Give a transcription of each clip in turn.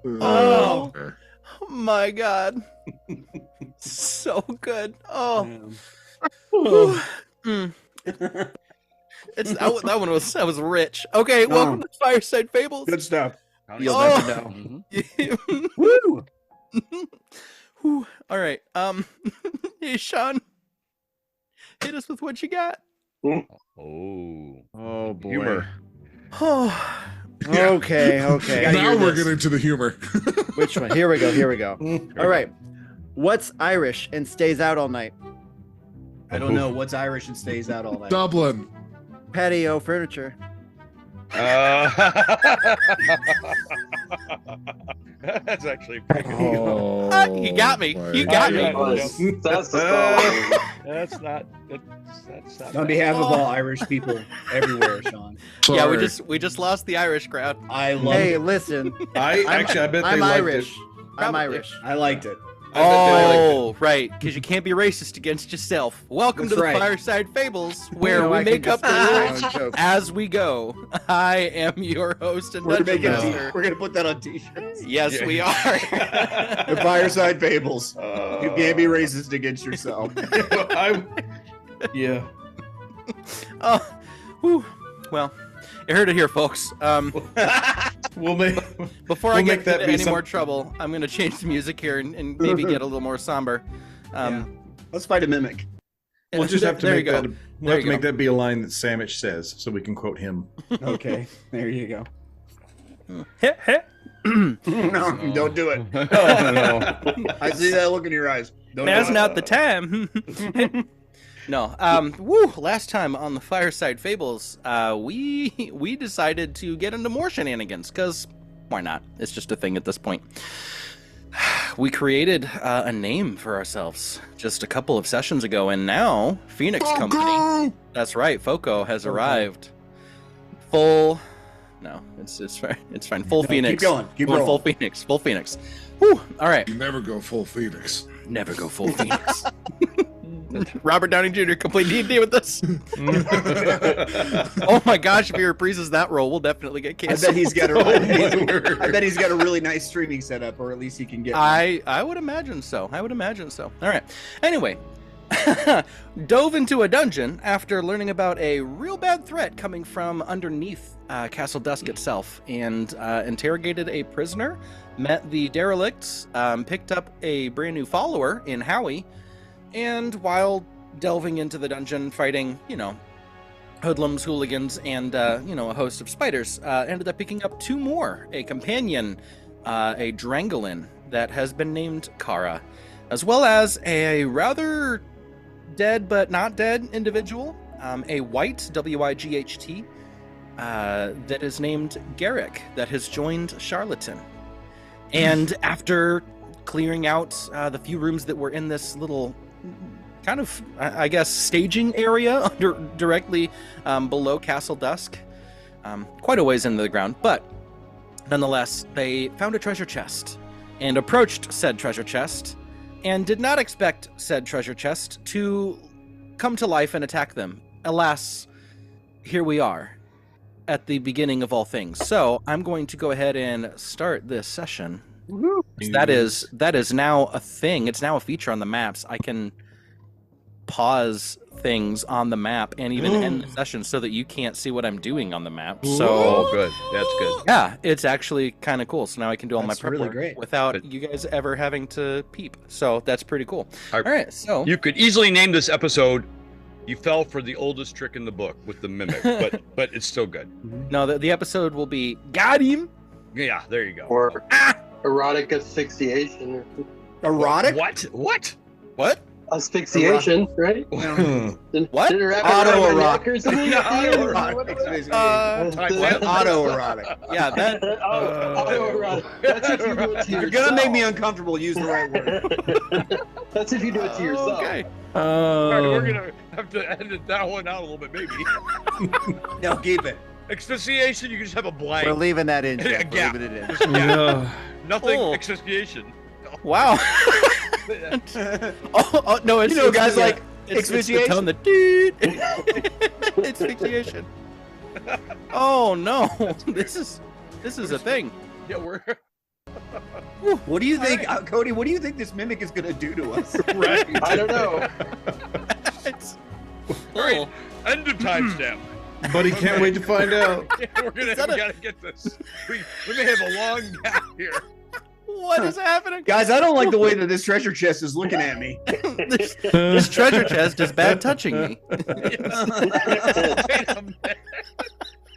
Oh my God. So good. Oh. It's that one was rich. Okay, welcome to Fireside Fables. Good stuff. You'll never know. Woo! Whew. All right. Hey Sean, hit us with what you got. Oh boy. Humor. Oh. Okay. Now we're getting to the humor. Which one? Here we go. All right. What's Irish and stays out all night? I don't know what's Irish and stays out all night. Dublin. Patio furniture. That's actually pretty good. Oh, You got me. You got me. That's the That's not. On behalf of all Irish people everywhere, Sean. Sorry. Yeah, we just lost the Irish crowd. I love Hey, it. listen. I bet they I'm liked Irish. it. I'm Probably. Irish. I liked it. Oh, right, because you can't be racist against yourself. Welcome That's to the right. Fireside Fables, where we I make can up the just say my rules own jokes. as we go. I am your host and We're dungeon gonna master. we're gonna put that on t-shirts. Yes, Yeah. we are. The Fireside Fables. You can't be racist against yourself. Yeah. Oh, whew. Well, you heard it here, folks. We'll make. Before I We'll get make that into be any some- more trouble, I'm going to change the music here and maybe get a little more somber. Let's fight a mimic. We'll just have to there make you go. that. There We'll have you to make go. that be a line that Sandwich says, so we can quote him. Okay, there you go. Heh, heh. No, don't do it. Oh, no. I see that look in your eyes. Don't Now's do it. not the time. No. Woo. Last time on the Fireside Fables, we decided to get into more shenanigans because why not? It's just a thing at this point. We created a name for ourselves just a couple of sessions ago, and now Phoenix Company. That's right. Foco has arrived. Full. No, it's fine. It's fine. Full No, Phoenix. Keep going. Keep Going rolling. full Phoenix. Full Phoenix. Whew. All right. You never go full Phoenix. Never go full Phoenix. Robert Downey Jr. complete D&D with this. Oh my gosh! If he reprises that role, we'll definitely get I canceled. bet he's got a. Oh, my word. I bet he's got a really nice streaming setup, or at least he can get. I would imagine so. I would imagine so. All right. Anyway, dove into a dungeon after learning about a real bad threat coming from underneath Castle Dusk itself, and interrogated a prisoner, met the derelicts, picked up a brand new follower in Howie, and while delving into the dungeon, fighting, hoodlums, hooligans, and, a host of spiders, ended up picking up two more, a companion, a Drangolin that has been named Kara, as well as a rather dead but not dead individual, a white, W-I-G-H-T, that is named Garrick, that has joined Charlatan. And after clearing out the few rooms that were in this little kind of, I guess, staging area directly below Castle Dusk, quite a ways into the ground, but nonetheless, they found a treasure chest and approached said treasure chest and did not expect said treasure chest to come to life and attack them. Alas, here we are at the beginning of all things. So I'm going to go ahead and start this session. That is now a thing. It's now a feature on the maps. I can pause things on the map and even end the session so that you can't see what I'm doing on the map. So Oh, good. That's good. yeah, it's actually kind of cool. So now I can do all That's my prep really work great. without you guys ever having to peep. So that's pretty cool. I- All right, so You could easily name this episode "You Fell for the Oldest Trick in the Book" with the mimic, but it's still good. no, the episode will be Got Him. Yeah, there you go. Or erotic asphyxiation. Erotic? What? What? Asphyxiation, right? What? Didn't wrap Autoerotic. around your neck or something? Autoerotic. Yeah, that. Autoerotic. That's if you do it to You're yourself. gonna make me uncomfortable. Use the right word. That's if you do it to yourself. Okay. All right, we're gonna have to edit that one out a little bit, maybe. No, keep it. Asphyxiation, you can just have a blank. We're leaving that in. Jeff. We're Yeah. leaving it in. Nothing Oh. asphyxiation. Wow. oh, no, it's You know, it's guys the, like it's the asphyxiation. tone, the dude. Asphyxiation. Oh no, this is a thing. Yeah, we're What do you think, Cody? What do you think this mimic is gonna do to us? right. I don't know. It's, Right. End of timestamp. Buddy can't wait to find out. Yeah, we that a- gotta get this. We may have a long gap here. what is happening? Guys, I don't like the way that this treasure chest is looking at me. this treasure chest is bad touching me. Wait a minute.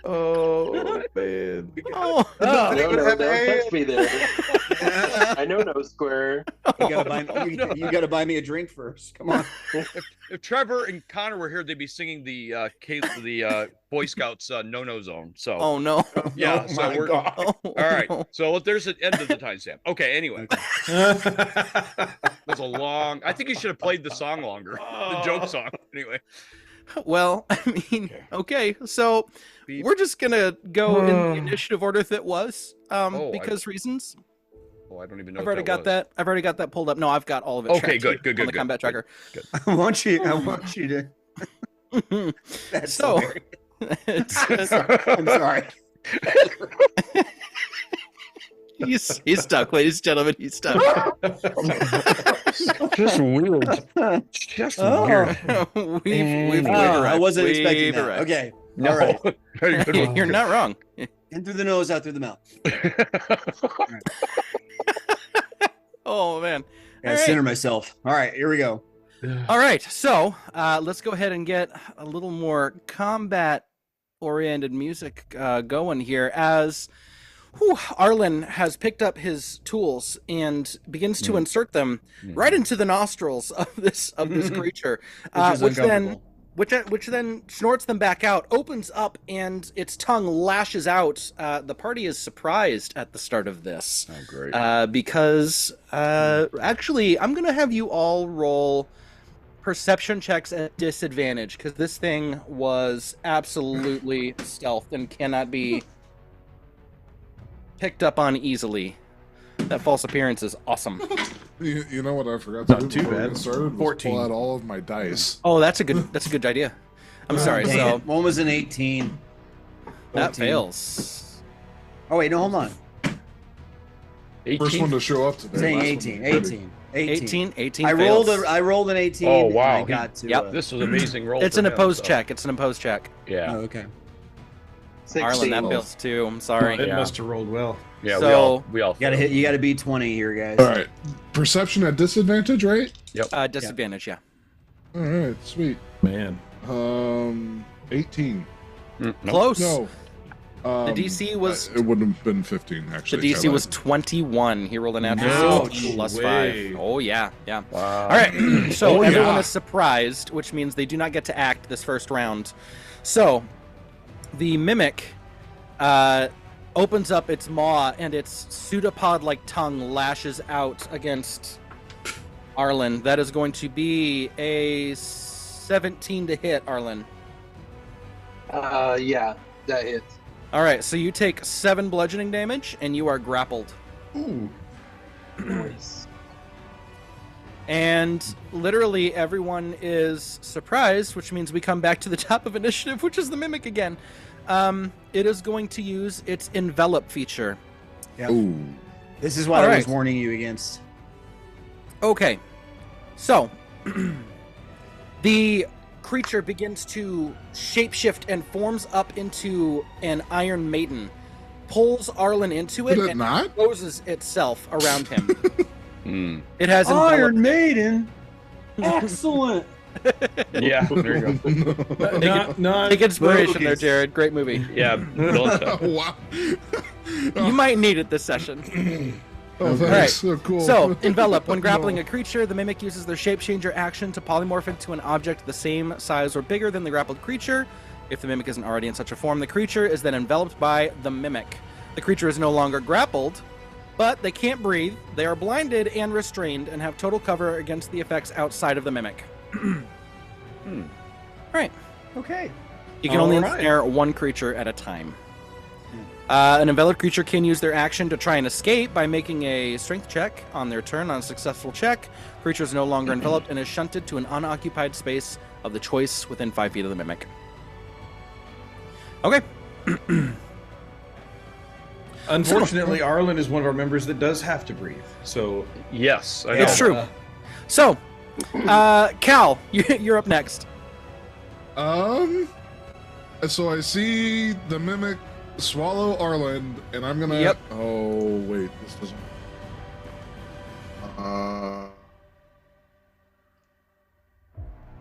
Oh man. Oh, No, Anyone no, have don't a- touch me there. I know no square. You gotta buy me a drink first. Come on. If Trevor and Connor were here, they'd be singing the Boy Scouts No Zone. So oh no. yeah, Oh so my we're God. Oh, all right. no. So there's an end of the timestamp. Okay. Anyway, that's a long. I think you should have played the song longer. The joke song. Anyway. Well, I mean, okay, so Beep. we're just gonna go in the initiative order that was, Oh, because reasons. Oh, I don't even know. I've what already that got was. that. I've already got that pulled up. No, I've got all of it. Okay, tracked good, here good, on good, the good, combat good. tracker. I want you to. That's So, hilarious. it's, I'm sorry. he's stuck, ladies and gentlemen. He's stuck. Just weird. Just weird. we've I wasn't we've expecting that. arrived. Okay. No. All right. Very good one. You're not wrong. In through the nose, out through the mouth. Oh man. Gotta All right. center myself. All right, here we go. All right, so let's go ahead and get a little more combat-oriented music going here as Arlen has picked up his tools and begins to insert them right into the nostrils of this creature, Which is uncomfortable. which then snorts them back out, opens up, and its tongue lashes out. The party is surprised at the start of this. Oh, great. Because actually, I'm going to have you all roll perception checks at disadvantage, because this thing was absolutely stealthed and cannot be picked up on easily. That false appearance is awesome. You know what I forgot to Not do too before we bad. get started? Was 14. pull out all of my dice. Oh, that's a good idea. I'm sorry. Dang So it. One was an 18. that 14. fails. Oh wait, no, hold on. First one to show up today. Saying last 18. one to 18. 18. 18 I fails. rolled an 18. Oh, and wow. I got to. Yep. This was an amazing roll. It's for an him, opposed so- check. It's an opposed check. Yeah. Oh, okay. Arlen, that 16. fails too. I'm sorry. It Yeah. must have rolled well. Yeah. So- we all. You gotta beat 20 here, guys. All right. Perception at disadvantage, right? Disadvantage, yeah. All right. Sweet. Man. 18. No. Close. No. The DC was It wouldn't have been 15 the actually. DC was 21. He rolled a natural No 16 plus way. 5. Oh yeah, yeah. Wow. All right. So Oh, everyone yeah. is surprised, which means they do not get to act this first round. So the mimic opens up its maw and its pseudopod-like tongue lashes out against Arlen. That is going to be a 17 to hit, Arlen. Yeah, that hits. All right, so you take 7 bludgeoning damage and you are grappled. Ooh. Nice. And literally everyone is surprised, which means we come back to the top of initiative, which is the mimic again. It is going to use its envelop feature. Ooh. This is what All I was right. warning you against. Okay, so the creature begins to shapeshift and forms up into an Iron Maiden, pulls Arlen into it, Did it and not? closes itself around him. Mm. It has enveloped. Iron Maiden. Excellent. Yeah. There you go. Not Take inspiration there, Focus. Jared. Great movie. Yeah. Bill and Ted. wow. You might need it this session. Oh, Okay. thanks. So cool. So, envelop. When grappling No. a creature, the mimic uses their shape changer action to polymorph into an object the same size or bigger than the grappled creature. If the mimic isn't already in such a form, the creature is then enveloped by the mimic. The creature is no longer grappled, but they can't breathe. They are blinded and restrained and have total cover against the effects outside of the mimic. Right. Okay. You can only All right. ensnare one creature at a time. An enveloped creature can use their action to try and escape by making a strength check on their turn. On a successful check, creature is no longer enveloped and is shunted to an unoccupied space of the choice within 5 feet of the mimic. Okay. Unfortunately, Arlen is one of our members that does have to breathe. So Yes, I know. It's true. So, Cal, you're up next. So I see the mimic swallow Arland, and I'm gonna. Yep. Oh wait, this doesn't.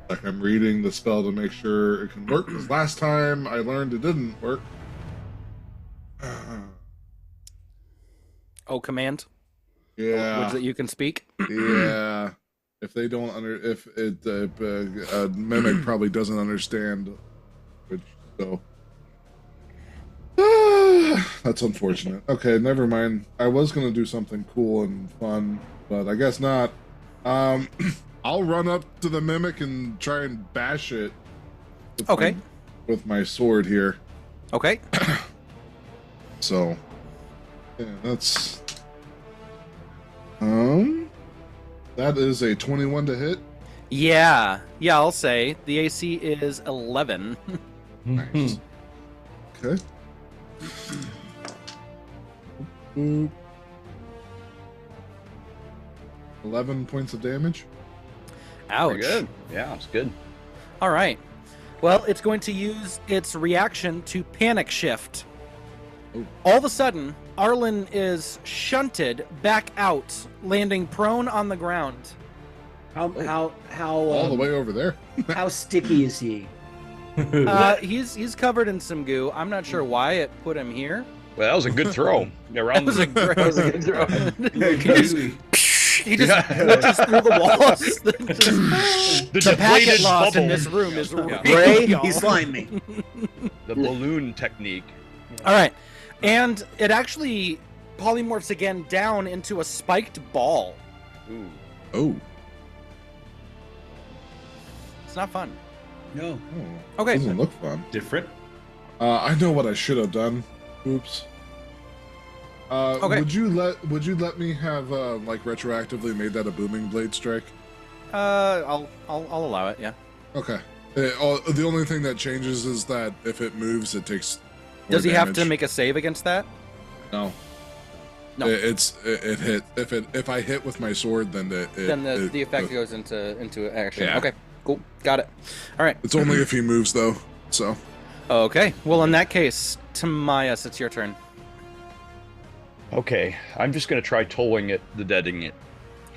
Like I'm reading the spell to make sure it can work. Because last time I learned it didn't work. Oh, command. Yeah. Words that you can speak. Yeah. If they don't if it mimic probably doesn't understand, which so that's unfortunate. Okay, never mind. I was gonna do something cool and fun, but I guess not. I'll run up to the mimic and try and bash it. Okay. With my sword here. Okay. So, yeah, that's that is a 21 to hit. Yeah. Yeah, I'll say. The AC is 11. Nice. Okay. Boop. 11 points of damage. Ouch. Pretty good. Yeah, it's good. All right. Well, it's going to use its reaction to panic shift. Ooh. All of a sudden, Arlen is shunted back out, landing prone on the ground. How All the way over there. how sticky is he? He's covered in some goo. I'm not sure why it put him here. Well, that was a good throw. Around That was a great. That was a good throw. He just glitches through the walls. the The packet deflated loss bubble. in this room is real. Ray, he slimed me. The balloon technique. All right, and it actually polymorphs again down into a spiked ball. Ooh. Oh. It's not fun. No. Oh, Okay. doesn't look fun. different. I know what I should have done. Oops. Okay. Would you let me have like retroactively made that a booming blade strike? I'll allow it. Yeah. Okay. The only thing that changes is that if it moves, it takes. more Does he have to damage. make a save against that? No. No. It hit. If I hit with my sword, then The effect goes into action. Yeah. Okay. Cool. Got it. All right. It's only if he moves though. So. Okay. Well, in that case, Timaeus, it's your turn. Okay, I'm just gonna try tolling it, the deading it.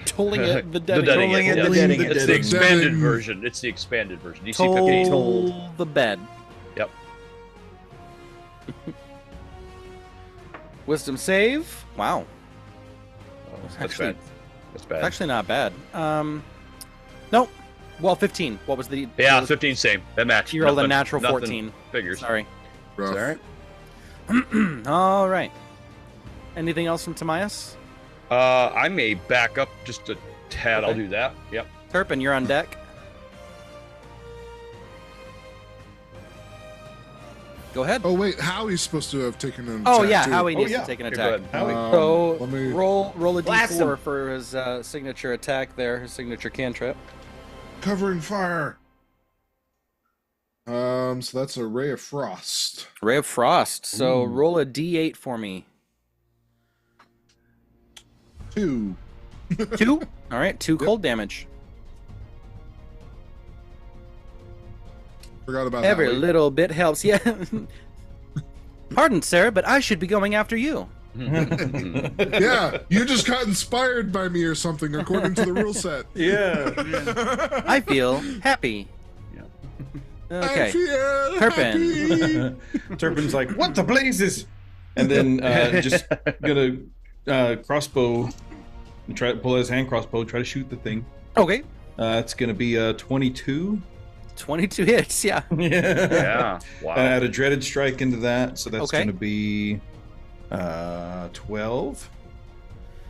Tolling it, the dead. deading Tolling it, yes. the deading It's it. the expanded Deading. version. It's the expanded version. DC Toll 15. the bed. Yep. Wisdom save. Wow. Oh, that's Actually- bad. That's bad. It's actually not bad. Nope. Well, 15. What was the? yeah, what was- 15 same. That match. You rolled a Nothing- natural nothing 14. Figures. Sorry. Rough. All right. All right. Anything else from Timaeus? I may back up just a tad. I'll Okay. do that. Yep. Turpin, you're on deck. Go ahead. Oh wait, Howie's supposed to have taken an Oh attack, yeah, too. Howie needs yeah. to take an Okay, attack. go ahead. Howie. So let me- roll a Blast d4 him. for his signature attack there, his signature cantrip. Covering fire. So that's a ray of frost. Ray of Frost. So Ooh. roll a d8 for me. 2. 2. All right, 2 cold damage. Forgot about Every Howie. little bit helps. Yeah. Pardon, sir, but I should be going after you. Yeah, you just got inspired by me or something, according to the rule set. Yeah. I feel happy. I Okay. feel Turpin. happy. Turpin's like, what the blazes? And then just gonna crossbow. And try to pull his hand crossbow. Try to shoot the thing. Okay. It's gonna be 22. 22 hits. Yeah. Yeah. Wow. Add a dreaded strike into that, so that's Okay. gonna be 12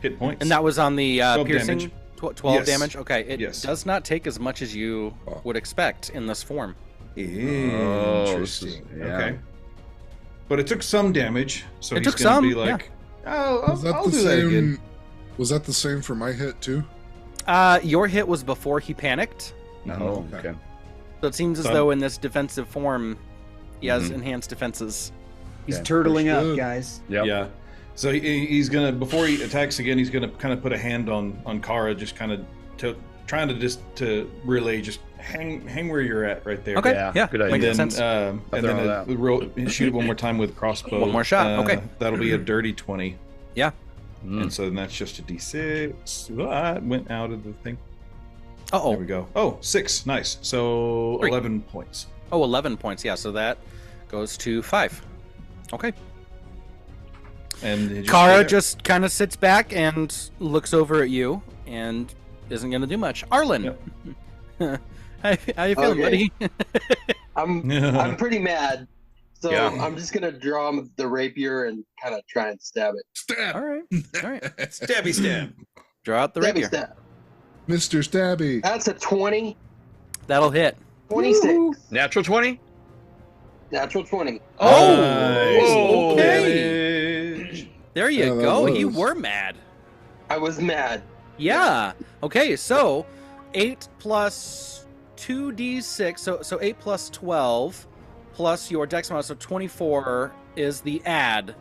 hit points. And that was on the 12 piercing. damage. 12 Yes. damage. Okay. It Yes. does not take as much as you would expect in this form. Interesting. yeah. Okay. But it took some damage, so It he's took gonna some, be like, "Oh, Was that I'll the do that again." same? Was that the same for my hit too? Your hit was before he panicked. Oh, Okay. okay. So it seems as Fun. though in this defensive form, he has Mhm. enhanced defenses. He's Yeah, turtling up, understood. guys. Yep. Yeah. So he's gonna, before he attacks again, he's gonna kind of put a hand on Kara, just kind of trying to relay, just hang where you're at right there. Okay. Yeah, Yeah. good idea. Makes And then, sense. and Nothing then wrong with shoot it one more time with crossbow. One more shot, okay. That'll be a dirty 20. Yeah. Mm. And so then that's just a D6. Ah, it went out of the thing. There Uh-oh. we go. Oh, 6. Nice. So 3. 11 points. Oh, 11 points. Yeah, so that goes to 5. Okay. And it Kara stay there. just kind of sits back and looks over at you and isn't going to do much. Arlen. how you feeling, Okay. buddy? I'm pretty mad, so Yeah. I'm just gonna draw the rapier and kind of try and stab it. Stab, All right. All right. Stabby stab. Draw out the Stabby rapier. stab. Mr. Stabby. That's a 20, That'll hit. 26, Natural 20? natural 20. Oh, Whoa. okay. There you Yeah, that go. You was. were mad. I was mad. Yeah. Okay, so 8 plus 2d6, so 8 plus 12 plus your dex mod, so 24 is the add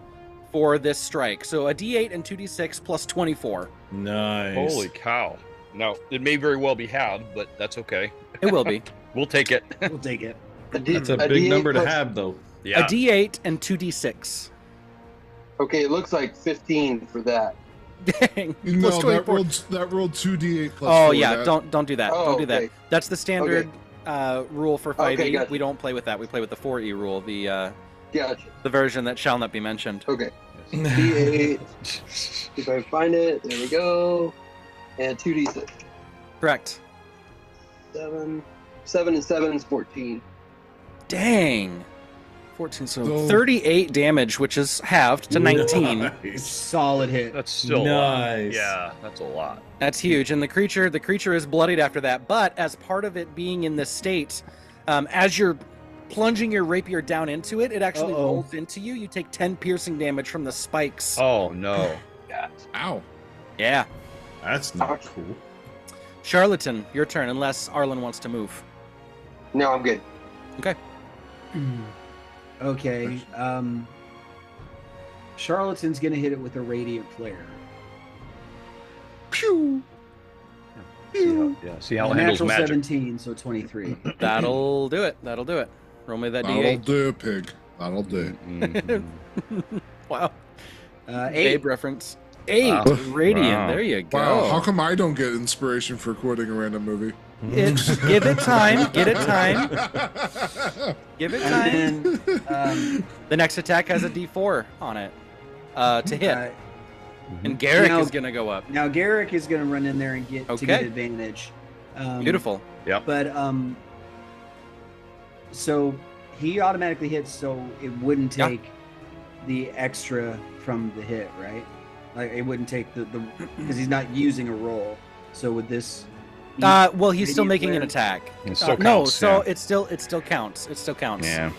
for this strike. So a d8 and 2d6 plus 24. Nice. Holy cow. No, it may very well be had, but that's okay. It will be. We'll take it. We'll take it. That's a big D8 number to plus- have, though. Yeah. A d8 and 2d6. Okay, it looks like 15 for that. Dang. No, Plus that 24. rolled 2d8 plus Oh 4. yeah, that- don't do that. Oh, Don't do that. okay. That's the standard rule for 5e. Okay, gotcha. We don't play with that. We play with the 4e rule, Gotcha. the version that shall not be mentioned. Okay. D8. If I find it, there we go. And 2d6. Correct. 7. 7 and 7 is 14. Dang. 14, so So- 38 damage, which is halved to 19. Nice. Solid hit. That's still a lot. Nice. Yeah, that's a lot. That's huge. And the creature is bloodied after that. But as part of it being in this state, as you're plunging your rapier down into it, it actually Uh-oh. rolls into you. You take 10 piercing damage from the spikes. Oh, no. Ow. Yeah. That's not cool. Charlatan, your turn, unless Arlen wants to move. No, I'm good. Okay. Charlatan's gonna hit it with a radiant flare. Pew! See how it handles Natural magic. 17, so 23. That'll do it. That'll do it. Roll me that That'll d8. do, pig. That'll do. Mhm. Wow. 8. Babe reference. 8. Wow. Radiant. Wow. There you go. Wow, how come I don't get inspiration for quoting a random movie? Give it time. Get it time. Give it time. And then, The next attack has a d4 on it to hit. And Garrick Now- is going to go up. now Garrick is gonna run in there and get Okay. advantage. Beautiful. But so he automatically hits, so it wouldn't Yeah. take the extra from the hit, right? Like it wouldn't take the because he's not using a roll. So would this? Well, he's still Radiant making an flare? attack. It still No, counts, so yeah. it still counts. It still counts. Yeah.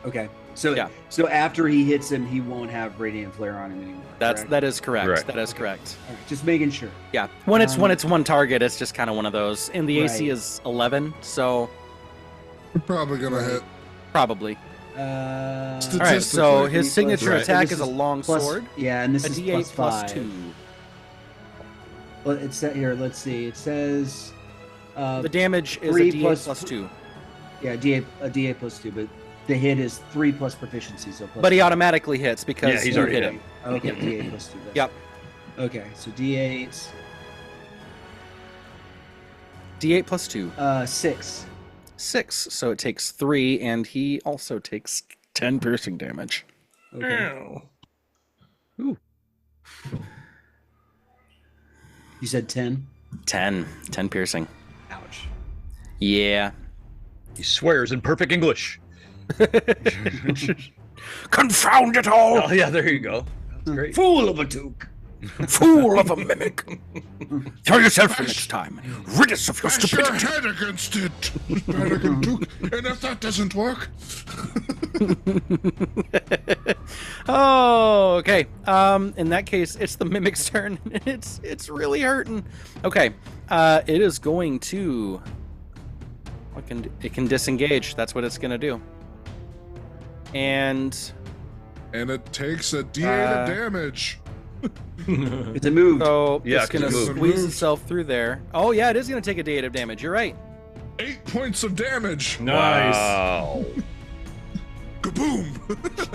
Okay. So Yeah. so after he hits him, he won't have radiant flare on him anymore. correct? That is correct. Correct. That is correct. Okay, just making sure. Yeah. When it's Um, one target, it's just kind of one of those. And the AC Right. is 11, so We're probably gonna hit. probably. All All right. So Statistically. his signature Right. attack This is a is long plus, sword. Yeah, and this A is d8 plus plus 5. 2. Well, it's set here. Let's see. It says. The damage is a 3 d8 plus- plus 2. Yeah, a D8 plus 2, but the hit is 3 plus proficiency. So plus But he 2. automatically hits because Yeah, he's you already hit hit him. Okay, D8 plus 2. That's Yep. right. Okay, so D8. D8 plus 2. 6. 6. So it takes 3, and he also takes 10 piercing damage. Okay. You said 10? 10 piercing. Ouch. Yeah. He swears in perfect English. Confound it all! Oh yeah, there you go. That's great. Fool of a toque. Fool of a mimic! Throw yourself in next time. Rid us of your Bash your stupidity. head against it, Barragan Duke. And if that doesn't work, Oh, okay. In that case, it's the mimic's turn. It's really hurting. Okay. It is going to. It can disengage. That's what it's gonna do. And it takes a D8 of damage. It's a move. so Yeah, it's gonna 'cause it squeeze moved. itself through there. Oh yeah, it is gonna take a D8 of damage. You're right. 8 points of damage. Nice. Wow. Kaboom!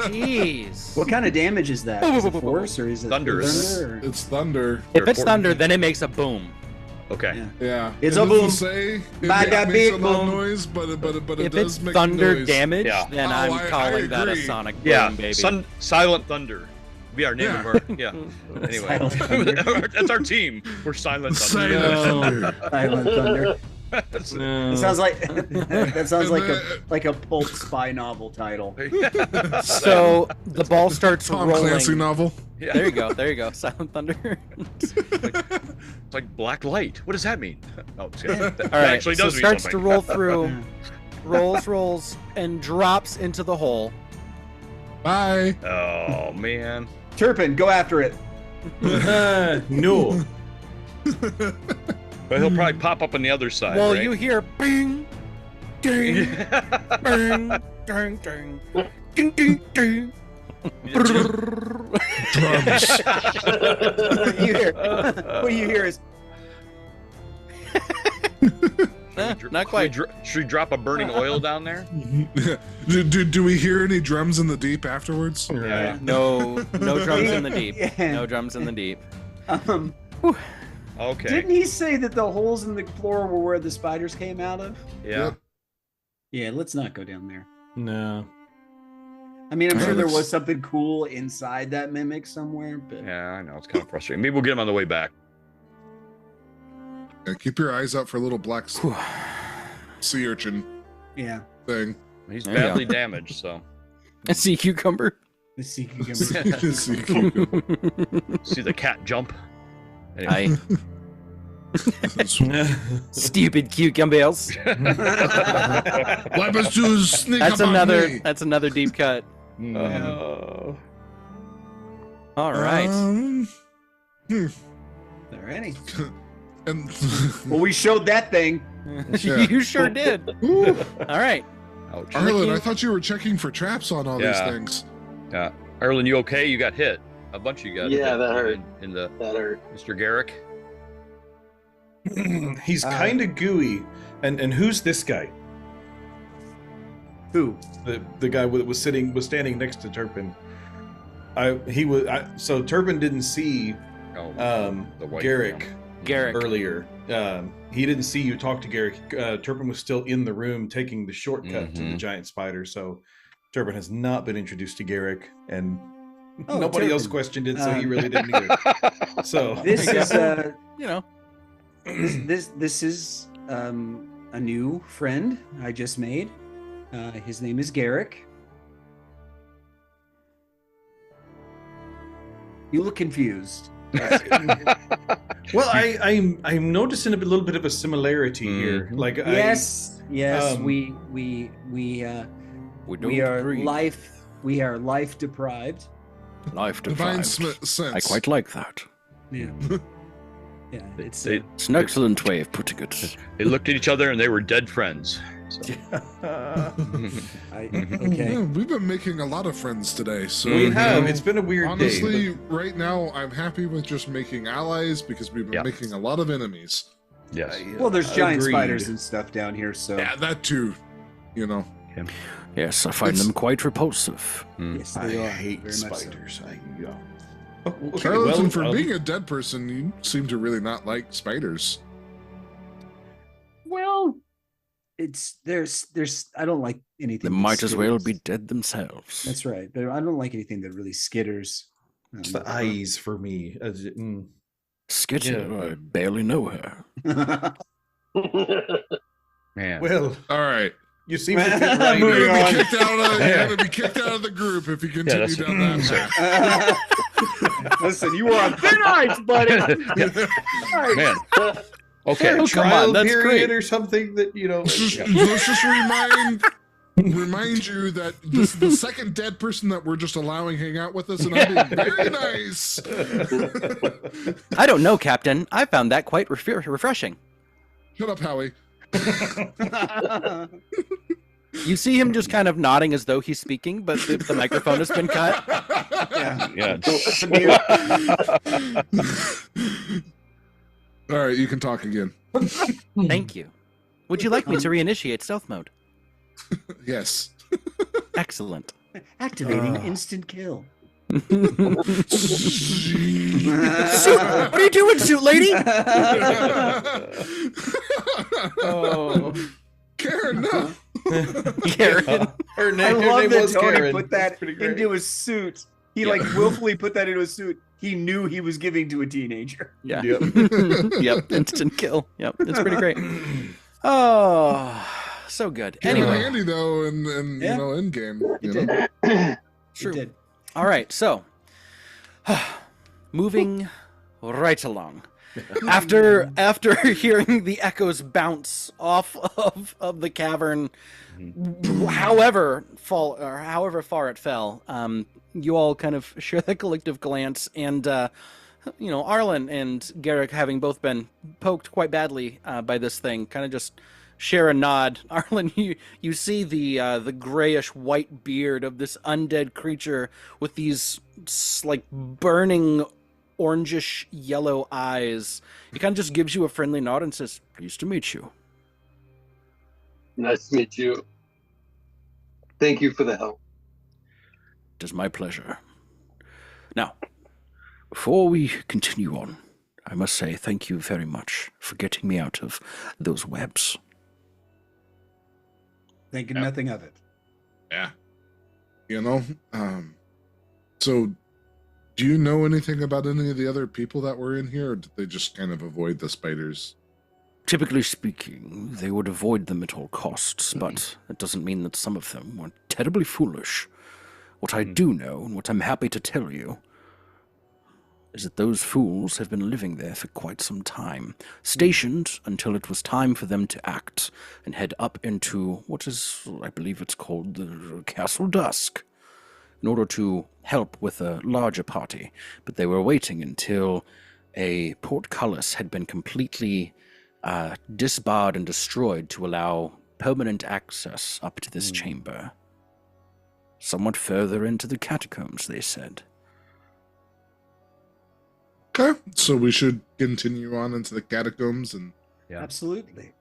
Jeez. What kind of damage is that? Is it force or is it Thunder, isn't or- It's thunder. If it's thunder, then it makes a boom. Okay. Yeah. Yeah. It's it a doesn't boom. say it Bada makes big a loud boom. noise, but it If does it's make thunder noise. damage, Yeah. then Oh, I'm I calling that a agree. sonic boom, Yeah. baby. Silent Thunder. Be our name Yeah. of our yeah. Anyway, Silent Thunder. that's our team. We're Silent Thunder. Silent thunder. Silent thunder. No. It sounds like that sounds And like a pulp spy novel title. So the ball starts Tom rolling. Clancy novel. Yeah. There you go. There you go. Silent Thunder. It's like black light. What does that mean? Oh, it's, All that right. actually So does it mean starts something. to roll through, rolls, and drops into the hole. Bye. Oh man. Turpin, go after it. No. But he'll probably pop up on the other side. Well, right? you hear bing, ding, bing, ding, ding, ding, ding, ding. Drums. What you hear is Not quite. Should we drop a burning oil down there? do we hear any drums in the deep afterwards? Yeah. No drums in the deep. Yeah. No drums in the deep. Okay. Didn't he say that the holes in the floor were where the spiders came out of? Yeah. Yep. Yeah, let's not go down there. No. I mean, I'm Oh, sure there that's- was something cool inside that mimic somewhere, but Yeah, I know. It's kind of frustrating. Maybe we'll get him on the way back. Yeah, keep your eyes out for a little black sea urchin yeah. thing. He's There you go. badly damaged, so. A sea cucumber. The sea cucumber. Sea cucumber. See the cat jump. Anyway. I stupid cucumbers. Why must you sneak That's up on another. me? That's another deep cut. Oh. All right. Alrighty. And Well, we showed that thing. Yeah. You sure did. Ooh, All right. Ouch. Arlen, I thought you were checking for traps on all Yeah. these things. Yeah. Erlen, you okay? You got hit. A bunch of you got Yeah, hit that hurt. In the That hurt. Mr. Garrick. He's kind of gooey. And who's this guy? Who? The guy that was standing next to Turpin. So Turpin didn't see Oh, the white Garrick one. Garrick. earlier. He didn't see you talk to Garrick. Turpin was still in the room taking the shortcut to the Mhm. giant spider. So Turpin has not been introduced to Garrick, and Oh, nobody else Turpin. questioned it, so he really didn't either. So This is You know. this is a new friend I just made. His name is Garrick. You look confused. well, I'm noticing a little bit of a similarity here. Mhm. Like Yes, um, we We are agree. life deprived. Life Divine deprived. sense. I quite like that. Yeah. Yeah, it's They, It's an excellent way of putting it. they looked at each other and they were dead friends. So. okay. Yeah, we've been making a lot of friends today. So we you have. know, It's been a weird honestly, day. right now I'm happy with just making allies because we've been Yeah. making a lot of enemies. Yes. Well, there's giant Agreed. spiders and stuff down here, so Yeah, that too. You know. Yes, I find It's- them quite repulsive. yes, I they are. hate very much so. spiders. Charlton, for I'll- being a dead person, you seem to really not like spiders. Well, it's there's I don't like anything. They that might as well skitters. be dead themselves. That's right. I don't like anything that really skitters. It's the eyes for me. Skitty, Yeah. I barely know her. Man. Well, All right. you seem to fit right Moving You're in. gonna on. be kicked out of the, you're gonna be kicked out of the group if you continue that's- down that path. Listen, you were on thin ice, buddy. Man. Okay. Oh, come Trial on, that's period great. or something that Let's just remind you that this is the second dead person that we're just allowing hang out with us, and I'm being very nice. I don't know, Captain. I found that quite refreshing. Shut up, Howie. You see him just kind of nodding as though he's speaking, but the microphone has been cut. Yeah. Yeah. All right, you can talk again. Thank you. Would you like me to reinitiate stealth mode? Yes. Excellent. Activating instant kill. Suit! What are you doing, suit lady? Oh, Karen, no. Karen. Her I name, her love name that was Tony Karen. put that That's pretty great. into a suit. He Yeah. like willfully put that into a suit. He knew he was giving to a teenager. Yeah. Yep. Yep. Instant kill. Yep. It's pretty great. Oh, so good. Came in Anyway, handy though, and Yeah. you know, in game. It You know? did. True. It did. all right. So, moving right along. After hearing the echoes bounce off of the cavern, however far it fell, you all kind of share that collective glance, and Arlen and Garrick, having both been poked quite badly by this thing, kind of just share a nod. Arlen, you see the grayish white beard of this undead creature with these like burning orangish yellow eyes. He kind of just gives you a friendly nod and says, "Pleased to meet you." Nice to meet you. Thank you for the help. It is my pleasure. Now, before we continue on, I must say thank you very much for getting me out of those webs. Thinking nothing of it. Yeah. You know, so do you know anything about any of the other people that were in here, or did they just kind of avoid the spiders? Typically speaking, they would avoid them at all costs, but that doesn't mean that some of them were terribly foolish. What I do know, and what I'm happy to tell you, is that those fools have been living there for quite some time, stationed until it was time for them to act and head up into what is, I believe it's called the Castle Dusk, in order to help with a larger party. But they were waiting until a portcullis had been completely disbarred and destroyed to allow permanent access up to this chamber. Somewhat further into the catacombs, they said. Okay, so we should continue on into the catacombs and Yeah. Absolutely.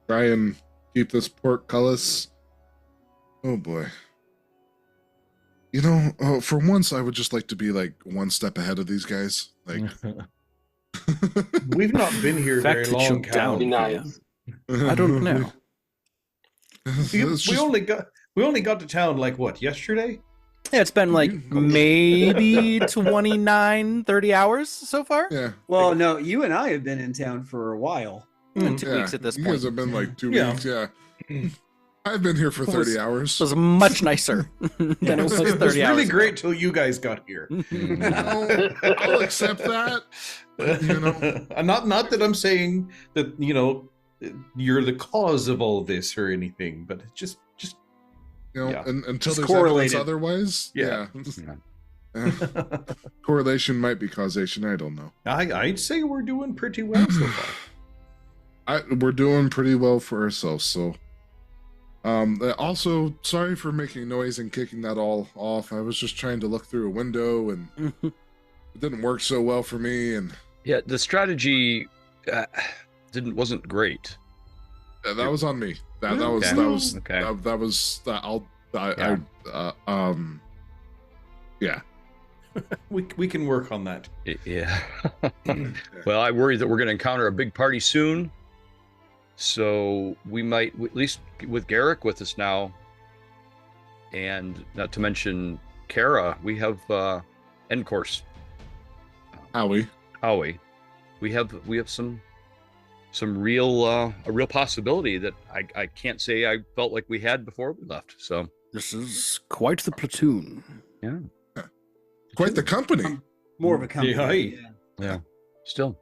try and keep this portcullis. Oh boy. You know, for once, I would just like to be like one step ahead of these guys. Like, We've not been here very Fact that long, you're Cal. down. Be nice. I don't know. We only got to town like what, yesterday? Yeah, it's been like maybe 29, 30 hours so far. Yeah. Well, no, you and I have been in town for a while. 2 weeks at this you point. guys have been like 2 Yeah. weeks, yeah. I've been here for 30 hours. It was much nicer than it was 30 It was hours really ago. great till you guys got here. You know, I'll accept that. But, you know, Not that I'm saying that, you're the cause of all this or anything, but it's just you know, Yeah. until It's there's correlated. evidence otherwise, Yeah. Correlation might be causation. I don't know. I'd say we're doing pretty well so far. We're doing pretty well for ourselves. So, also, sorry for making noise and kicking that all off. I was just trying to look through a window, and it didn't work so well for me. And Yeah, the strategy wasn't great. that was on me. That Okay. was Okay. that was yeah. We can work on that. Yeah. Well, I worry that we're going to encounter a big party soon. So we might, at least with Garrick with us now, and not to mention Kara, we have and of course, Howie. we have some real a real possibility that I can't say I felt like we had before we left. So This is quite the platoon. yeah, Quite the company. More of a company. Yeah. still,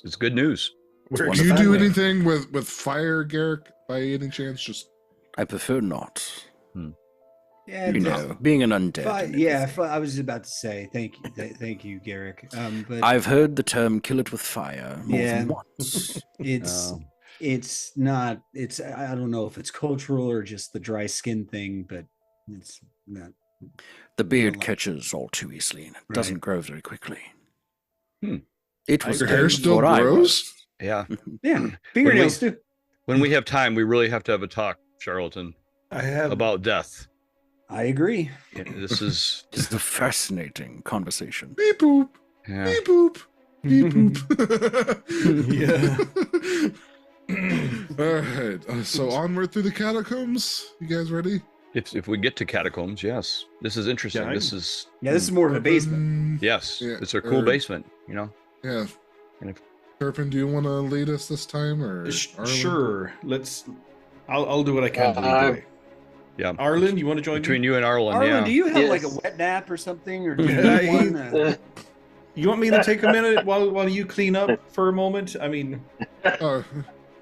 it's good news. We're Do you do expanding. anything with fire, Garrick, by any chance? Just I prefer not. Yeah, You know, being an undead. and everything. I was about to say thank you, thank you, Garrick. But I've heard the term "kill it with fire" more than once. it's not. It's I don't know if it's cultural or just the dry skin thing, but it's not. The beard catches all too easily, and it Right. doesn't grow very quickly. Hmm. It was your hair done still before I grows? was. Yeah, Yeah, fingernails too. when we have time, we really have to have a talk, Charlatan, I have about death. I agree. This is It's a fascinating conversation. Beep boop. yeah. Beep boop. Beep boop. All right. So onward through the catacombs. You guys ready? If we get to catacombs, yes. This is interesting. Yeah, This is Yeah, this is more of a basement. yes. Yeah, It's a cool or- basement. You know. Yeah. And if- Turpin, do you want to lead us this time, or Arlen? sure. I'll do what I can to lead the way. Yeah. Arlen, you want to join Between me? you and Arlen, Arlen, yeah. do you have like a Yes. wet nap or something, or do you Yeah, need one? You want me to take a minute while you clean up for a moment? I mean, Oh,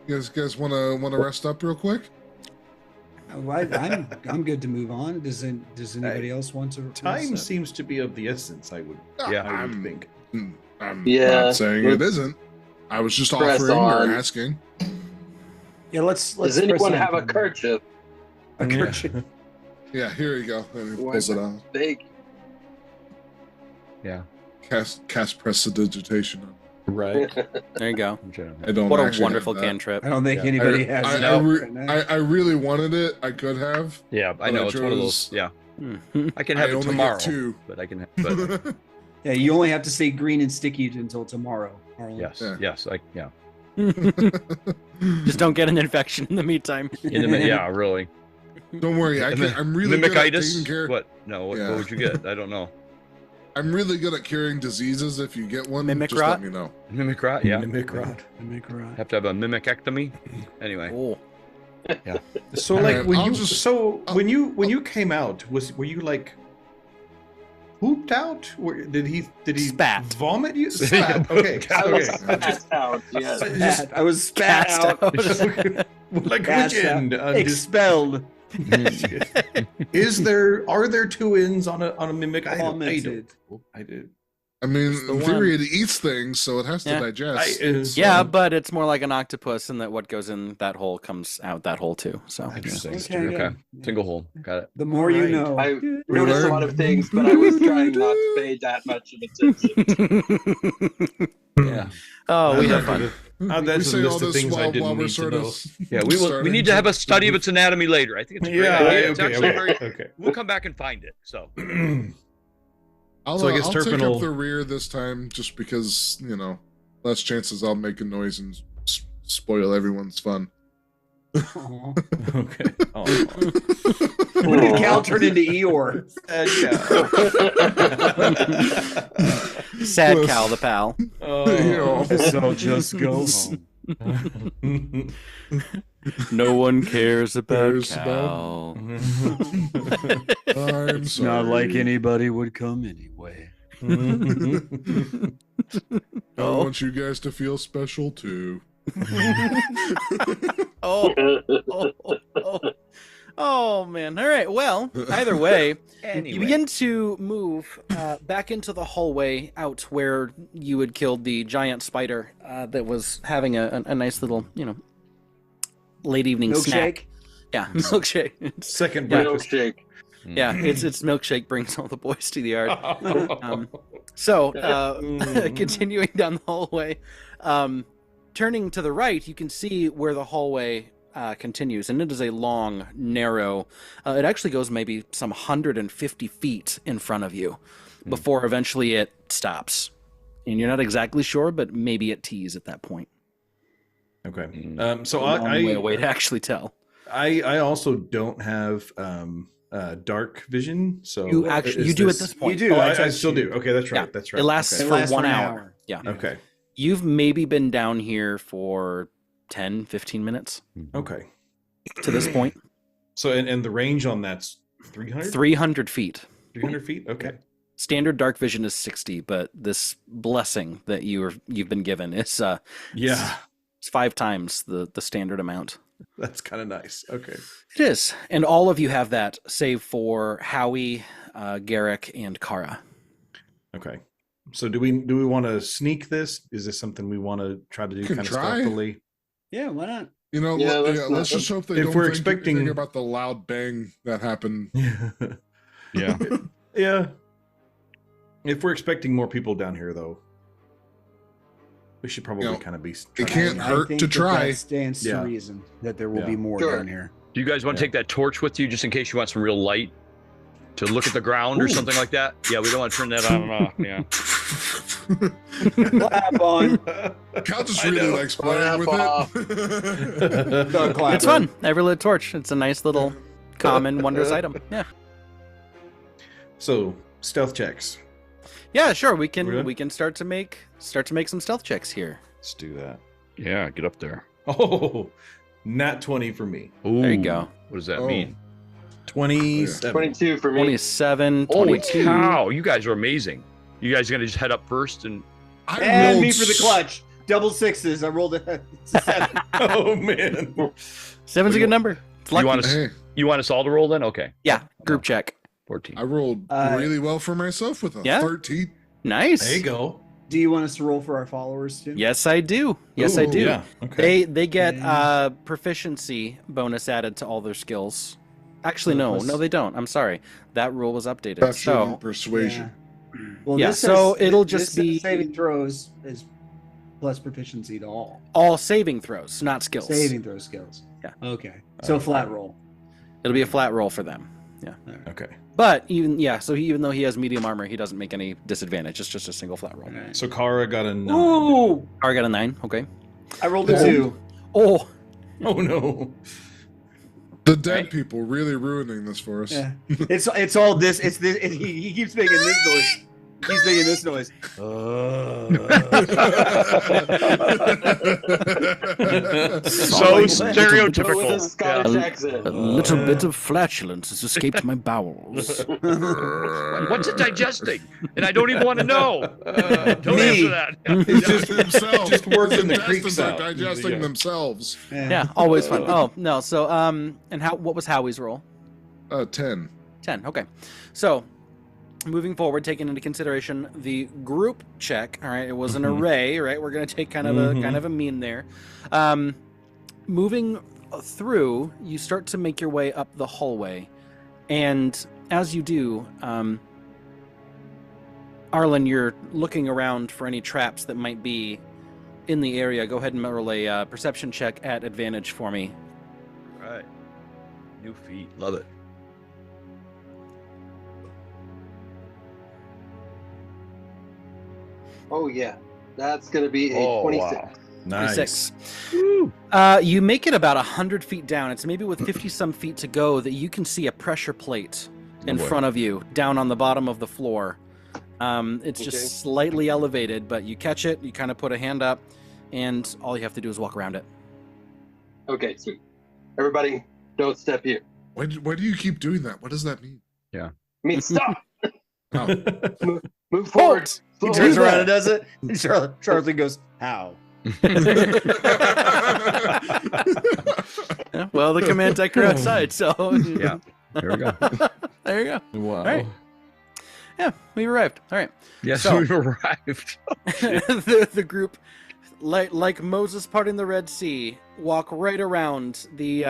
you guys want to rest up real quick? I'm good to move on. Does anybody else want to? time rest up? seems to be of the essence. I would I'm, think. I'm Yeah, not saying it let's isn't. I was just press offering on. or asking. Yeah, let's. Does press anyone on have a for kerchief? A kerchief. Yeah, here you go. And he Why pulls it not? out. Thank you. Yeah. Cast prestidigitation. Right. There you go. I don't. What a actually wonderful have that. cantrip. I don't think Yeah. anybody has I, it. I, right re- now. I really wanted it. I could have. Yeah, I But know I it's one of those. chose- Yeah, Mhm. I can I have it only tomorrow, get two. but I can. But Yeah, you only have to stay green and sticky until tomorrow, Arlen. yes, Yeah. yes, yeah. Just don't get an infection in the meantime. Yeah, really. Don't worry. I'm really good at taking Mimikitis. care. What? No. What Yeah. would you get? I don't know. I'm really good at curing diseases. If you get one, Mimic just rot? let me know. Mimic rot. Yeah. Mimic rod. Have to have a mimicectomy. Anyway. Oh, So All like right, when I'll you just- when you came out, were you like pooped out? Did he Spat. vomit you? Spat. Okay. I was Okay. passed out. Yes. Spat. I was spat cast out. out. Like Cast which out. end? Expelled. Are there two ends on a mimic? I Vomited. did. I mean, It's the in theory, one. it eats things, so it has to Yeah. digest. yeah, but it's more like an octopus, and that what goes in that hole comes out that hole too. So Interesting. Okay, yeah. Okay. Single hole. Got it. The more you Right. know. I noticed a lot of things, but I was trying not to pay that much of attention. Yeah. Oh, we have fun. That's a say all list of this things I while didn't we're need to sort know. of. Yeah. We starting need to have a study of its anatomy later. I think it's a great idea. It's actually very. Okay. We'll come back and find it. So. I'll, So I guess I'll take Turpin will- up the rear this time, just because less chances I'll make a noise and spoil everyone's fun. Aw. Okay. Oh. When did Cal turn into Eeyore? Sad Cal the pal. Oh. So just go home. No one cares about Cares Cal. I'm It's sorry. not like anybody would come anyway. I Oh. want you guys to feel special too. Oh, oh, oh, oh, man. All right. Well, either way, Anyway. you begin to move back into the hallway out where you had killed the giant spider that was having a nice little, late evening snack. Milkshake. Yeah, milkshake. Second Yeah. breakfast. Milkshake. Yeah, it's milkshake brings all the boys to the yard. So, continuing down the hallway, turning to the right, you can see where the hallway continues, and it is a long, narrow. It actually goes maybe some 150 feet in front of you before eventually it stops. And you're not exactly sure, but maybe it tees at that point. Okay. Mm. So A long way I away to actually tell. I also don't have dark vision, so You actually you do at this point. You do. Oh, I text still you. do. Okay, that's right. Yeah. That's right. It lasts It for lasts 1 for an hour. hour. Yeah. Okay. You've maybe been down here for 10, 15 minutes Okay. to this point. So and the range on that's 300? 300 feet. 300 feet? Okay. Standard dark vision is 60, but this blessing that you've been given is Yeah. it's 5 times the standard amount. That's kind of nice. Okay. It is. And all of you have that, save for Howie, Garrick, and Kara. Okay. So do we want to sneak this? Is this something we want to try to do Can kind of try. stealthily? Yeah, why not? You know, Yeah, let's just hope they if don't we're think expecting- anything about the loud bang that happened. Yeah. Yeah. If we're expecting more people down here, though, we should probably You know, kind of be. it can't hurt think to that try. That stands Yeah. to reason that there will Yeah. be more Sure. down here. Do you guys want to Yeah. take that torch with you just in case you want some real light to look at the ground or Ooh. something like that? Yeah, we don't want to turn that on and off. Yeah. Clap on. Cal just I really know. likes playing with it. Don't clap. It's fun. Every lit torch. It's a nice little common wondrous item. Yeah. So stealth checks. Yeah, sure. We Really? can start to make some stealth checks here. Let's do that. Yeah, get up there. Oh, nat 20 for me. Ooh, There you go. What does that Oh. mean? 27. 22 for me. 27, Holy 22. cow, you guys are amazing. You guys gonna just head up first and I And rolled me for the clutch. Double sixes. I rolled a 7. Oh man. 7's a good number. It's lucky. you want us Hey, you want us all to roll then? Okay. Yeah, group check. 14. I rolled really well for myself with a Yeah? 13. Nice. There you go. Do you want us to roll for our followers too? Yes, I do. Yes, I Ooh, do. Yeah. Okay. They get Yeah. proficiency bonus added to all their skills. Actually, So no, plus- no, they don't. I'm sorry. That rule was updated. Perception and So persuasion. Yeah. Well, Yeah, this so says- it'll this just says be- saving throws is plus proficiency to all. all saving throws, not skills. Saving throw skills. Yeah. Okay. So flat roll. It'll be a flat roll for them. Okay. But even though he has medium armor, he doesn't make any disadvantage. It's just a single flat roll. Alright. So Kara got a 9. Ooh! I got a 9. Okay. I rolled a 2. Oh, Oh no. The dead people really ruining this for us. Yeah. It's all this. It's this. He keeps making this noise. He's making this noise. So With stereotypical. a Scottish accent. a little bit of flatulence has escaped my bowels. What's it digesting? And I don't even want to know. Don't Me. answer that. It's just themselves. Just working the His creeks intestines are out. digesting Yeah. themselves. Yeah, always fun. Oh no. So and what was Howie's roll? 10. 10. Okay. So, moving forward, taking into consideration the group check. All right, it was an array. Right, we're going to take kind of a mean there. Moving through, you start to make your way up the hallway, and as you do, Arlen, you're looking around for any traps that might be in the area. Go ahead and roll a perception check at advantage for me. Right. New feet. Love it. Oh, yeah. That's going to be a Oh, 26. wow. Nice. 26. Woo. You make it about 100 feet down. It's maybe with 50 some feet to go that you can see a pressure plate in boy. front of you, down on the bottom of the floor. It's Okay. just slightly elevated, but you catch it, you kind of put a hand up, and all you have to do is walk around it. Okay, sweet. Everybody, don't step here. Why do you keep doing that? What does that mean? I mean, stop. Oh, Move forward. He Slowly. turns around and does it. And Charlie goes, "How?" Yeah, well, the command deck are outside, so Yeah. There we go. there you go. Wow. All right. Yeah, we arrived. All right. Yes, So- we've arrived. the group, like Moses parting the Red Sea, walk right around the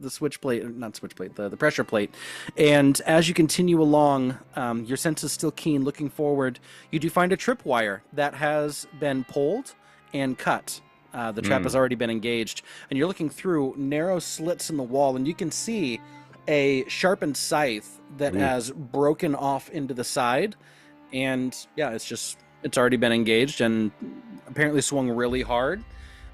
switch plate, not switch plate, the pressure plate. And as you continue along, your sense is still keen. Looking forward, you do find a tripwire that has been pulled and cut. The trap has already been engaged, and you're looking through narrow slits in the wall, and you can see a sharpened scythe that has broken off into the side. And yeah, it's already been engaged and apparently swung really hard,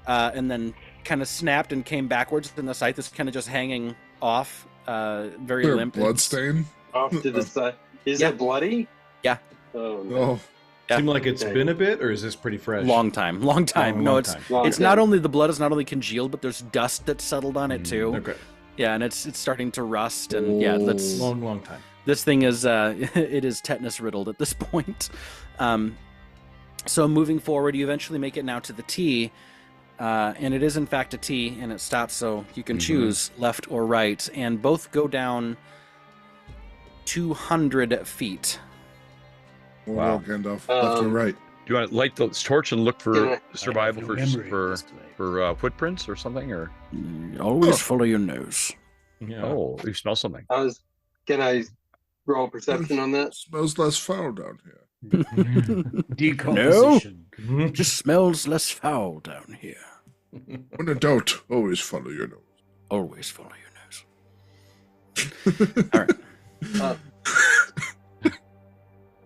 and then kind of snapped and came backwards, and the scythe is kind of just hanging off, very Is there limp. blood stain? Off to the side. Is Yeah. it bloody? Yeah. Oh, no. Oh, Yeah. Seem like it's Okay. been a bit, or is this pretty fresh? Long time. No, Long it's time. Long it's time. not only the blood is not only congealed, but there's dust that's settled on it too. Okay. Yeah, and it's starting to rust, and yeah, let's. Oh. Long time. This thing is it is tetanus riddled at this point. So moving forward, you eventually make it now to the T, and it is in fact a T, and it stops, so you can choose left or right, and both go down 200 feet. wow. Gandalf, left or right? Do you want to light the torch and look for Yeah. survival I have no memory of for this tonight. footprints or something? Or Always follow your nose. Yeah. oh, you smell something. Can I roll perception on that? Smells less foul down here. Decomposition. Just smells less foul down here. When in doubt, always follow your nose. Always follow your nose. All right.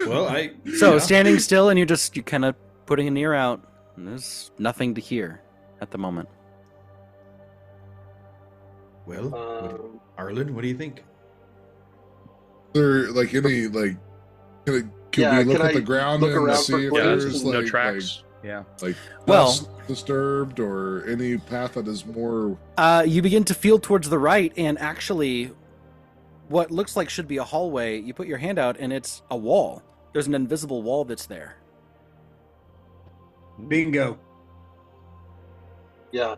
Well, So yeah. standing still, and you're kind of putting an ear out. And there's nothing to hear at the moment. Well, Arlen, what do you think? There, like any like, can Yeah, we look can at the I ground look and around see for if Yeah, clues? there's no like tracks. Yeah. like Well- paths disturbed or any path that is more. You begin to feel towards the right, and actually, what looks like should be a hallway. You put your hand out, and it's a wall. There's an invisible wall that's there. Bingo. Yeah.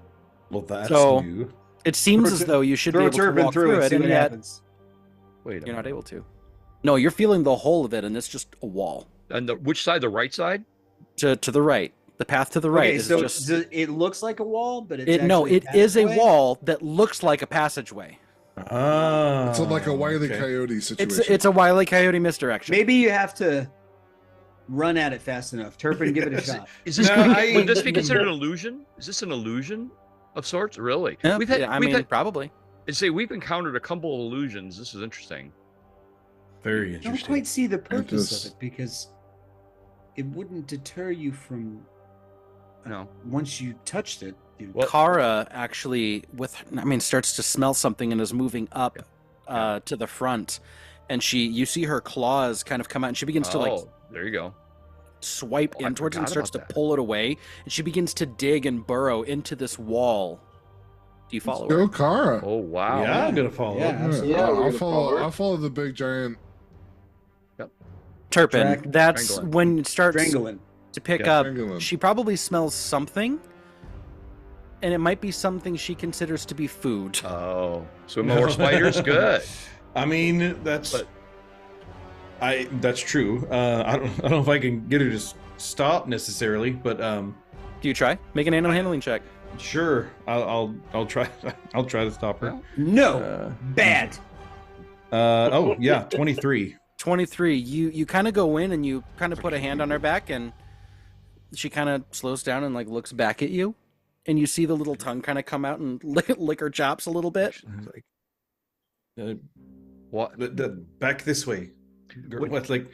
Well, that's So- new. It seems Throw as a though you should be Throw a able to turban walk through through it, it, see and what yet happens. Wait. you're not able to. No, you're feeling the whole of it, and it's just a wall. And which side? The right side? To the right, the path to the right Okay, is so just. it looks like a wall, but it's No, actually it is a pathway? wall that looks like a passageway. Ah, It's like a Wile E. okay. Coyote situation. It's a Wile E. Coyote misdirection. Maybe you have to run at it fast enough. Turpin, give it a shot. Is this No, I- would this be considered an illusion? Is this an illusion of sorts? Really? Yeah, We've had. yeah, I we've mean, had- probably. I'd say we've encountered a couple of illusions. This is interesting. Very I don't interesting. quite see the purpose does. of it because it wouldn't deter you from No. once you touched it. Well- Kara actually, starts to smell something and is moving up to the front, and you see her claws kind of come out, and she begins to like there you go. swipe Oh, I in towards it and forgot starts to about that. pull it away, and she begins to dig and burrow into this wall. Do you follow her? Go, Kara. Oh wow. Yeah, I'm gonna follow. Yeah, absolutely. Yeah, we're I'll gonna follow follow. her. I'll follow the big giant. Turpin, Drag- that's Strangling. when it starts Strangling. to pick Yeah, up. Strangling. She probably smells something, and it might be something she considers to be food. Oh, so more spiders. Good. I mean, that's But- that's true. I don't know if I can get her to stop necessarily, but Do you try? Make an animal handling check. sure, I'll try. I'll try to stop her. No, bad. Oh yeah, 23. 23. You kind of go in and you kind of put a hand on her back, and she kind of slows down and like looks back at you, and you see the little tongue kind of come out and lick her chops a little bit. Like, uh, What? back this way. What like?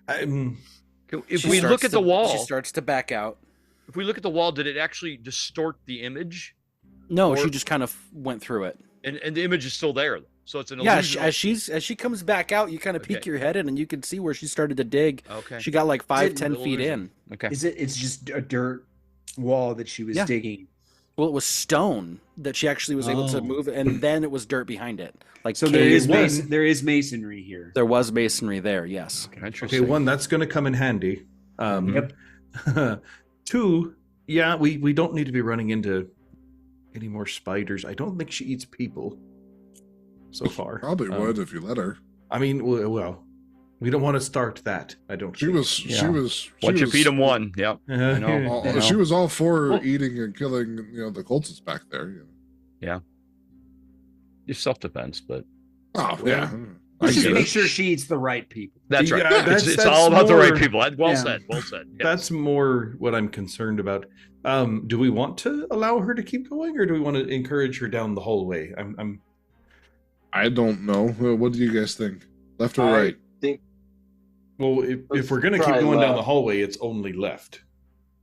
If She we starts look at to- the wall, she starts to back out. if we look at the wall, did it actually distort the image? No, Or- she just kind of went through it. And the image is still there, so it's an Yeah, illusion. as she comes back out, you kind of peek Okay. your head in, and you can see where she started to dig. Okay. She got like 5-10 Little feet illusion. in. Okay. It's just a dirt wall that she was Yeah. digging. Well, it was stone that she actually was able to Oh. move, and then it was dirt behind it. Like So there is caved in. there is masonry here. There was masonry there. Yes. Okay, Interesting. one, that's going to come in handy. Yep. Two, yeah, we don't need to be running into any more spiders. I don't think she eats people so far. Probably would if you let her. I mean, well, we don't want to start that. I don't. She think. was. She Yeah. was. Once she you was, feed him one, yep. I know. all- you know. She was all for Well- eating and killing. The cultists back there. Just self-defense, but Oh Yeah. yeah. I Let's just get make it. sure she eats the right people. that's Yeah, right. that's- it's that's all about the right more- people. Well Yeah. said. Well said. Yes. That's more what I'm concerned about. Do we want to allow her to keep going, or do we want to encourage her down the hallway? I'm I don't know. Well, what do you guys think? Left or I right? think well, if Let's we're gonna keep try going down left. the hallway, it's only left.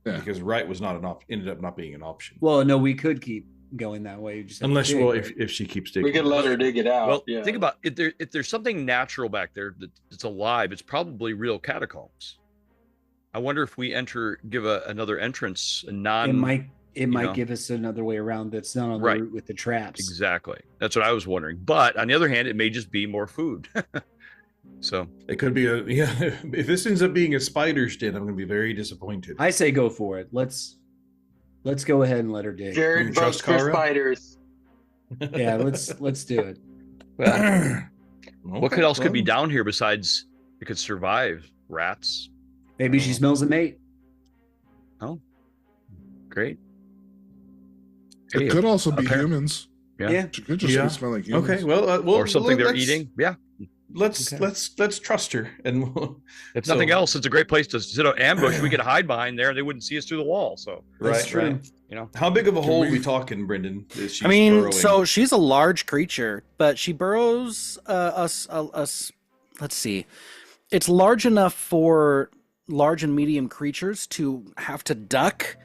Yeah. Because right was not an option. Ended up not being an option. Well, no, we could keep going that way. You just have Unless, to dig, well, right? if she keeps digging. We could let her dig it out. Well, yeah. think about if there's something natural back there that's alive, it's probably real catacombs. I wonder if we give another entrance, a non. It might know. give us another way around that's not on the Right. route with the traps. Exactly. That's what I was wondering. But on the other hand, it may just be more food. So It could be if this ends up being a spider's den, I'm going to be very disappointed. I say go for it. Let's go ahead and let her dig. Jared You votes trust for Kara? spiders. Yeah, let's do it. well, what Okay, else could be well, down here besides it could survive? Rats. Maybe she smells a mate. Great. It could also be apparent- humans. Yeah. She could just Yeah. be smelling humans. Okay, well, Or something they're let's- eating. Yeah. Let's Okay. let's trust her, and we'll, If So- nothing else, it's a great place to sit on ambush. We could hide behind there. They wouldn't see us through the wall. So That's true. Right. you know. How big of a hole we- are we talking, Brendan? Is she I mean, burrowing? so she's a large creature, but she burrows us. Let's see, it's large enough for large and medium creatures to have to duck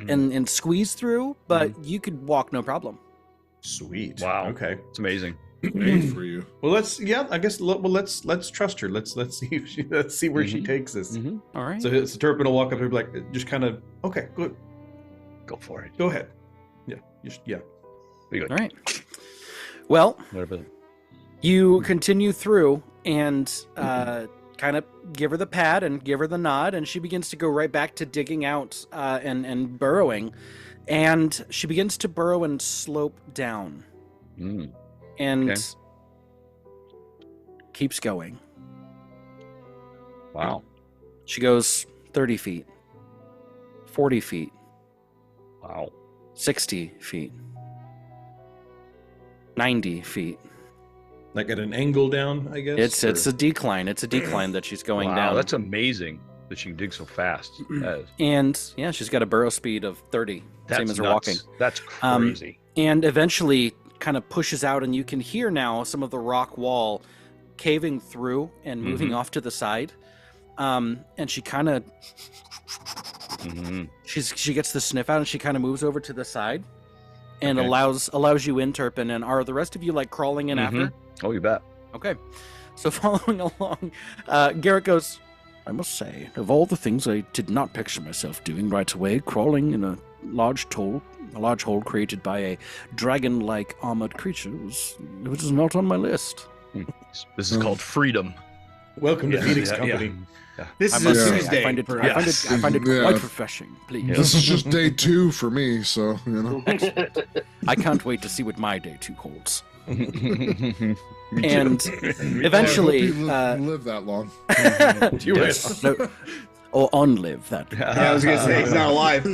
and squeeze through, but you could walk no problem. Sweet. Wow. Okay. It's amazing. Made for you. Well, I guess. Well, let's trust her. Let's see if let's see where she takes us. Mm-hmm. All right. So Turpin will walk up and be like, just kind of, okay, good, Go for it. go ahead. Yeah, yeah. Be good. All right. Well, Whatever. you continue through and kind of give her the pat and give her the nod, and she begins to go right back to digging out and burrowing, and she begins to burrow and slope down Mm. and Okay. keeps going. Wow. She goes 30 feet, 40 feet, Wow. 60 feet, 90 feet. Like at an angle down, I guess. It's a decline. It's a decline that she's going Wow, down. that's amazing that she can dig so fast. That is, And yeah, she's got a burrow speed of 30, that's same as her nuts. walking. That's Um, crazy. And eventually kind of pushes out, and you can hear now some of the rock wall caving through and moving Mhm. off to the side. And she kind of Mhm. she gets the sniff out, and she kind of moves over to the side and Okay. allows you in, Turpin. And are the rest of you like crawling in after? Oh, you bet. Okay. So following along, Garrett goes, I must say, of all the things I did not picture myself doing right away, crawling in a large hole created by a dragon-like armored creature was not on my list. This is called freedom. Welcome to Yes, Phoenix yeah, Company. Yeah. This I is must a say, Tuesday. I find it Yes. Yeah. quite refreshing, please. This is just day 2 for me, so you know. I can't wait to see what my day 2 holds. Me too. And I eventually, hope you live that long. You Yes. no, or unlive that. Yeah, I was gonna say he's not alive.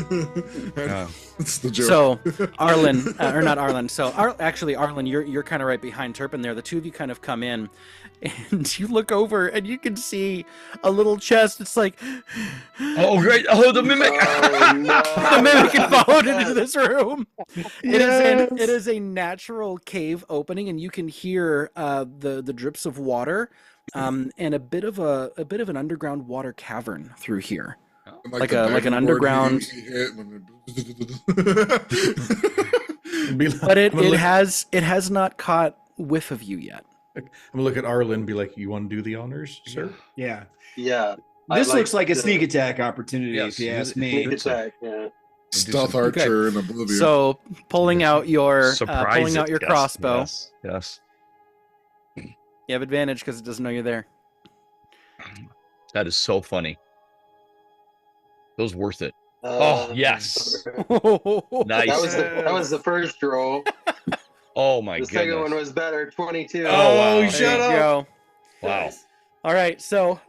Yeah. That's the joke. So, Arlen, or not Arlen. So, actually, Arlen, you're kind of right behind Turpin there. The two of you kind of come in, and you look over, and you can see a little chest. It's like Oh, great. Oh, the mimic. Oh, no. the mimic had followed into this room. It is a natural cave opening, and you can hear the drips of water, and a bit of an underground water cavern through here. like the an diving board underground- you hit when But it has not caught whiff of you yet. I'm gonna look at Arlen and be like, "You want to do the honors, sir?" Yeah. Yeah. This I looks like a the sneak attack opportunity, Yes, if you ask Sneak me. attack, yeah. Stealth archer in Oblivion. So pulling out your Surprise it. Yes, crossbow, Yes. Yes. you have advantage because it doesn't know you're there. That is so funny. It was worth it. Oh, yes. Nice. That was the first roll. Oh my The goodness. second one was better, 22. Oh, wow. There shut you up. go. Wow. All right, so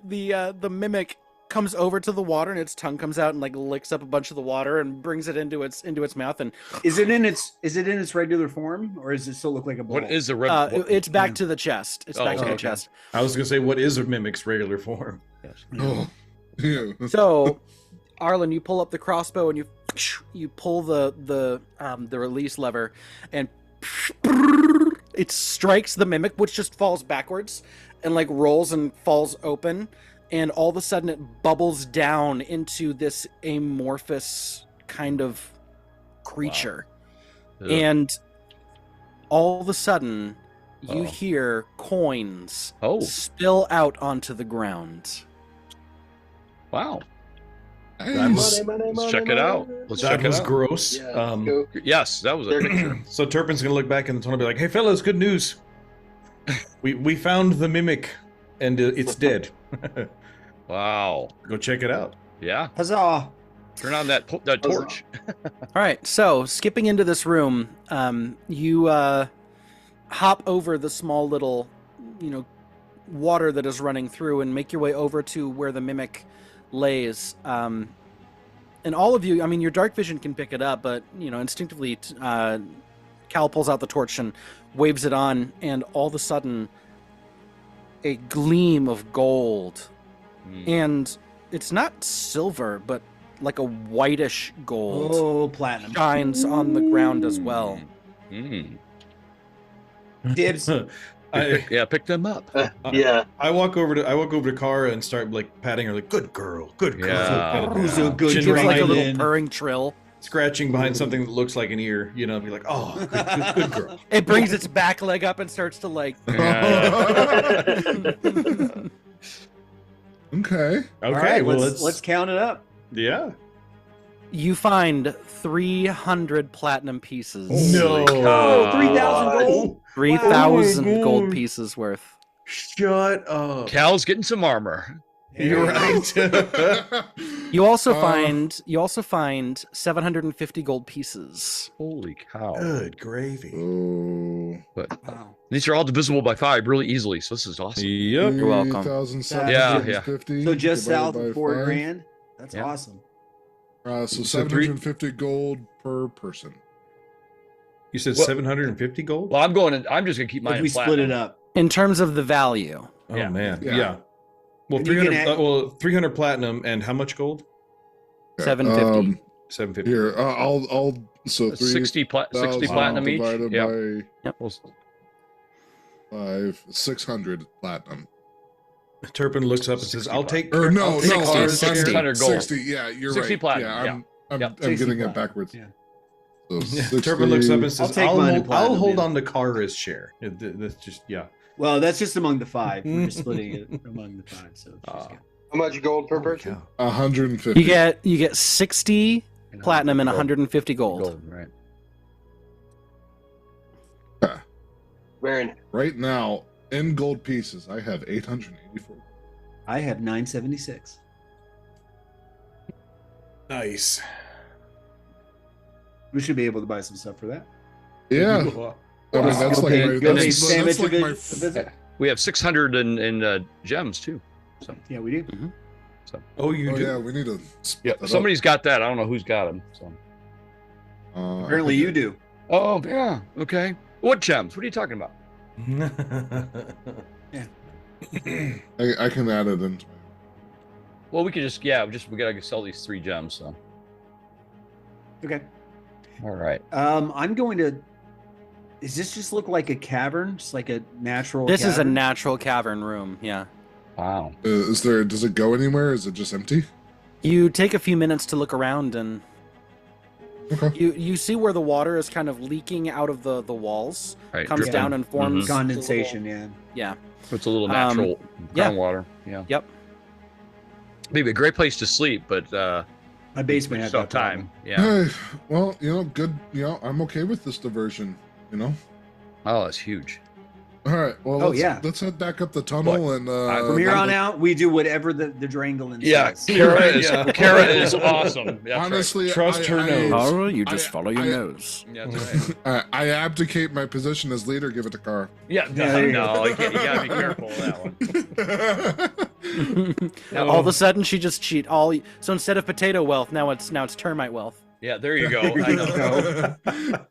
the mimic comes over to the water, and its tongue comes out and like licks up a bunch of the water and brings it into its mouth, and Is it in its regular form, or does it still look like a ball? What is the red? it's back to the chest. It's Oh, back to the okay. chest. I was gonna say, what is a mimic's regular form? Oh, yeah. So, Arlen, you pull up the crossbow and you pull the release lever, and it strikes the mimic, which just falls backwards and like rolls and falls open, and all of a sudden it bubbles down into this amorphous kind of creature. Ugh. And all of a sudden, you Uh-oh. hear coins Oh. spill out onto the ground. Wow. Nice. Let's check it out. Let's That check it was out. gross. Yeah, let's go. Yes, that was a picture. So Turpin's gonna look back and the will be like, "Hey fellas, good news. We found the mimic, and it's dead. Wow. Go check it out." Yeah. Huzzah! Turn on that torch. All right, so skipping into this room, you hop over the small little, water that is running through and make your way over to where the mimic lays. And all of you, I mean, your dark vision can pick it up, but, instinctively, Cal pulls out the torch and waves it on, and all of a sudden, a gleam of gold. And it's not silver, but like a whitish gold Oh, platinum. shines on the ground as well. Mm. Dibs. Pick them up. Yeah. I walk over to Kara and start like patting her, like, "Good girl, good girl." Yeah. Who's a good Chin Gives like a behind little in, purring trill. scratching behind something that looks like an ear. Be like, "Oh, good girl." It brings its back leg up and starts to like. Okay. Okay, All right, well let's count it up. yeah. You find 300 platinum pieces. No. cow. 3,000 gold. 3,000 Oh my gold God. pieces worth. Shut up. Cal's getting some armor. You're right. You also Uh, find 750 gold pieces. Holy cow. Good gravy. Oh. But Wow. these are all divisible by 5 really easily, so this is awesome. Yep. You're welcome. 3,750 So just divided south by of 4 5. grand. That's Yeah. awesome. So So 750 gold per person. You said Well- 750 gold? Well, I'm just gonna keep mine. If in we split platinum. it up. In terms of the value, Oh Yeah. man. Yeah. Yeah. Well, And you 300 can add- 300 platinum and how much gold? 750. 750. Here, I'll so 60 3,000 platinum each. divided Yeah. by 5, 600 platinum. Turpin looks up and says, 60 "I'll take Or no, I'll no, take 60, Kara's 60. share." 600 gold. 60. Yeah, you're 60 right. platinum, Yeah, yeah. I'm Yep. 60 getting it platinum, backwards. Yeah. So Turpin looks up and 60 says, take "I'll, mine in hold, I'll platinum, hold yeah. on to Kara's share." That's just Well, that's just among the 5. We're just splitting it among the 5. So it's just good. How much gold per Holy person? cow. 150. you get 60 platinum and 150 gold. Right. Very nice. Right now, in gold pieces, I have 884. I have 976. Nice. We should be able to buy some stuff for that. Yeah. I mean, that's Go like pay- my, go pay that's, Sam that's to like my visit. We have 600 in gems too. So Yeah, we do. Oh, you oh do? yeah, we need to. split that up. somebody's got that. I don't know who's got them. So. Apparently, you do. Oh yeah. Okay. What gems? What are you talking about? I can add it into. Well, we could just we gotta sell these 3 gems. So. Okay. All right. I'm going to. Does this just look like a cavern? Just like a natural. This is a cavern? natural cavern room. Yeah. Wow. Is there? Does it go anywhere? Is it just empty? You take a few minutes to look around, and Okay. you see where the water is kind of leaking out of the walls, Right. comes dripping. down and forms condensation. the Yeah. little- yeah. It's a little Um, natural yeah. groundwater. Yeah. Yep. Maybe a great place to sleep, but My basement had still that have problem. time. Yeah. Hey, well, good. I'm okay with this diversion. Oh, that's huge. All right. Well, Oh, let's, yeah. let's head back up the tunnel and. From here on out, we do whatever the Drangolin Yeah, says. Kara is Yeah. Kara is awesome. That's right. Honestly, Trust her nose. Carl, you just I- follow your I- nose. Yeah, that's right. I abdicate my position as leader. Give it to Carr. Yeah, Yeah, there you no, you gotta be careful with that one. All of a sudden, so instead of potato wealth, now it's termite wealth. Yeah, there you go. There I you know.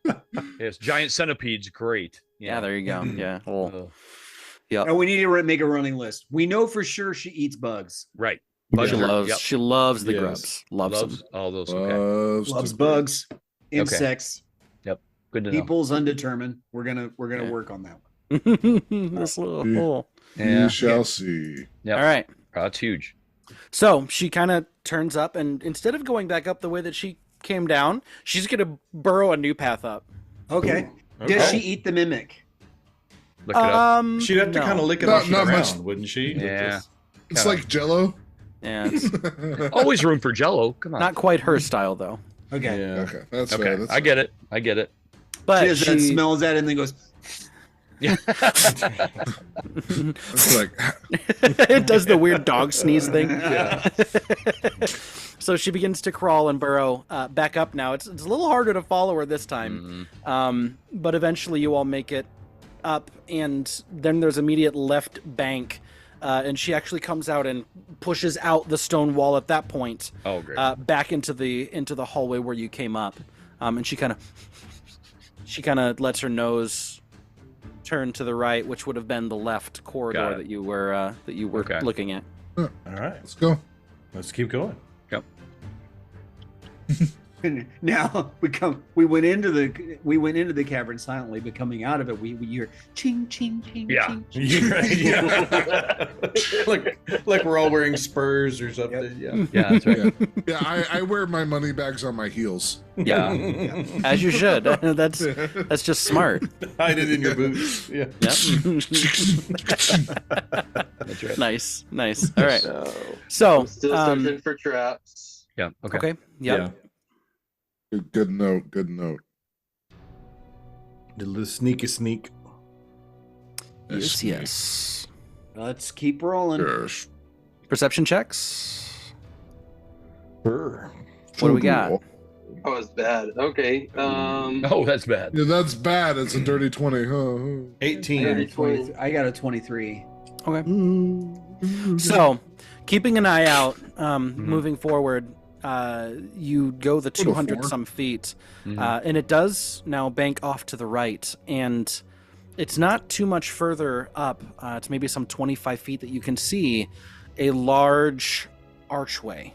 go. Yes, giant centipedes, great. Yeah, there you go. Yeah. Well, And we need to make a running list. We know for sure she eats bugs. Right. she Bugs are- loves yep. she loves the Yes. grubs. Loves Loves all those. Okay, Loves bugs, insects, good to know. people's undetermined. We're gonna Yeah. work on that one. them. This little Yeah. hole. Yeah, You shall see. Yep. All right. That's huge. So she kind of turns up, and instead of going back up the way that she came down, she's gonna burrow a new path up. Okay. Okay. Does she eat the mimic? Look it up. She'd have to no. kind of lick it Not- off the not much. ground, wouldn't she? Yeah. It's Kinda. like Jello. Yeah, it's Always room for Jello. Come on. not quite her style though. Okay. Yeah. Okay, that's okay. fair. That's I get it. I get it. But She does that, smells that, and then goes. Yeah. It's like it does the weird dog sneeze thing. Yeah. So she begins to crawl and burrow back up now. It's a little harder to follow her this time. But eventually you all make it up, and then there's immediate left bank, and she actually comes out and pushes out the stone wall at that point, Oh, great. back into the hallway where you came up, and she kind of lets her nose turn to the right, which would have been the left corridor Got it. that you were Okay. looking at. All right. let's go. Let's keep going. Now we went into the cavern silently, but coming out of it, we hear ching ching ching. Yeah. Ching, ching. You're right, yeah. like we're all wearing spurs or something. Yep. Yeah, that's right. Yeah, I wear my money bags on my heels. Yeah, as you should. That's just smart. Hide it in your boots. Yeah. Yep. That's right. Nice. All right. So, So, I'm still searching for traps. Yeah. Okay. okay. Yep. Good note. Good note. The little sneak. Yes. Let's keep rolling. Yes. Perception checks. Sure. What do we got? Oh, it's bad. Okay. Oh, that's bad. Yeah, that's bad. It's a dirty 20. Huh? 18. Dirty 23. I got a 23. Okay. So, keeping an eye out, moving forward, you go the 200 some feet, and it does now bank off to the right, and it's not too much further up. It's maybe some 25 feet that you can see a large archway.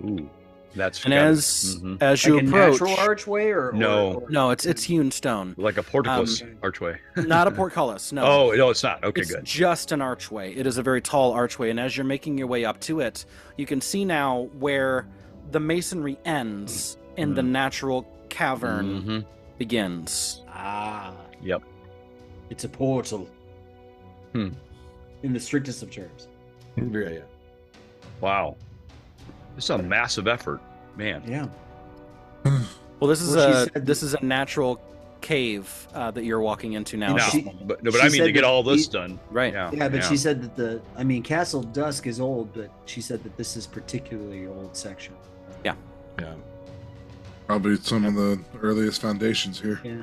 Ooh, that's And as you Like a approach, natural archway or No. no, it's hewn stone, like a portcullis archway. not a portcullis. No. Oh no, it's not. Okay, It's good. just an archway. It is a very tall archway, and as you're making your way up to it, you can see now where the masonry ends and the natural cavern begins. Yep. It's a portal. Hmm. In the strictest of terms. Yeah. Wow. This is a massive effort, man. Yeah. Well, this is Well, she said- this is a natural cave that you're walking into now. No, She- but she I mean said to get that all this he- done. Right. Yeah, but she said that Castle Dusk is old, but she said that this is particularly old section. Yeah. Probably some of the earliest foundations here. Yeah,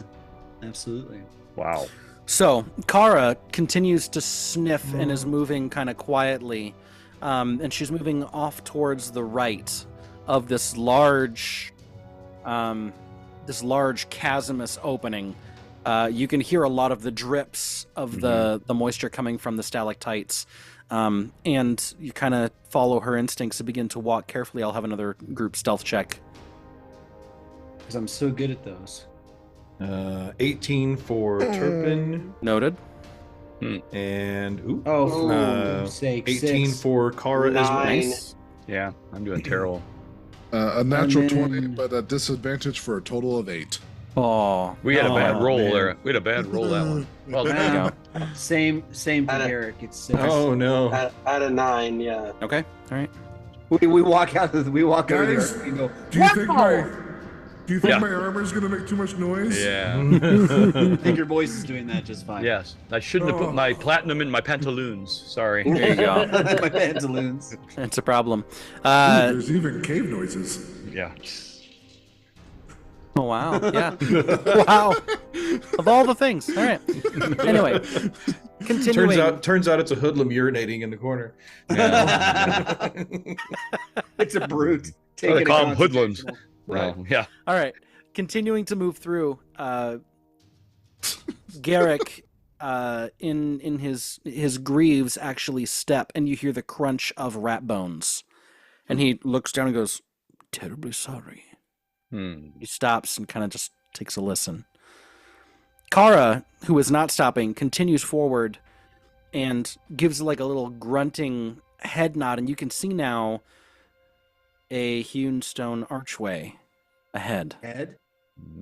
absolutely. Wow. So Kara continues to sniff and is moving kind of quietly, and she's moving off towards the right of this large chasmous opening. You can hear a lot of the drips of the moisture coming from the stalactites, and you kind of follow her instincts and begin to walk carefully. I'll have another group stealth check. Because I'm so good at those. 18 for Turpin, Noted. and Oh, sake, 18 6. for Kara as well. Nine. Nice. Yeah, I'm doing terrible. A natural And then- 20, but a disadvantage for a total of 8. Oh, We had a bad oh, roll man. there. We had a bad roll that one. Well, There you go. Same for At a- Eric. It's 6. Oh no. Out of 9, yeah. Okay. All right. We walk out of we walk over Guys, there and go. Do you think Yeah. my armor's gonna make too much noise? yeah. I think your voice is doing that just fine. Yes. I shouldn't have put my platinum in my pantaloons. Sorry. There you go. My pantaloons. It's a problem. Ooh, there's even cave noises. Yeah. Oh wow! Yeah, wow. Of all the things. All right. Anyway, continuing. Turns out it's a hoodlum urinating in the corner. It's a brute. They Taking call a 'em hoodlums. constitutional- Well, yeah. All right. Continuing to move through. Garrick, in his greaves, actually step, and you hear the crunch of rat bones, and he looks down and goes, "Terribly sorry." He stops and kind of just takes a listen. Kara, who is not stopping, continues forward and gives like a little grunting head nod, and you can see now a hewn stone archway ahead. Head.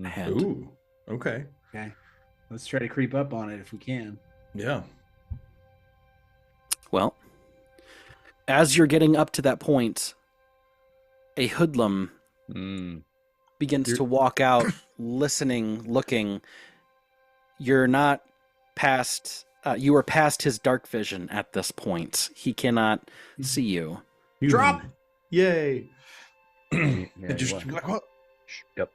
Ahead. Ooh. Okay. Okay. Let's try to creep up on it if we can. Yeah. Well, as you're getting up to that point, a hoodlum begins to walk out, listening, looking. You're not past. You are past his dark vision at this point. He cannot see you. Drop! Yay! Yeah, Just what? like, what? Yep.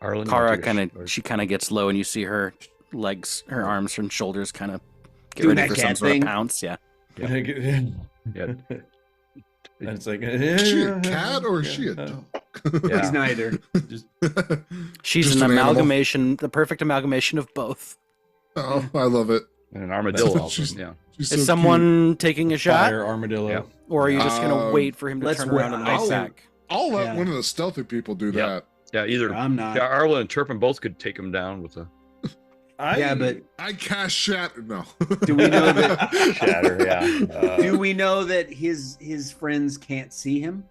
Arlen, Kara you want to- she kind of gets low, and you see her legs, her arms, and shoulders kind of get Doing ready that for some cat sort of thing. pounce. Yeah. Yeah. And it's like, Is she a cat or is she a dog? Yeah. He's neither. She's Just an an animal. amalgamation, the perfect amalgamation of both. Oh, I love it. And an armadillo. also, She's- yeah. She's Is so someone taking a shot, Fire armadillo. Yeah. or are you just going to Um, wait for him to let's turn wait. around and I'll- race back? cute. I'll let Yeah. one of the stealthy people do Yeah. that. Yeah, either I'm not. Arlen and Turpin both could take him down with a Yeah, but I cast shatter. No. do we know that? shatter. Yeah. Do we know that his friends can't see him?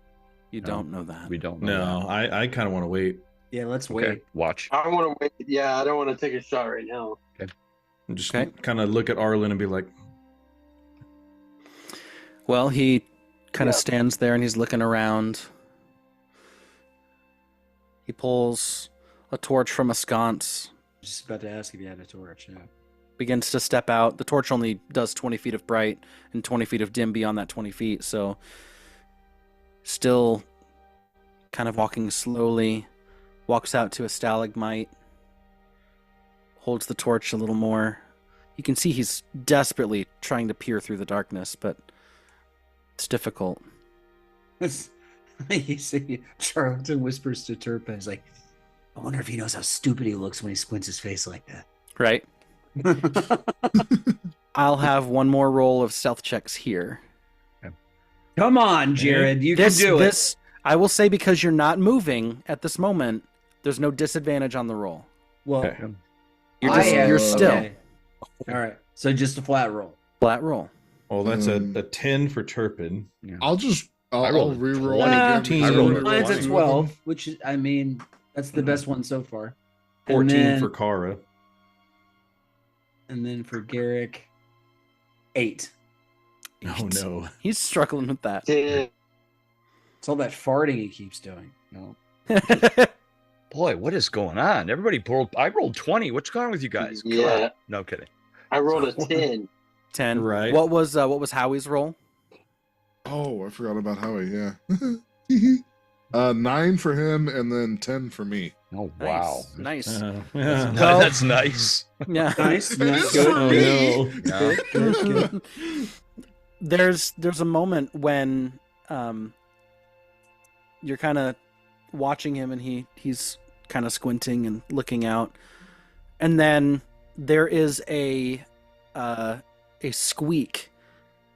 You No. don't know that. We don't know. No, I kind of want to wait. Yeah, let's that. wait. Okay. Watch. I want to wait. Yeah, I don't want to take a shot right now. And just Okay. kind of look at Arlen and be like, Well, he kind of Yeah. stands there and he's looking around. He pulls a torch from a sconce, Just about to ask if you had a torch. Yeah. begins to step out. The torch only does 20 feet of bright and 20 feet of dim beyond that 20 feet, so still kind of walking slowly, walks out to a stalagmite, holds the torch a little more. You can see he's desperately trying to peer through the darkness, but it's difficult. You see, Charlton whispers to Turpin, he's like, I wonder if he knows how stupid he looks when he squints his face like Right? that. I'll have one more roll of stealth checks here. Come on, Jared, you This, can do this, I will say, because you're not moving at this moment, there's no disadvantage on the roll. it. Well, okay. You're I just, am- you're still okay. All right, so just a flat roll. flat roll. Well, that's Hmm. a 10 for Turpin. I'll I rolled a re-roll 20. again. I rolled a Mine's 20. a 12, which is, I mean, that's the best one so far. 14 and then, for Kara. and then for Garrick, 8. Oh no. He's struggling with that. Damn. It's all that farting he keeps doing. No. Boy, what is going on? Everybody rolled. I rolled 20. What's going on with you guys? Come Yeah. on. No kidding. I rolled a 10. 10. Right. What was Howie's roll? Oh, I forgot about Howie. Yeah. 9 for him and then 10 for me. Oh wow. Nice. Yeah. That's nice. Yeah. Nice. It nice. is Good. for Oh me. no. Yeah. There's a moment when you're kind of watching him and he's kind of squinting and looking out, and then there is a squeak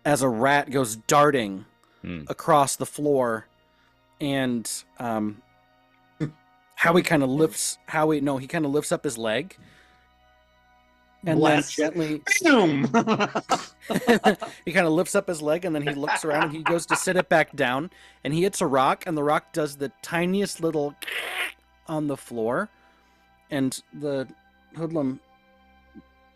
as a rat goes darting across the floor, and Howie kind of lifts up his leg and Blast. then gently Boom. he kind of lifts up his leg and then he looks around and he goes to sit it back down and he hits a rock and the rock does the tiniest little on the floor, and the hoodlum,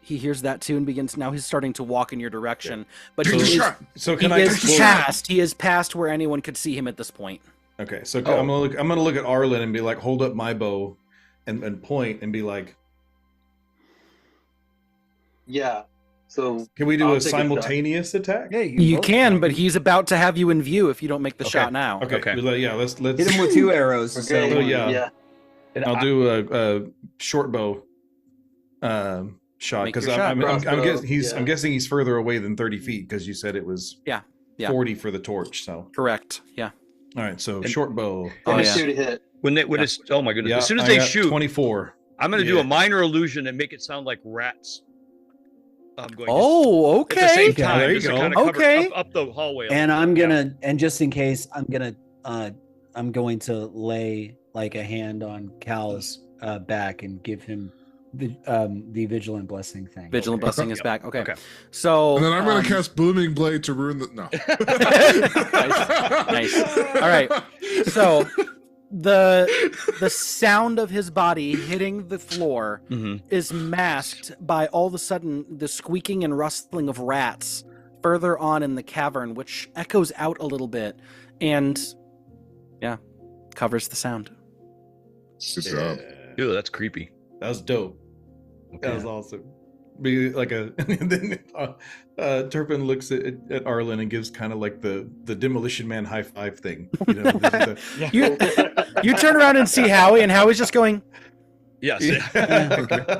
he hears that too and begins, now he's starting to walk in your direction, but he is, So he can I is past where anyone could see him at this point. Okay, so Oh. I'm gonna look at Arlen and be like, hold up my bow and point and be like, Yeah. So can we do I'll a take a shot. simultaneous attack? Yeah, You both can, but he's about to have you in view if you don't make the Okay. shot now. Okay. Okay. Yeah, let's hit him with 2 arrows. okay. So, yeah. Yeah. And I'll do a short bow shot Make because your shot. Crossbow, I'm guessing he's further away than 30 feet because you said it was Yeah. 40 for the torch. So Correct. Yeah. all right, so And- short bow. Oh, yeah. 22 to hit. when it's oh my goodness. Yeah, As soon as I they got shoot, 24. I'm going to do Yeah. a minor illusion and make it sound like rats. I'm going Oh, at the same okay. time. there you just to go. kind of cover Okay. up the hallway. And I'm gonna, and just in case, I'm going to lay like a hand on Cal's back and give him the vigilant blessing thing. Vigilant Okay. blessing is Yep. back. Okay. Okay. So And then I'm going um, to cast Booming Blade to ruin the. No. Nice. All right. So the sound of his body hitting the floor is masked by all of a sudden the squeaking and rustling of rats further on in the cavern, which echoes out a little bit and covers the sound. Good job. Ew, that's creepy. That was dope. Okay. That was awesome. Be like and then Turpin looks at Arlen and gives kind of like the Demolition Man high five thing. You know, you turn around and see Howie, and Howie's just going. Yes.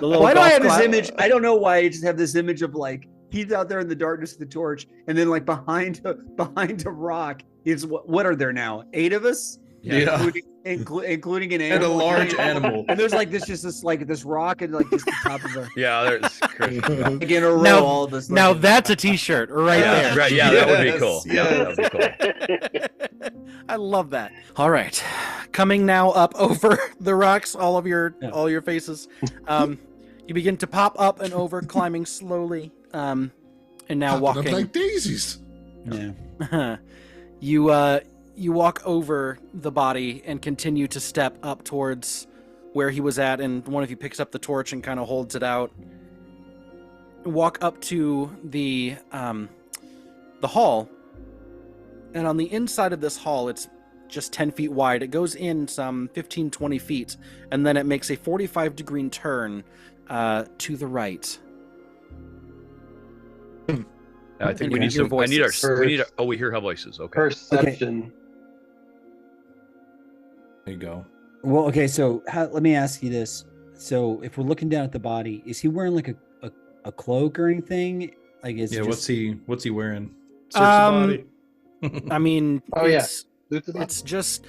Why do I have this image? I don't know why I just have this image of like he's out there in the darkness with the torch, and then like behind a rock is what are there now? 8 of us, including an animal, and a large animal. And there's like this rock and like just the top of the there's crazy. like in a row. All of us. Now that's a T-shirt right there. Right. Yeah, that would be cool. Yeah, that would be cool. I love that. All right, coming now up over the rocks, all your faces. You begin to pop up and over, climbing slowly, and now Popping up walking like daisies. Yeah. You walk over the body and continue to step up towards where he was at, and one of you picks up the torch and kind of holds it out. Walk up to the hall, and on the inside of this hall, it's just 10 feet wide. It goes in some 15, 20 feet, and then it makes a 45-degree turn to the right. I think And we you need hear some. voices. We hear our voices. Okay. Perception. There you go. Well, okay. So let me ask you this: so if we're looking down at the body, is he wearing like a cloak or anything? Like, is what's he wearing? Search the body. I mean, it's just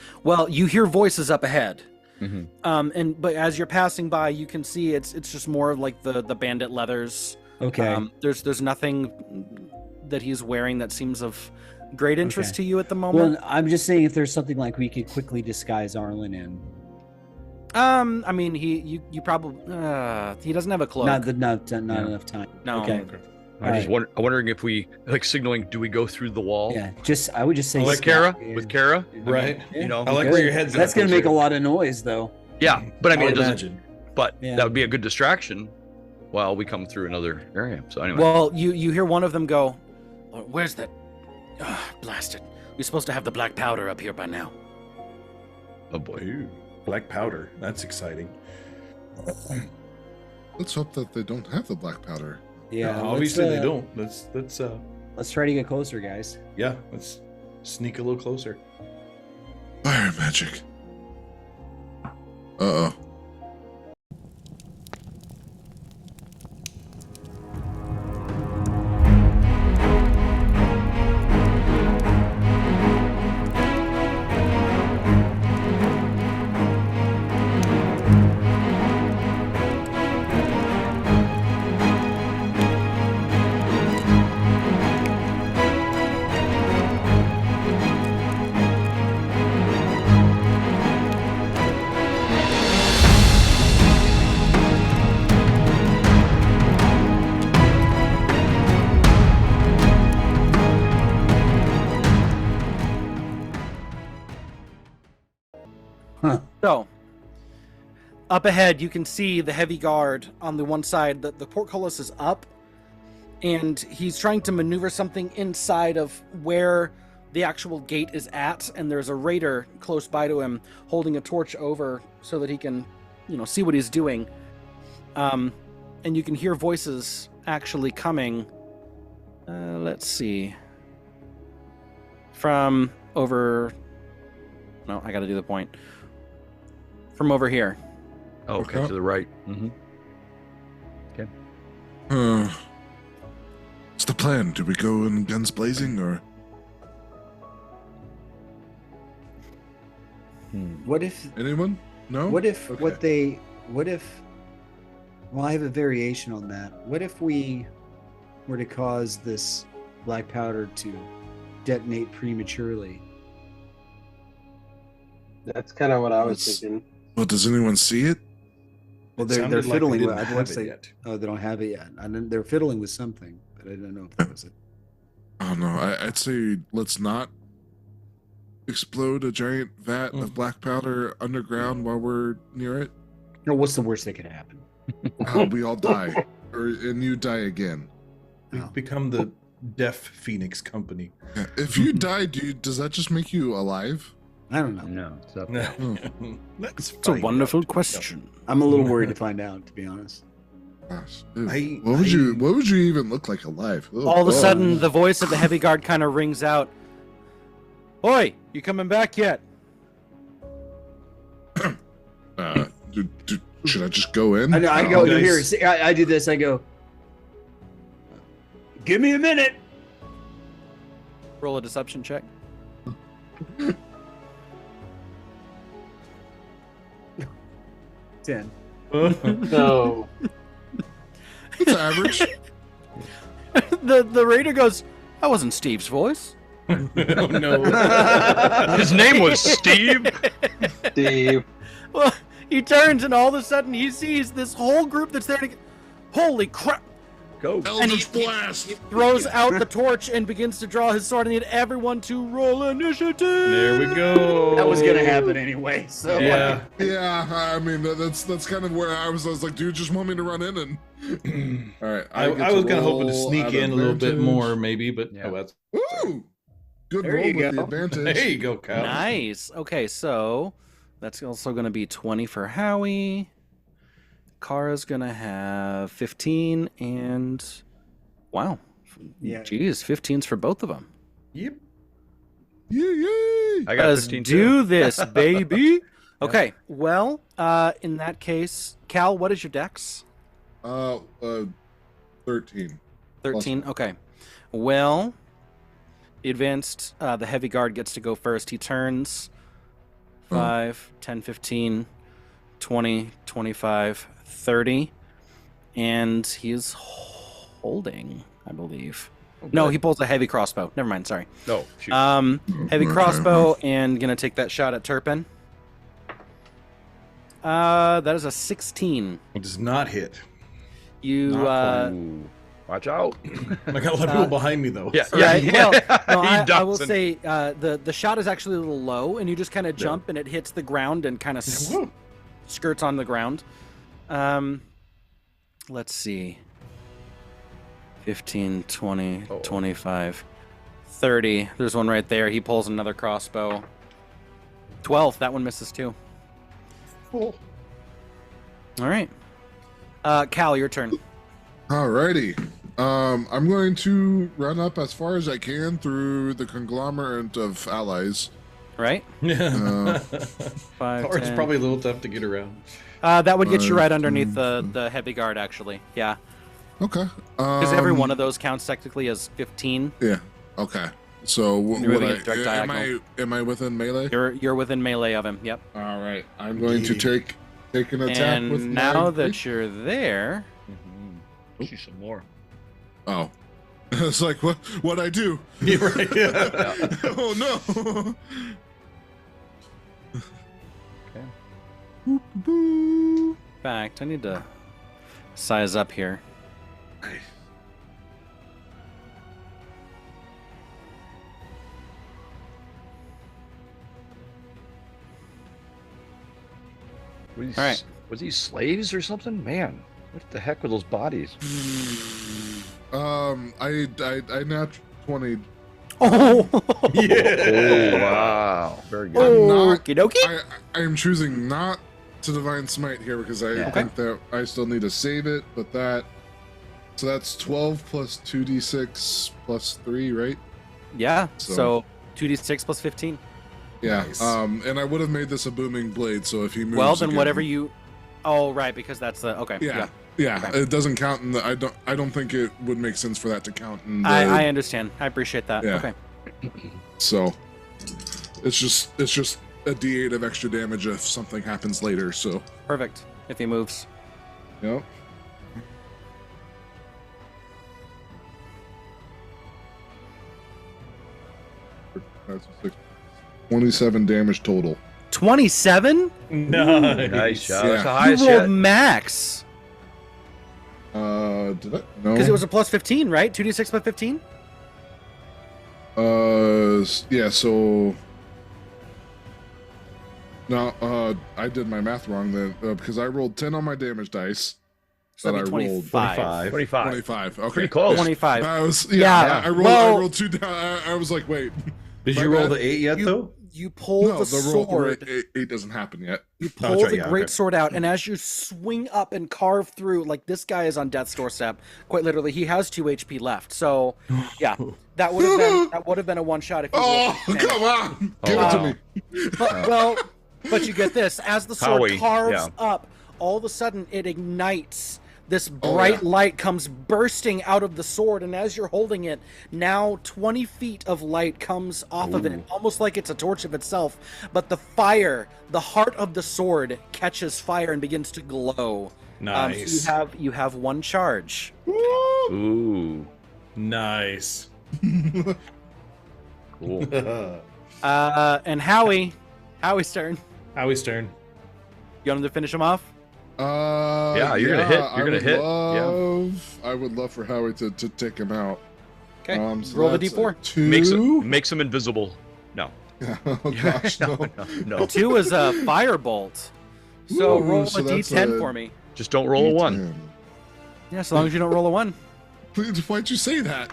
you hear voices up ahead. But as you're passing by, you can see it's just more of like the bandit leathers. Okay. There's nothing that he's wearing that seems of great interest to you at the moment. Well, I'm just saying if there's something like we could quickly disguise Arlen in. I mean, you probably he doesn't have a cloak. Not enough time. No. Okay. I'm wondering if we like signaling. Do we go through the wall? Yeah. I would just say With Kara. With Kara. Right. You know. I like where your head's at. That's gonna make a lot of noise, though. Yeah, but I mean, I it would doesn't. imagine. But that would be a good distraction while we come through another area. So anyway. Well, you hear one of them go, "Where's that? Blasted! We're supposed to have the black powder up here by now." Oh boy. Ooh, black powder. That's exciting. Let's hope that they don't have the black powder. Yeah. Obviously they don't. Let's Let's try to get closer, guys. let's sneak a little closer. Fire magic. Uh-oh. So, up ahead, you can see the heavy guard on the one side. The portcullis is up, and he's trying to maneuver something inside of where the actual gate is at, and there's a raider close by to him holding a torch over so that he can, see what he's doing. And you can hear voices actually coming. Let's see. From over... No, I gotta do the point. From over here. Oh, okay, to the right. Mm-hmm. Okay. What's the plan? Do we go in guns blazing or? What if? Anyone? No? What if? Okay. Well, I have a variation on that. What if we were to cause this black powder to detonate prematurely? That's kind of what I was thinking. Well, does anyone see it? Well, It they're sounded like fiddling they with. didn't I'd have say, it yet. oh, they don't have it yet. And they're fiddling with something, but I don't know if that was it. Oh no, I'd say let's not explode a giant vat of black powder underground while we're near it? No, what's the worst that could happen? We all die, and you die again. We've become the Deaf Phoenix Company. Yeah. If you die, does that just make you alive? I don't know. No, it's up. Let's It's a find wonderful out. question. I'm a little worried to find out, to be honest. Gosh, dude. I- what would you even look like alive? Oh, All of a God. sudden, the voice of the heavy guard kind of rings out. Oi, you coming back yet? Should I just go in? I go nice. here. See, I do this. I go. Give me a minute. Roll a deception check. 10. No. It's average. The raider goes, that wasn't Steve's voice. Oh, no. His name was Steve. Steve. Well, he turns and all of a sudden he sees this whole group that's there. Holy crap! Go. Eldritch blast. He throws out the torch and begins to draw his sword and need everyone to roll initiative. There we go. That was gonna happen anyway. So Yeah. Yeah, I mean that's kind of where I was. I was like, dude, just want me to run in and. All right, I was kind of hoping to sneak in a little bit more, maybe, but Yeah. oh, that's Ooh, good There roll you with the go. advantage. there you go, Kyle. Nice. Okay, so that's also going to be 20 for Howie. Kara's going to have 15 and wow. Yeah. Geez, 15s for both of them. Yep. Yay! I got Let's 15 do too. this, baby. Okay, well, in that case, Cal, what is your dex? 13. 13. Okay. Well, the advanced, the heavy guard gets to go first. He turns 5, 10, 15, 20, 25, 30. And he is holding, I believe. No, he pulls a heavy crossbow. Never mind, sorry. No. Shoot. Heavy crossbow and gonna take that shot at Turpin. That is a 16. It does not hit. You Ooh. Watch out. I got a lot of people behind me, though. Yeah. well, no, He I will doesn't. say the shot is actually a little low, and you just kind of jump, and it hits the ground and kind of skirts on the ground. Let's see. 15, 20, 25, 30. There's one right there. He pulls another crossbow. 12. That one misses too. Cool. All right. Cal, your turn. Alrighty. I'm going to run up as far as I can through the conglomerate of allies. Right? Yeah. 5, Or it's 10. probably a little tough to get around. That would get you 5, right 10, underneath the heavy guard, actually. Yeah. Okay. Because every one of those counts technically as 15. Yeah. Okay. So You're moving in direct am diagonal. I within melee? You're within melee of him. Yep. All right. I'm going to take an attack And with now my... that you're there, See some more. Oh. It's like what I do. You're right. Yeah. Oh no. in fact, I need to size up here. Were these, All right. Was these slaves or something? Man, what the heck were those bodies? I nat 20. Oh, Yeah. Oh, wow. Very good. I'm not- okie dokie. I am choosing not to divine smite here because I think that I still need to save it, but so that's 12 plus 2d6 plus 3, right? Yeah. So- So 2d6 plus 15. Yeah. Nice. And I would have made this a booming blade, so if he moves Well, then again- whatever you. Oh, right, because that's the okay. Yeah. Yeah. Okay. It doesn't count in the I don't think it would make sense for that to count in the, I understand. I appreciate that. Yeah. Okay. so it's just a d8 of extra damage if something happens later, so Perfect. If he moves. yep. That's a 6. 27 damage total. 27? Nice shot. Yeah. That's the You highest rolled yet. max. Did I? No. Because it was a plus 15, right? 2d6 plus 15? Yeah, so No, I did my math wrong then because I rolled 10 on my damage dice. So That I rolled 25. 25. 25. Okay. Pretty close. 25. I was Yeah. I rolled. Well- I rolled 2 down. I was like, wait. Did My you roll bad. the 8 yet, though? You pull No, the roll sword. 8 doesn't happen yet. You Oh, pull that's right, the yeah, great okay. sword out, and as you swing up and carve through, like this guy is on death's doorstep. Quite literally, he has 2 HP left. So, yeah, that would have been a one shot if you. Oh, rolled 10. come on! Give it to me. But you get this: as the sword Howie, carves yeah. up, all of a sudden it ignites. This bright light comes bursting out of the sword, and as you're holding it, now 20 feet of light comes off of it, almost like it's a torch of itself. But the fire, the heart of the sword, catches fire and begins to glow. Nice. So you have one charge. Ooh. Nice. Cool. And Howie's turn. Howie's turn. You want him to finish him off? Yeah, you're gonna hit. You're gonna hit. I would love for Howie to take him out. Okay. So Roll the that's a D4. 2. Makes him invisible. No. Oh gosh, no. No. 2 is a firebolt. So Ooh, roll so a that's D10 a- for me. Just don't roll a 1. Yeah, as long as you don't roll a 1. Please, why'd you say that?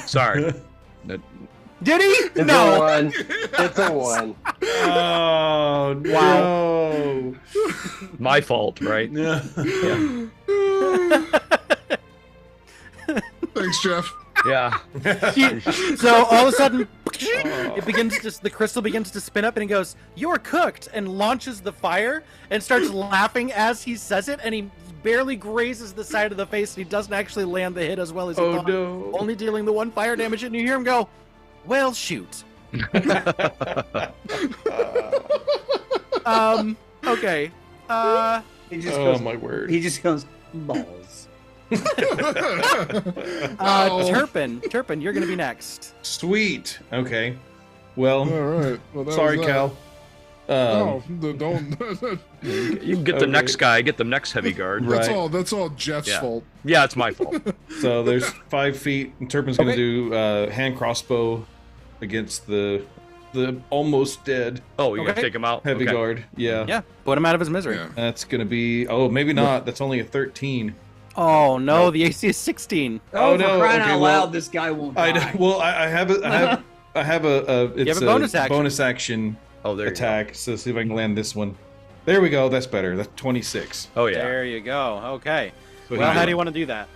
Sorry. Did he? It's a 1. It's a 1. Oh, no. My fault, right? Yeah. Thanks, Jeff. Yeah. So all of a sudden, it begins to, the crystal begins to spin up, and he goes, "You're cooked," and launches the fire and starts laughing as he says it, and he barely grazes the side of the face, and he doesn't actually land the hit as well as he thought, no. only dealing the 1 fire damage, and you hear him go, "Well, shoot." Okay. He just Oh, goes. my word. He just goes balls. Turpin, you're gonna be next. Sweet. Okay. Well, All right. Well, that sorry, was that. Cal. No, don't. You can get the Okay. next guy, get the next heavy guard. Right. That's all Jeff's Yeah. fault. Yeah, it's my fault. So there's 5 feet, and Turpin's going to do hand crossbow against the almost dead Oh, you gotta Okay. take him out. heavy Okay. guard. Yeah. Yeah, put him out of his misery. Yeah. That's going to be. Oh, maybe not. That's only a 13. Oh no, the AC is 16. Oh, for no, crying okay, out well, loud, this guy won't die. I have a it's a bonus action. bonus action Oh, there you attack. So see if I can land this one. There we go. That's better. That's 26. go. Oh yeah. There you go. Okay. So Well, he- how do you want to do that?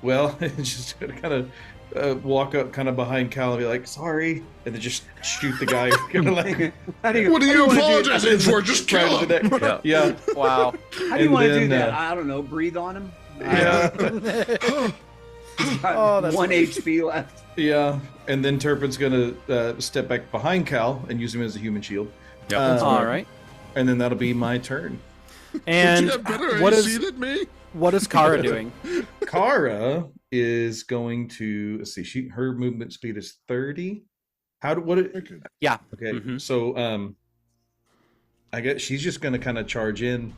Well, just gonna kind of walk up kind of behind Cal and be like, "Sorry," and then just shoot the guy. Kind of like, How do you, What are how you wanna do- apologizing for? Just right kill to the him. neck. Yeah. Yeah. Wow. How do you And want to do then, that? I don't know. Breathe on him. Yeah. He's got Oh, that's 1 funny. HP left. Yeah. And then Turpin's gonna step back behind Cal and use him as a human shield. Yep. All right. And then that'll be my turn. And you have better what AC is than me? what is Kara doing? Kara is going to let's see. Her movement speed is 30. Okay. Yeah. Okay. Mhm. So I guess she's just gonna kind of charge in.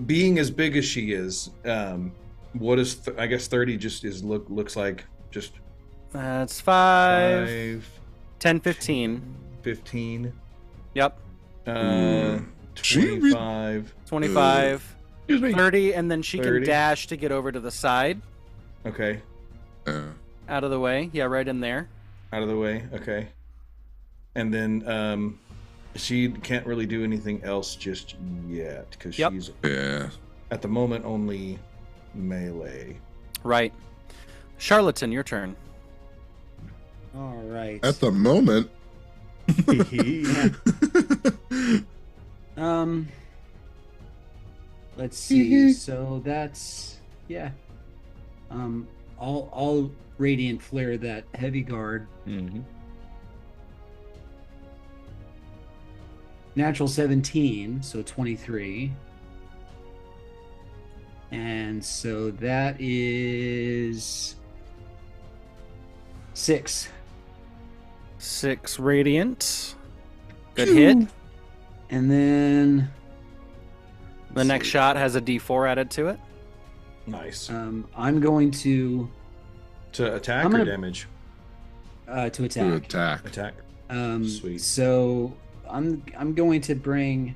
Being as big as she is, what is I guess 30 just is looks like just That's 5, 5, 10, 15. 15, Yep. She re- 25. 25, Excuse me. 30, and then she 30. can dash to get over to the side, Okay, out of the way. Yeah, right in there. out of the way. Okay, and then she can't really do anything else just yet because Yep. she's Yeah. at the moment only melee. Right. Charlatan, your turn. All right. At the moment. Let's see. So that's I'll radiant flare that heavy guard. Mhm. Natural 17, so 23. And so that is 6. 6 radiant. Good hit. And then The next shot has a D4 added to it. Nice. I'm going to To attack I'm or gonna- damage? to To attack. attack. Attack. Sweet. So I'm going to bring.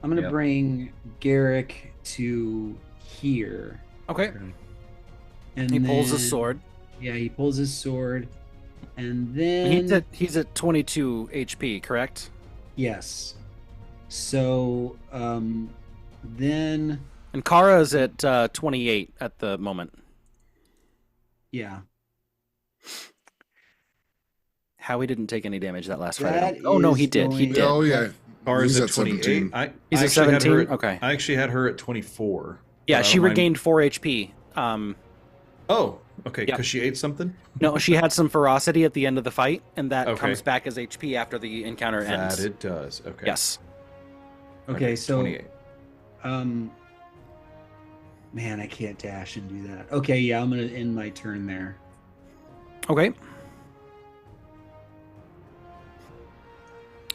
I'm going to bring Garrick to here. Okay. And He pulls his then- sword. Yeah, he pulls his sword, and then He's at 22 HP, correct? yes. So then And Kara's at 28 at the moment. yeah. Howie didn't take any damage that last fight. That Oh no, he is did. He going- did. Oh yeah. Kara's He's at at 28. 17. He's I at actually had 17? her at- Okay. I actually had her at 24. Yeah, But I she don't mind- regained 4 HP. Oh, okay. Yep. Because she ate something. No, she had some ferocity at the end of the fight, and that Okay. comes back as HP after the encounter ends. That it does. Okay. Yes. Okay, so 28. man, I can't dash and do that. Okay, yeah, I'm gonna end my turn there. Okay.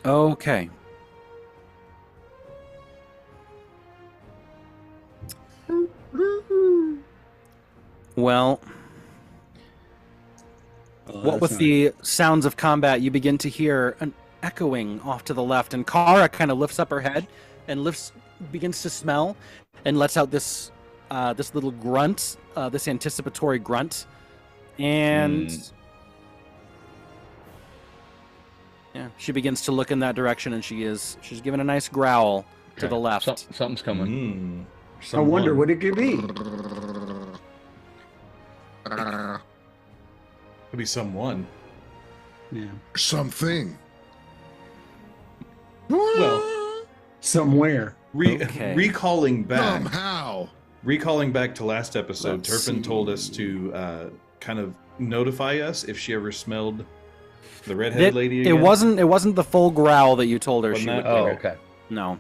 Okay. Well, Oh, what that's with not- the sounds of combat, you begin to hear an echoing off to the left, and Kara kind of lifts up her head and begins to smell, and lets out this little grunt, this anticipatory grunt, and yeah, she begins to look in that direction, and she's giving a nice growl to Okay. the left. Something's coming. I wonder what it could be. Could be someone. Yeah, Something. Well, somewhere. Okay. Recalling back Somehow. to last episode, Let's Turpin told us see. to kind of notify us if she ever smelled the redhead lady It again. wasn't the full growl that you told her Wasn't she that- would Oh, do. okay. No.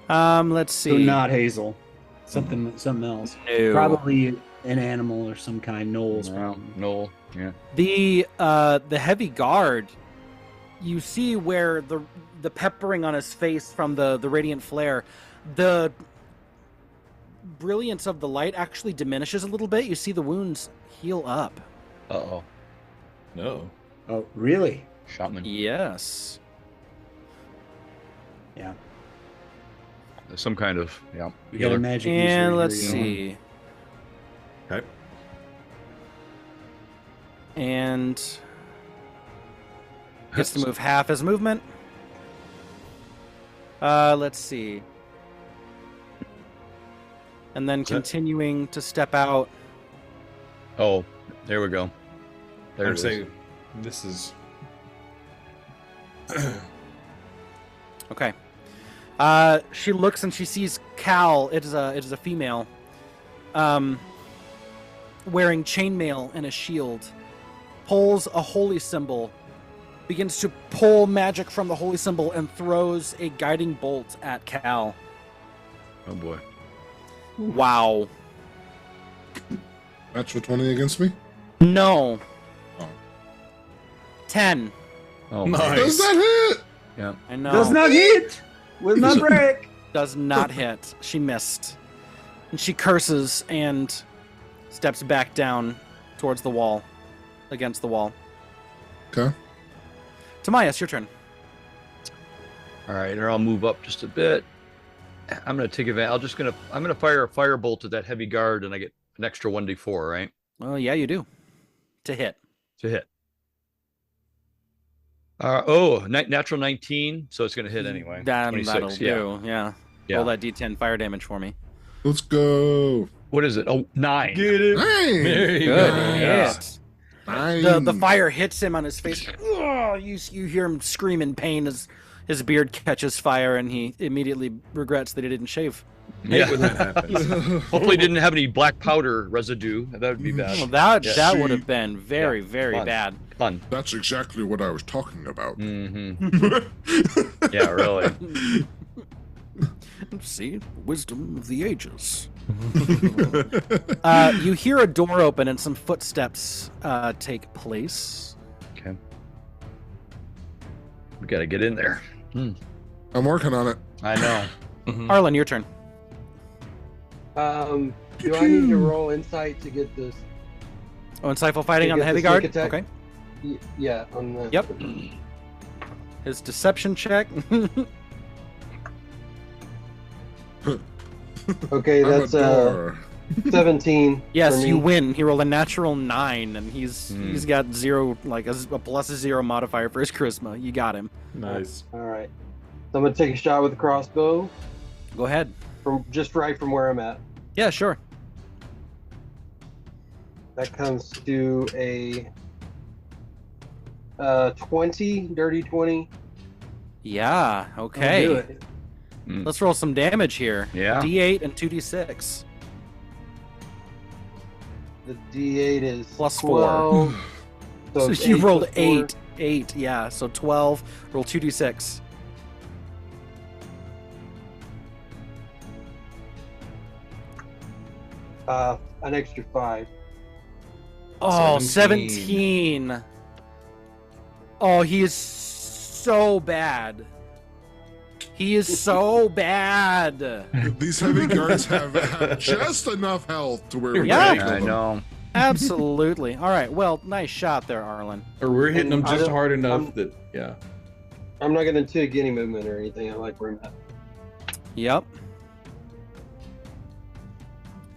Let's see. So not Hazel. Something else. No. Probably an animal or some kind. Knowles. No, probably. Noel. Yeah. The heavy guard, you see where the peppering on his face from the radiant flare, the brilliance of the light actually diminishes a little bit. You see the wounds heal up. Uh-oh. No. Oh, really? Shotman. Yes. Yeah. Some kind of, yeah. We got a healer. magic And user let's here, you know. see. Okay. And gets to move half his movement. Let's see. And then continuing to step out. Oh, there we go. There I'd it is. say this is. Okay. She looks and she sees Cal. It is a female. Wearing chainmail and a shield. Pulls a holy symbol. Begins to pull magic from the holy symbol and throws a guiding bolt at Cal. Oh boy. Wow. Natural 20 against me? No. Oh. 10. Oh, Nice. Does that hit? Yeah. I know. Does not hit. Will not break. Does not hit. She missed. And she curses and steps back down towards the wall. Against the wall. Okay. Tamias, your turn. All right, or I'll move up just a bit. I'm gonna take advantage. I'm gonna fire a firebolt at that heavy guard, and I get an extra 1d4, right? Well, yeah, you do. To hit. To hit. Natural 19, so it's gonna hit anyway. That'll 26, yeah. do. Yeah. Yeah. Roll that d10 fire damage for me. Let's go. What is it? Oh, 9. Get it. Hey. There you Good go. Yeah. hit. Nine. The fire hits him on his face. Ugh, you hear him scream in pain as his beard catches fire, and he immediately regrets that he didn't shave. Yeah. When that happens. Hopefully, it didn't have any black powder residue. That would be bad. Well, that Yeah. would have been very, Yeah, very fun. bad. Fun. That's exactly what I was talking about. Mm-hmm. Yeah, really. See, wisdom of the ages. You hear a door open and some footsteps take place. Okay. We gotta get in there. I'm working on it. I know. Arlen, your turn. Do I need to roll insight to get this? Oh, insightful fighting To on the get heavy the sneak guard. attack? Okay. Yeah, on the. Yep. His deception check. Okay, I'm a that's door. 17. Yes, for me. you win. He rolled a natural 9, and he's got 0, like a +0 modifier for his charisma. You got him. Nice. All right. So I'm gonna take a shot with the crossbow Go ahead. from just right from where I'm at. Yeah, sure. That comes to a 20, dirty 20. Yeah. I'll Okay. do it. Let's roll some damage here. Yeah. D8 and 2d6. The D8 is Plus 12. So it's you 8 rolled plus 4. 8. 8. Yeah. So 12. Roll 2d6. An extra 5. Oh, 17. 17. Oh, he is so bad. He is so bad. These heavy guards have just enough health to where we Yeah. can kill I them. know. Absolutely. All right. Well, nice shot there, Arlen. Or we're hitting them I just don't- hard enough I'm- that, yeah. I'm not gonna take any movement or anything. I like where I'm at. Yep.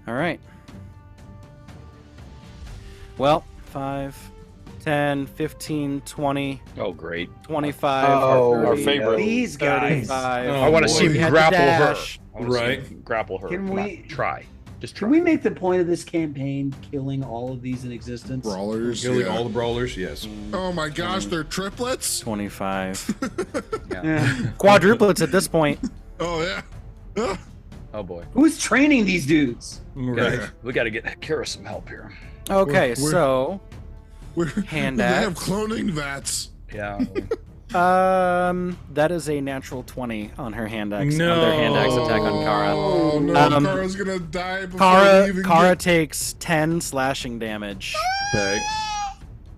All right. Well, 5, 10, 15, 20, Oh, great. 25, Oh, Our 30, favorite. These guys. 35. Oh, I want to see boy. him had to grapple her. dash. I wanna see Right. him grapple her. Can Come on, we- try? Just try. Can we make the point of this campaign killing all of these in existence? Brawlers. Killing yeah. all the brawlers, yes. Oh my gosh, they're triplets? 25. Yeah. Quadruplets at this point. Oh yeah. Ah, Oh boy. Who's training these dudes? Right. We got to get Kara some help here. Okay, We're- so Hand they have axe. cloning vats. Yeah. that is a natural 20 on her hand axe. No. On their hand axe attack on Kara. Oh no, Um, Kara's gonna die before we Kara even Kara get... takes 10 slashing damage. Okay.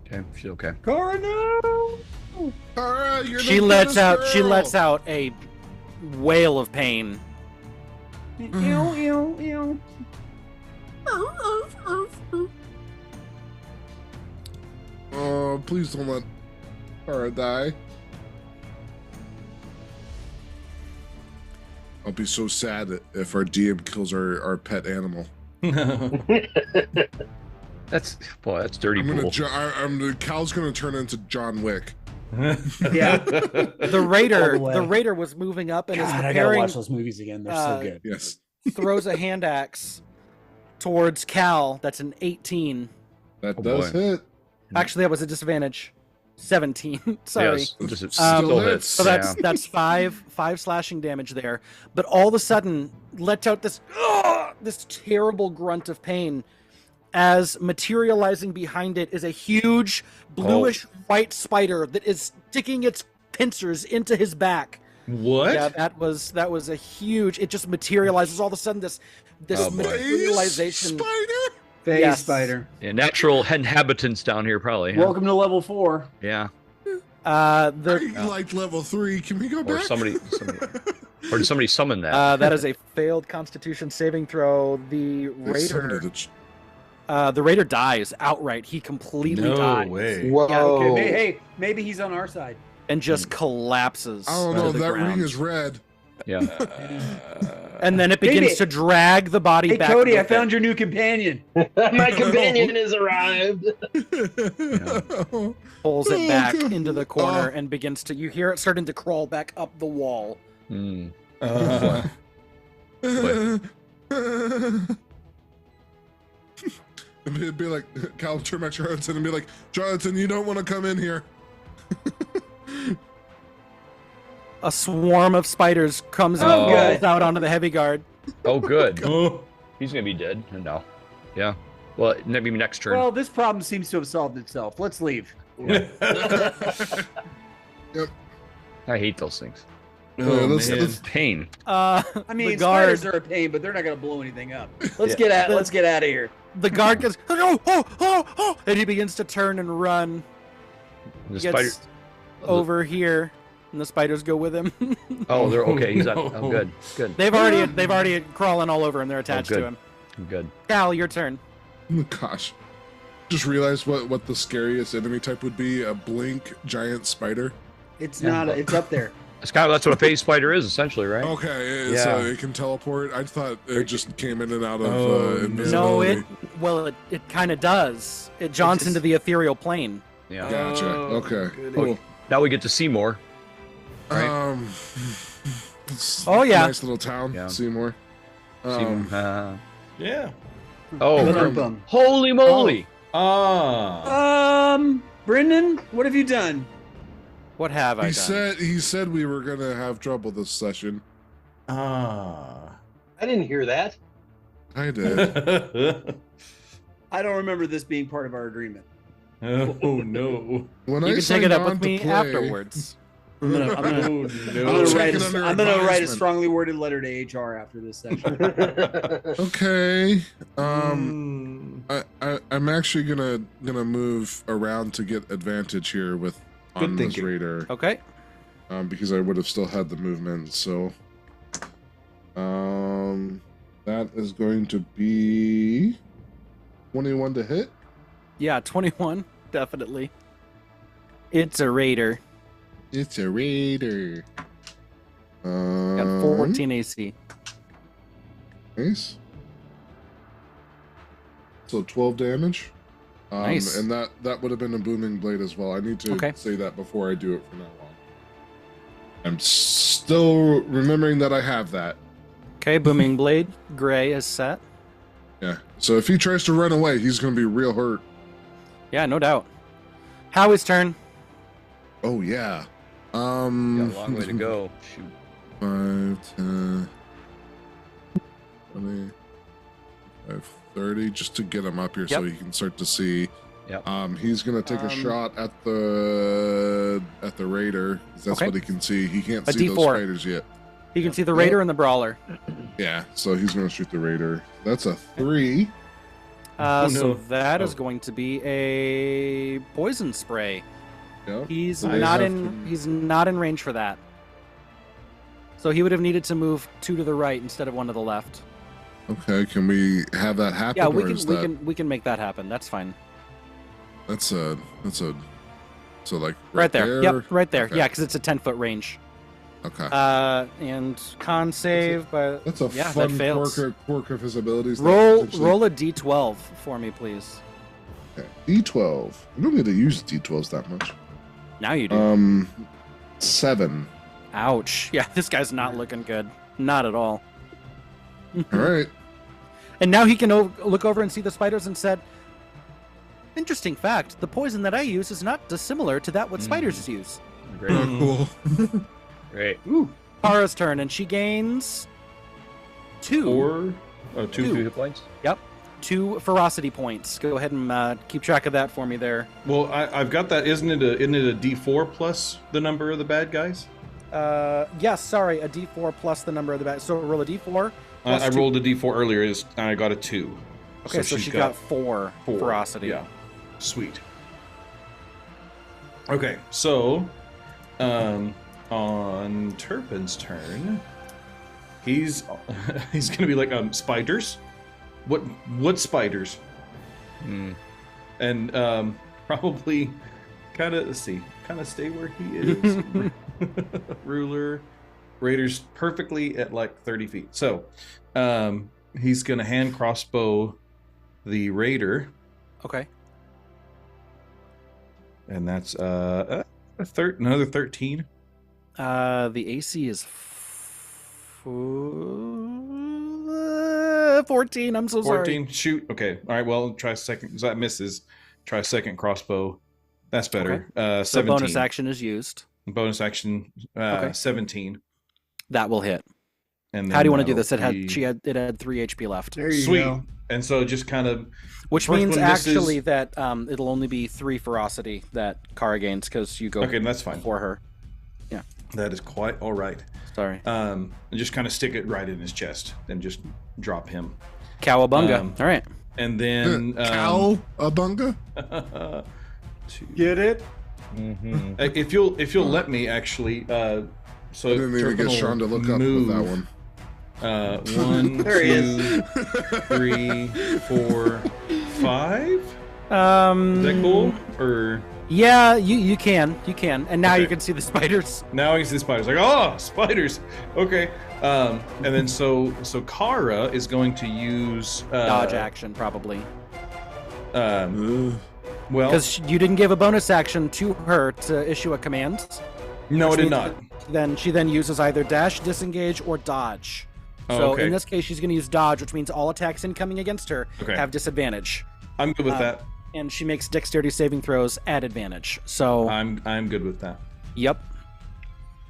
Okay. She's okay. Cora, no! Kara, you're She the lets goodest out she girl. lets out a wail of pain. Ew, ew, ew. Oh, please don't let Kara die. I'll be so sad if our DM kills our pet animal. That's dirty pool. Cal's gonna turn into John Wick. Yeah. The raider All the way. the raider was moving up and is God, I gotta preparing, watch those movies again. They're so good. Yes. throws a hand axe towards Cal. That's an 18. That Oh, does boy. hit. Actually, that was a disadvantage. 17. Sorry. Yes. Just, it Um, still hits. hits. So that's five slashing damage there. But all of a sudden, lets out this this terrible grunt of pain, as materializing behind it is a huge bluish white spider that is sticking its pincers into his back. What? Yeah, that was a huge. It just materializes all of a sudden. This Oh, boy. materialization. Spider. Phase Yes. spider. Yeah, natural inhabitants down here probably. Huh? Welcome to level 4. Yeah. I The liked level 3. Can we go Or back? somebody or did somebody summon that? that is a failed Constitution saving throw. The They summoned raider. it. The raider dies outright. He completely No dies way. Whoa. Yeah, okay. Hey, maybe he's on our side. and just collapses. I don't to know. the That ground. ring is red. Yeah. And then it begins Maybe- to drag the body Hey, back. Cody, with I found it, your new companion. My companion has arrived. pulls it Oh, back God. into the corner, Oh. and begins to. You hear it starting to crawl back up the wall. Mm. It'd be like, Cal turn back to Jonathan and be like, Jonathan, you don't want to come in here. A swarm of spiders comes and Oh, rolls good. out onto the heavy guard. Oh, good. Oh. He's gonna be dead. No. Yeah. Well, maybe next turn. Well, this problem seems to have solved itself. Let's leave. I hate those things. Oh, let's- man. let's- Pain. I mean, the guard, spiders are a pain, but they're not going to blow anything up. Let's Yeah. let's get out of here. the guard goes, oh, and he begins to turn and run. The He spider. gets over here, and the spiders go with him. Oh, they're okay. He's on. No. Oh, good. Good. they've already crawling all over him. They're attached good. to him. Good. Cal, your turn. Gosh. just realized what the scariest enemy type would be. A blink giant spider. It's not. It's up there. That's what a phase spider is, essentially, right? Okay, Yeah. so it can teleport. I thought it just came in and out of No, invisibility. it kind of does. It jaunts into the ethereal plane. Yeah. Gotcha. Oh, Okay. goody. Cool. Now we get to see more. Right. It's Oh, yeah. nice little town. Yeah. Seymour. Yeah. Ba-dum-bum. Holy moly! Brendan, what have you done? What have I done? He said we were gonna have trouble this session. I didn't hear that. I did. I don't remember this being part of our agreement. Oh no. When You I can take signed it up on with to me play- afterwards. I'm gonna Oh, write check it under a advisement. strongly worded letter to HR after this session. Okay. I'm actually gonna move around to get advantage here with on this thinking. raider. Okay. Because I would have still had the movement. So, that is going to be 21 to hit. Yeah, 21, definitely. It's a raider. It's a raider. Got 14 AC. Nice. So 12 damage. Nice. And that would have been a booming blade as well. I need to say that before I do it from now on. I'm still remembering that I have that. Okay, booming blade, gray is set. Yeah. So if he tries to run away, he's going to be real hurt. Yeah, no doubt. Howie's turn. Oh yeah. Got a long way to go. Shoot. 5, 10, 20, 25, 30, just to get him up here so he can start to see. Yep. He's gonna take a shot at the raider, 'cause that's what he can see. He can't A see D4. those spiders yet. He can see the raider and the brawler. Yeah, so he's gonna shoot the raider. That's a 3. So that is going to be a poison spray. Yeah. He's They not have in. He's not in range for that. So he would have needed to move 2 to the right instead of 1 to the left. Okay, can we have that happen? Yeah, or is that... we can make that happen. That's fine. That's a so like Right there. Yep, right there. Okay. Yeah, because it's a 10-foot range. Okay. And con save, but That's a that fun fails. quirk of his abilities. Roll a d12 for me, please. Okay. D12. I don't get to use D12s that much. Now you do. 7. Ouch. Yeah, this guy's not looking good. Not at all. All right. And now he can look over and see the spiders and said, interesting fact, the poison that I use is not dissimilar to that what spiders use. Great. Oh, cool. Great. Kara's turn, and she gains 2. 2 hit points. Yep. 2 ferocity points. Go ahead and keep track of that for me there. Well, I've got that. Isn't it a D4 plus the number of the bad guys? Yes, sorry, a d4 plus the number of the bad. So roll a d4. I rolled a D4 earlier, and I got a 2. Okay, so she got 4 ferocity. Yeah, sweet. Okay, so on Turpin's turn, he's gonna be like spiders. What spiders? And probably kind of stay where he is. Ruler. Raiders perfectly at like 30 feet. So he's gonna hand crossbow the raider, Okay. and that's another 13. The AC is 14. I'm so 14. sorry. Shoot. Okay. All right. Well, try second. That misses. Try second crossbow. That's better. So 17. bonus action is used. Bonus action. 17. That will hit. And then How do you want to do that'll this? be- It had 3 HP left. There you Sweet. go. And so just kind of, Which first means one misses. actually that it'll only be 3 ferocity that Kara gains because you go okay, that's fine. before her. That is quite all right. Sorry. And just kind of stick it right in his chest and just drop him. Cowabunga. All right. And then Cowabunga? Get it? if you'll let me actually, so I didn't even get Sean to look up with that one. 1, There he 2, 3, 4, 5. Is that cool? Or Yeah, you can, and now Okay. you can see the spiders. now I can see the spiders. Like, oh, spiders. Okay. And then so Kara is going to use Dodge action probably, well, because you didn't give a bonus action to her to issue a command. no, I which did means not. Then she uses either dash, disengage, or dodge. So okay. in this case, she's going to use dodge, which means all attacks incoming against her Okay. have disadvantage, I'm good with that. and she makes dexterity saving throws at advantage. So I'm good with that. yep.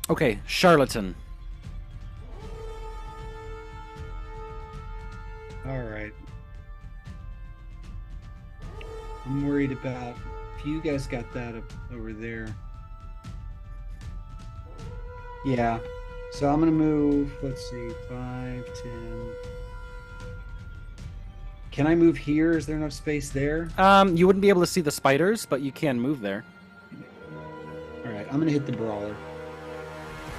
Okay, charlatan. All right. I'm worried about if you guys got that up over there. Yeah. So I'm gonna move. Let's see, 5, 10. Can I move here? Is there enough space there? You wouldn't be able to see the spiders, but you can move there. All right. I'm gonna hit the brawler.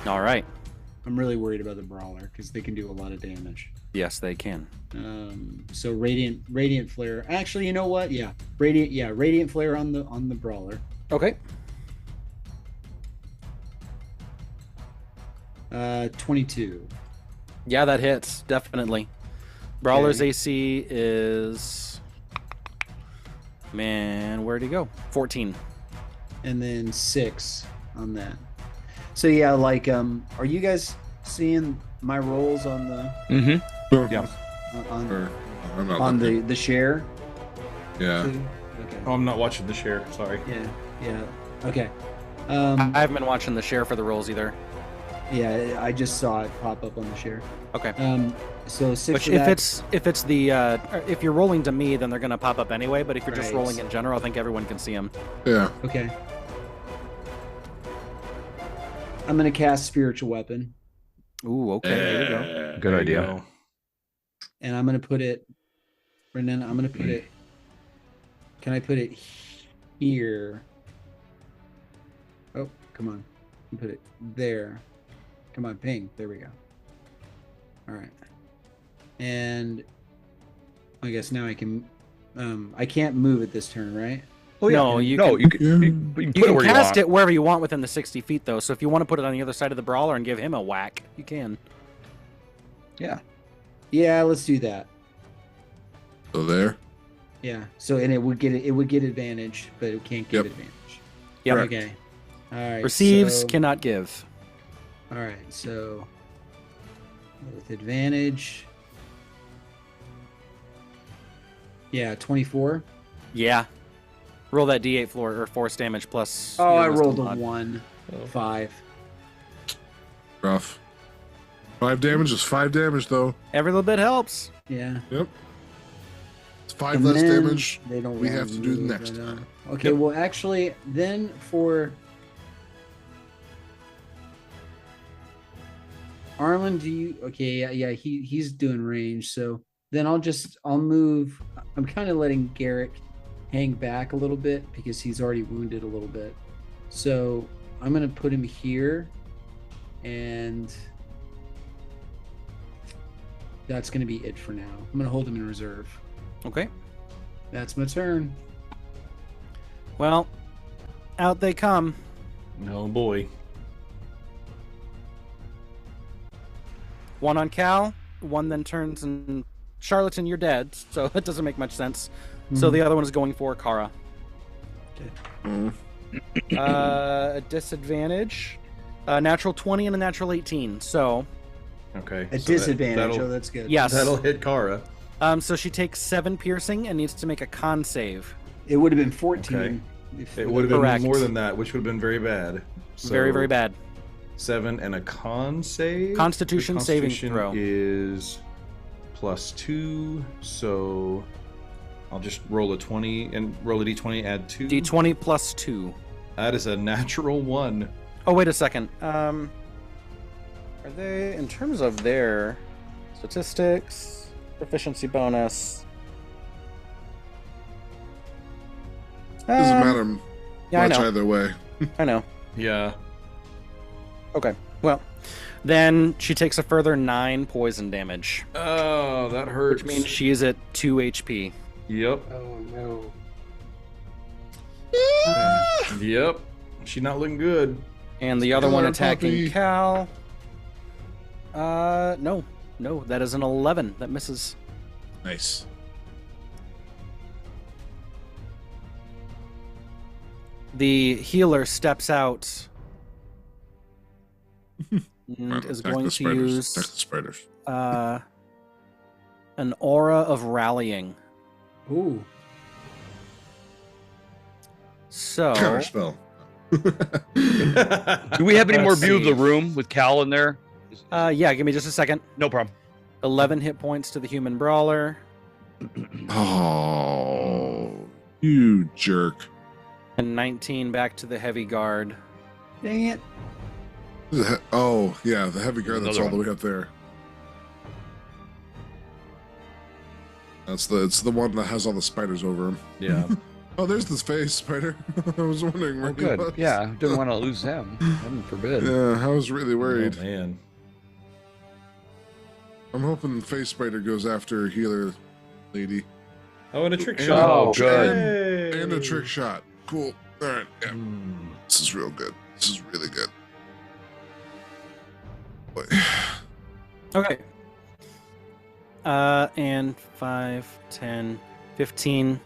All right. I'm really worried about the brawler because they can do a lot of damage. Yes, they can. So radiant flare. Actually, you know what? Yeah, radiant flare on the brawler. Okay. 22. Yeah, that hits definitely. Brawler's Okay. AC is, man, where'd he go? 14. And then 6 on that. So yeah, like are you guys seeing my rolls on the Mm-hmm. Yeah. on, Or, I'm not on looking. the share? Yeah. Okay. Oh, I'm not watching the share. Sorry. Yeah. Okay. I haven't been watching the share for the rolls either. Yeah, I just saw it pop up on the share. Okay. So 6 Which of if that- it's the if you're rolling to me, then they're gonna pop up anyway. But if you're just Right. rolling in general, I think everyone can see them. Yeah. Okay. I'm gonna cast spiritual weapon, Ooh, okay. There you go. Good There you idea. go. and I'm gonna put it. Brendan, I'm gonna put it. Can I put it here? Oh, come on. Put it there. Come on, ping. There we go. All right. And I guess now I can. I can't move it this turn, right? Oh yeah. No, you no, can- you can, Yeah. you can You put it can where you cast want. it wherever you want within the 60 feet, though. So if you want to put it on the other side of the brawler and give him a whack, you can. Yeah. Yeah, let's do that. So there. Yeah. So and it would get advantage, but it can't give Yep. advantage. Yep. Okay. All right. Receives, so- cannot give. All right. So with advantage. Yeah, 24. Yeah. Roll that D8 floor or force damage plus. Oh, your I wisdom rolled a mod. 1. 5. Rough. 5 damage is 5 damage though. Every little bit helps. Yeah. Yep. It's 5 And less then damage. They don't we wanna have to do move, next I know. time. Okay, Yep. well, actually, then for Arlen, do you? Okay, yeah, he's doing range. So then I'll move. I'm kind of letting Garrick hang back a little bit because he's already wounded a little bit. So I'm gonna put him here, and that's gonna be it for now. I'm gonna hold him in reserve. Okay. That's my turn. Well, out they come. Oh boy. One on Cal, one then turns and Charlatan, you're dead, so that doesn't make much sense. So the other one is going for Kara. Mm. A disadvantage, a natural 20 and a natural 18. So, Okay. A so disadvantage. That'll, Oh, that's good. yes. that'll hit Kara. So she takes 7 piercing and needs to make a con save. It would have been 14. Okay. if- It would have been Correct. more than that, which would have been very bad. So Very, very bad. 7 and a con save. Constitution The saving Constitution throw. is +2, so I'll just roll a 20 and roll a d20, add 2. D20 plus 2. That is a natural 1. Oh, wait a second. Are they, in terms of their statistics, proficiency bonus? Doesn't matter Yeah, much I know. either way. I know. Yeah. Okay. Well, then she takes a further 9 poison damage, Oh, that hurts. which means she is at 2 HP. Yep. Oh no. Yep. She's not looking good. And the other one Killer attacking puppy. Cal. No, that is an 11. That misses. Nice. The healer steps out and is Attack going the to spiders. use Attack the spiders. an aura of rallying. Ooh. So Counter spell. Do we have any more Let's view of the see. room with Cal in there? yeah, give me just a second. No problem. 11 hit points to the human brawler. Oh, you jerk. And 19 back to the heavy guard. Dang it. Oh, yeah, the heavy guard that's Another all the way up there. It's the one that has all the spiders over him. Yeah. Oh, there's this face spider. I was wondering where Oh, he good. was. Yeah, didn't want to lose them. Heaven forbid. Yeah, I was really worried. Oh, man. I'm hoping face spider goes after healer lady. Oh, and a trick And- shot. Oh, good. Yay. And a trick shot. Cool. All right. Yeah. Hmm. This is real good. This is really good. Boy. Okay. And 5, 10, 15,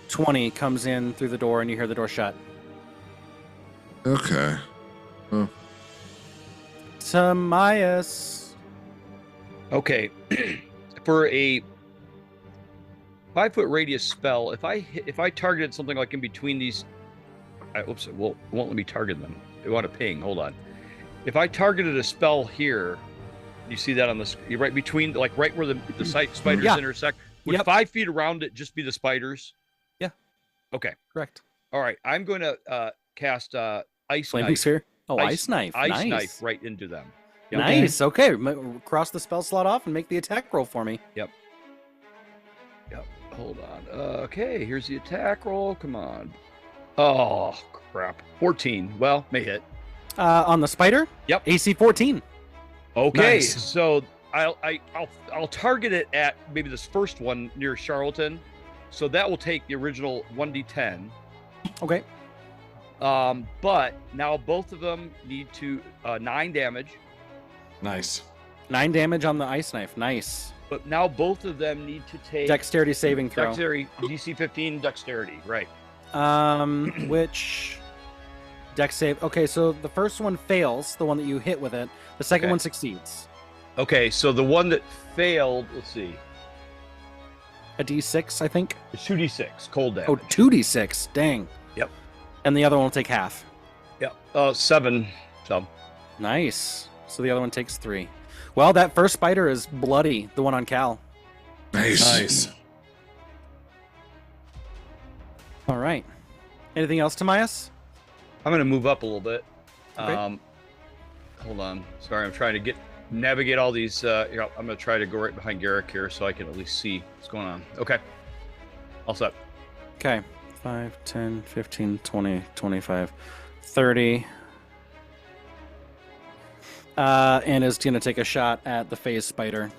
20 comes in through the door and you hear the door shut. Okay. Tamias. Okay. For a 5-foot radius spell, if I targeted something like in between these, oops, it won't let me target them. They want to ping. Hold on. If I targeted a spell here, you see that on the screen, right between, like right where the spiders Yeah. intersect. Would Yep. 5 feet around it just be the spiders? Yeah. Okay. Correct. All right. I'm going to cast ice Flaming knife. sphere. Oh, Ice- ice knife. Ice nice. knife right into them. Yep. Nice. Okay. Cross the spell slot off and make the attack roll for me. Yep. Hold on. Okay, here's the attack roll. Come on. Oh crap. 14. Well, may hit. On the spider? Yep. AC 14. Okay, Nice. so I'll target it at maybe this first one near Charlatan. So that will take the original 1d10. Okay. But now both of them need to 9 damage. Nice. 9 damage on the ice knife. Nice. But now both of them need to take Dexterity saving throw. dexterity, DC 15 dexterity, right? Which dex save? Okay, so the first one fails, the one that you hit with it. The second Okay. one succeeds. Okay, so the one that failed, let's see, A D6, I think. it's 2d6 cold damage. Oh, 2d6. Dang. Yep. And the other one will take half. Yep. 7. So Nice. So the other one takes 3. Well, that first spider is bloody, the one on Cal. Nice. Nice. All right. Anything else, Tamias? I'm going to move up a little bit. Okay. Hold on. Sorry, I'm trying to navigate all these. I'm going to try to go right behind Garrick here so I can at least see what's going on. Okay. All set. Okay. 5, 10, 15, 20, 25, 30. And is going to take a shot at the phase spider.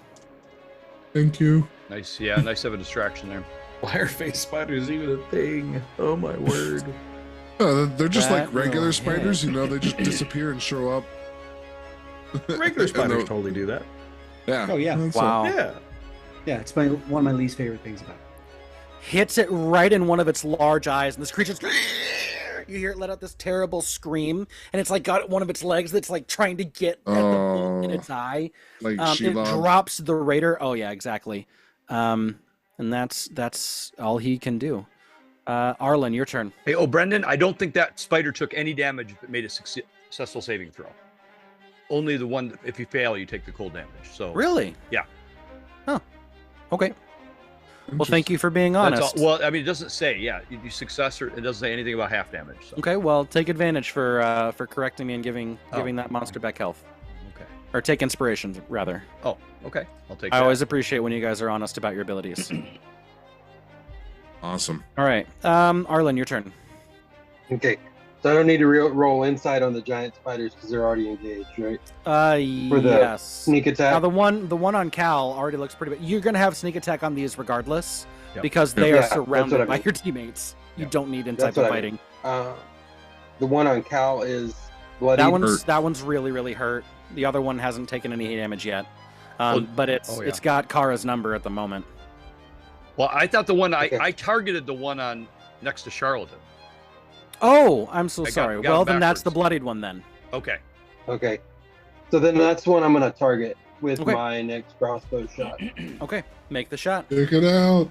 Thank you. Nice. Yeah, nice to have a distraction there. Why are face spiders even a thing? Oh my word. They're just That like regular will spiders, hit. you know, they just disappear and show up. Regular And spiders they'll- totally do that. Yeah. Oh, yeah. That's Wow. Yeah. Yeah, it's one of my least favorite things about it. Hits it right in one of its large eyes, and this creature's. You hear it let out this terrible scream, and it's like got one of its legs that's like trying to get at the bolt in Oh. its eye. Like It Sheila. drops the raider. Oh yeah, exactly. And that's all he can do. Arlen, your turn. Hey, Brendan, I don't think that spider took any damage if it made a successful saving throw. Only the one, if you fail, you take the cold damage. So Really? Yeah. Huh. Okay. Well, thank you for being honest. That's all. Well, I mean, it doesn't say. Yeah, you success, or it doesn't say anything about half damage. So. Okay, well, take advantage for correcting me and giving Oh. that monster back health, Okay. or take inspiration rather. Oh, okay. I'll take I that. always appreciate when you guys are honest about your abilities. Awesome. All right, Arlen, your turn. Okay. So I don't need to roll inside on the giant spiders because they're already engaged, right? For the Yes. Sneak attack. Now the one on Cal already looks pretty bad. You're gonna have sneak attack on these regardless. because they are Yeah, surrounded that's what I by mean. your teammates. You don't need That's insightful what I mean. fighting. The one on Cal is bloody. That one's really hurt. The other one hasn't taken any damage yet, but it's got Kara's number at the moment. Well, I thought the one I targeted the one on next to Charlatan. Oh, I'm so I got- sorry. got Well, it then that's the backwards. bloodied one then. Okay. Okay. So then that's one I'm gonna target with Okay. my next crossbow shot. Okay, make the shot. Take it out.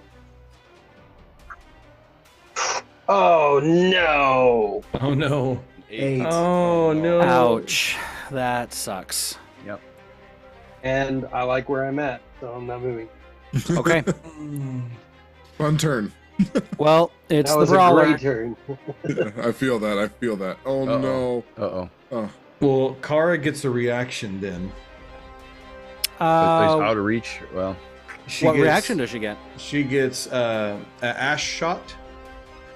Oh no! Oh no. 8. Oh no. Ouch, that sucks. And I like where I'm at, so I'm not moving. Okay, Fun turn. well, it's That the was a brawler. great turn. I feel that. I feel that. Oh Uh-oh. no. Uh-oh. Oh. Well, Kara gets a reaction then. He's out of reach. Well, She What gets- reaction does she get? She gets an ash shot.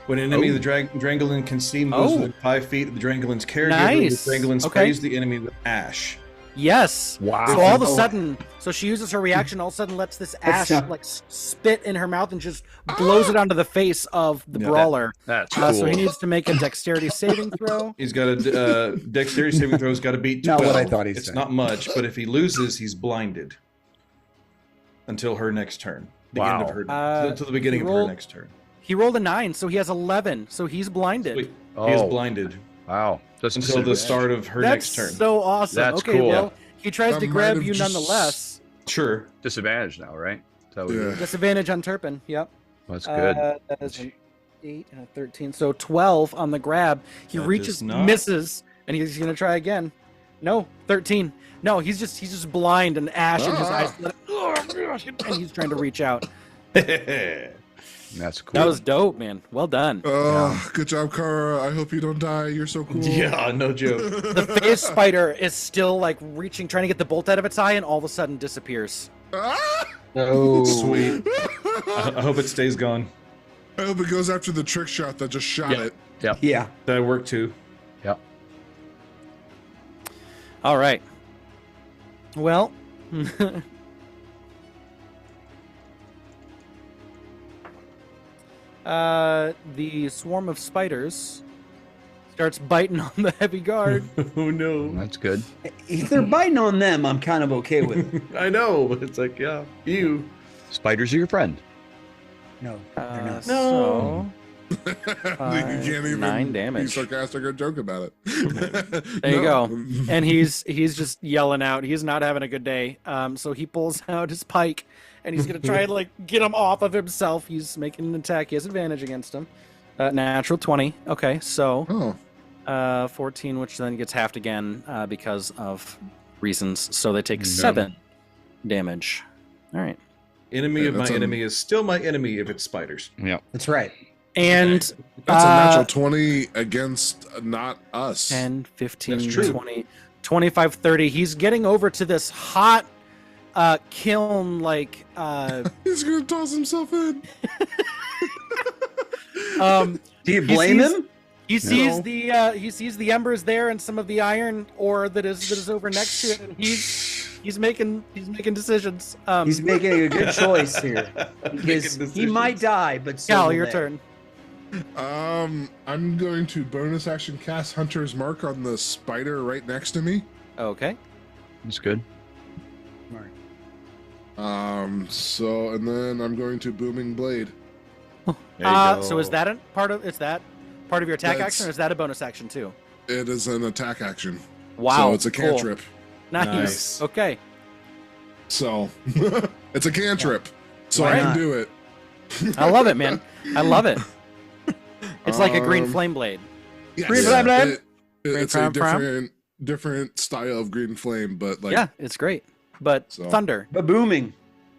When an enemy the Drangolin can see moves within 5 feet of the Drangolin's caregiver, Nice. the Drangolin Okay. sprays the enemy with ash. Yes. wow. So all of a sudden, so she uses her reaction. All of a sudden, lets this ash like spit in her mouth and just blows it onto the face of the brawler. That's cool. So he needs to make a dexterity saving throw. He's got a dexterity saving throw. He's got to beat 12. Not what I thought he It's said. not much, but if he loses, he's blinded until her next turn. The end of Wow. her until the beginning of her roll- next turn. He rolled a 9, so he has 11. So he's blinded. Sweet. He is Oh. blinded Wow. That's until the disadvantage. start of her That's next turn. so awesome. That's okay, cool. well, he tries That to might grab have you just- nonetheless. Sure. Disadvantage now, right? Is that what it Yeah. is? Disadvantage on Turpin. Yep. That's good. That is an 8 and a 13. So 12 on the grab. He That reaches, does not- misses, and he's gonna try again. No, 13. No, he's just blind and ash in his eyes. And he's trying to reach out. That's cool. That was dope, man. Well done. Good job, Kara. I hope you don't die. You're so cool. Yeah, no joke. The face spider is still like reaching, trying to get the bolt out of its eye, and all of a sudden disappears. Ah! No. Sweet. I hope it stays gone. I hope it goes after the trick shot that just shot Yeah. it. Yeah. That worked too. Yep. All right. Well, the swarm of spiders starts biting on the heavy guard. Oh no. That's good. If they're biting on them, I'm kind of okay with it. I know, but it's like, yeah, you. Spiders are your friend. No, they're not. So You can't even 9 be damage. sarcastic or joke about it. There you go. And he's just yelling out. He's not having a good day. So he pulls out his pike and he's gonna try and like get him off of himself. He's making an attack. He has advantage against him. Natural 20. Okay, so 14, which then gets halved again because of reasons. So they take 7 damage. All right. Enemy of my that's enemy is still my enemy if it's spiders. Yeah. That's right. And That's a natural 20 against not us. 10, 15, That's true. 20, 25, 30. He's getting over to this hot kiln like He's gonna toss himself in. Do you blame him? He sees the embers there and some of the iron ore that is over next to it, and he's making decisions. He's making a good choice here. Because he might die, but so Cal, will your they. turn. I'm going to bonus action cast Hunter's Mark on the spider right next to me. Okay. That's good. So and then I'm going to Booming Blade. There you go. So is that part of your attack That's- action, or is that a bonus action too? It is an attack action. Wow. So it's a cool. cantrip. Nice. Nice. Okay. So it's a cantrip. So Why I can not? do it. I love it, man. I love it. It's like a green Um, flame blade. Yes, Green flame blade? it's Green a flame? different style of green flame, but like Yeah, it's great. But So- thunder. But booming.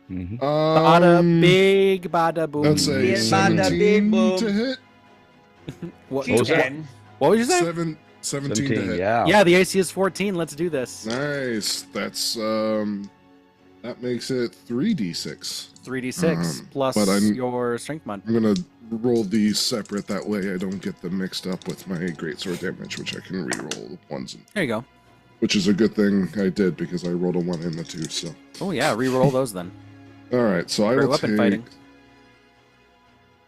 Mhm. Bada big bada boom. that's a Big bada, big 17 boom. to hit. What, was that? Ten. what would you say? 17 to hit. Yeah. Yeah, the AC is 14. Let's do this. Nice. That's that makes it 3d6. 3d6 plus but I'm- your strength mod. I'm gonna roll these separate. That way I don't get them mixed up with my greatsword damage, which I can re-roll ones, There you go. which is a good thing I did because I rolled a 1 and a 2. So Oh yeah, re-roll those then. all right, so I Great will weapon take fighting.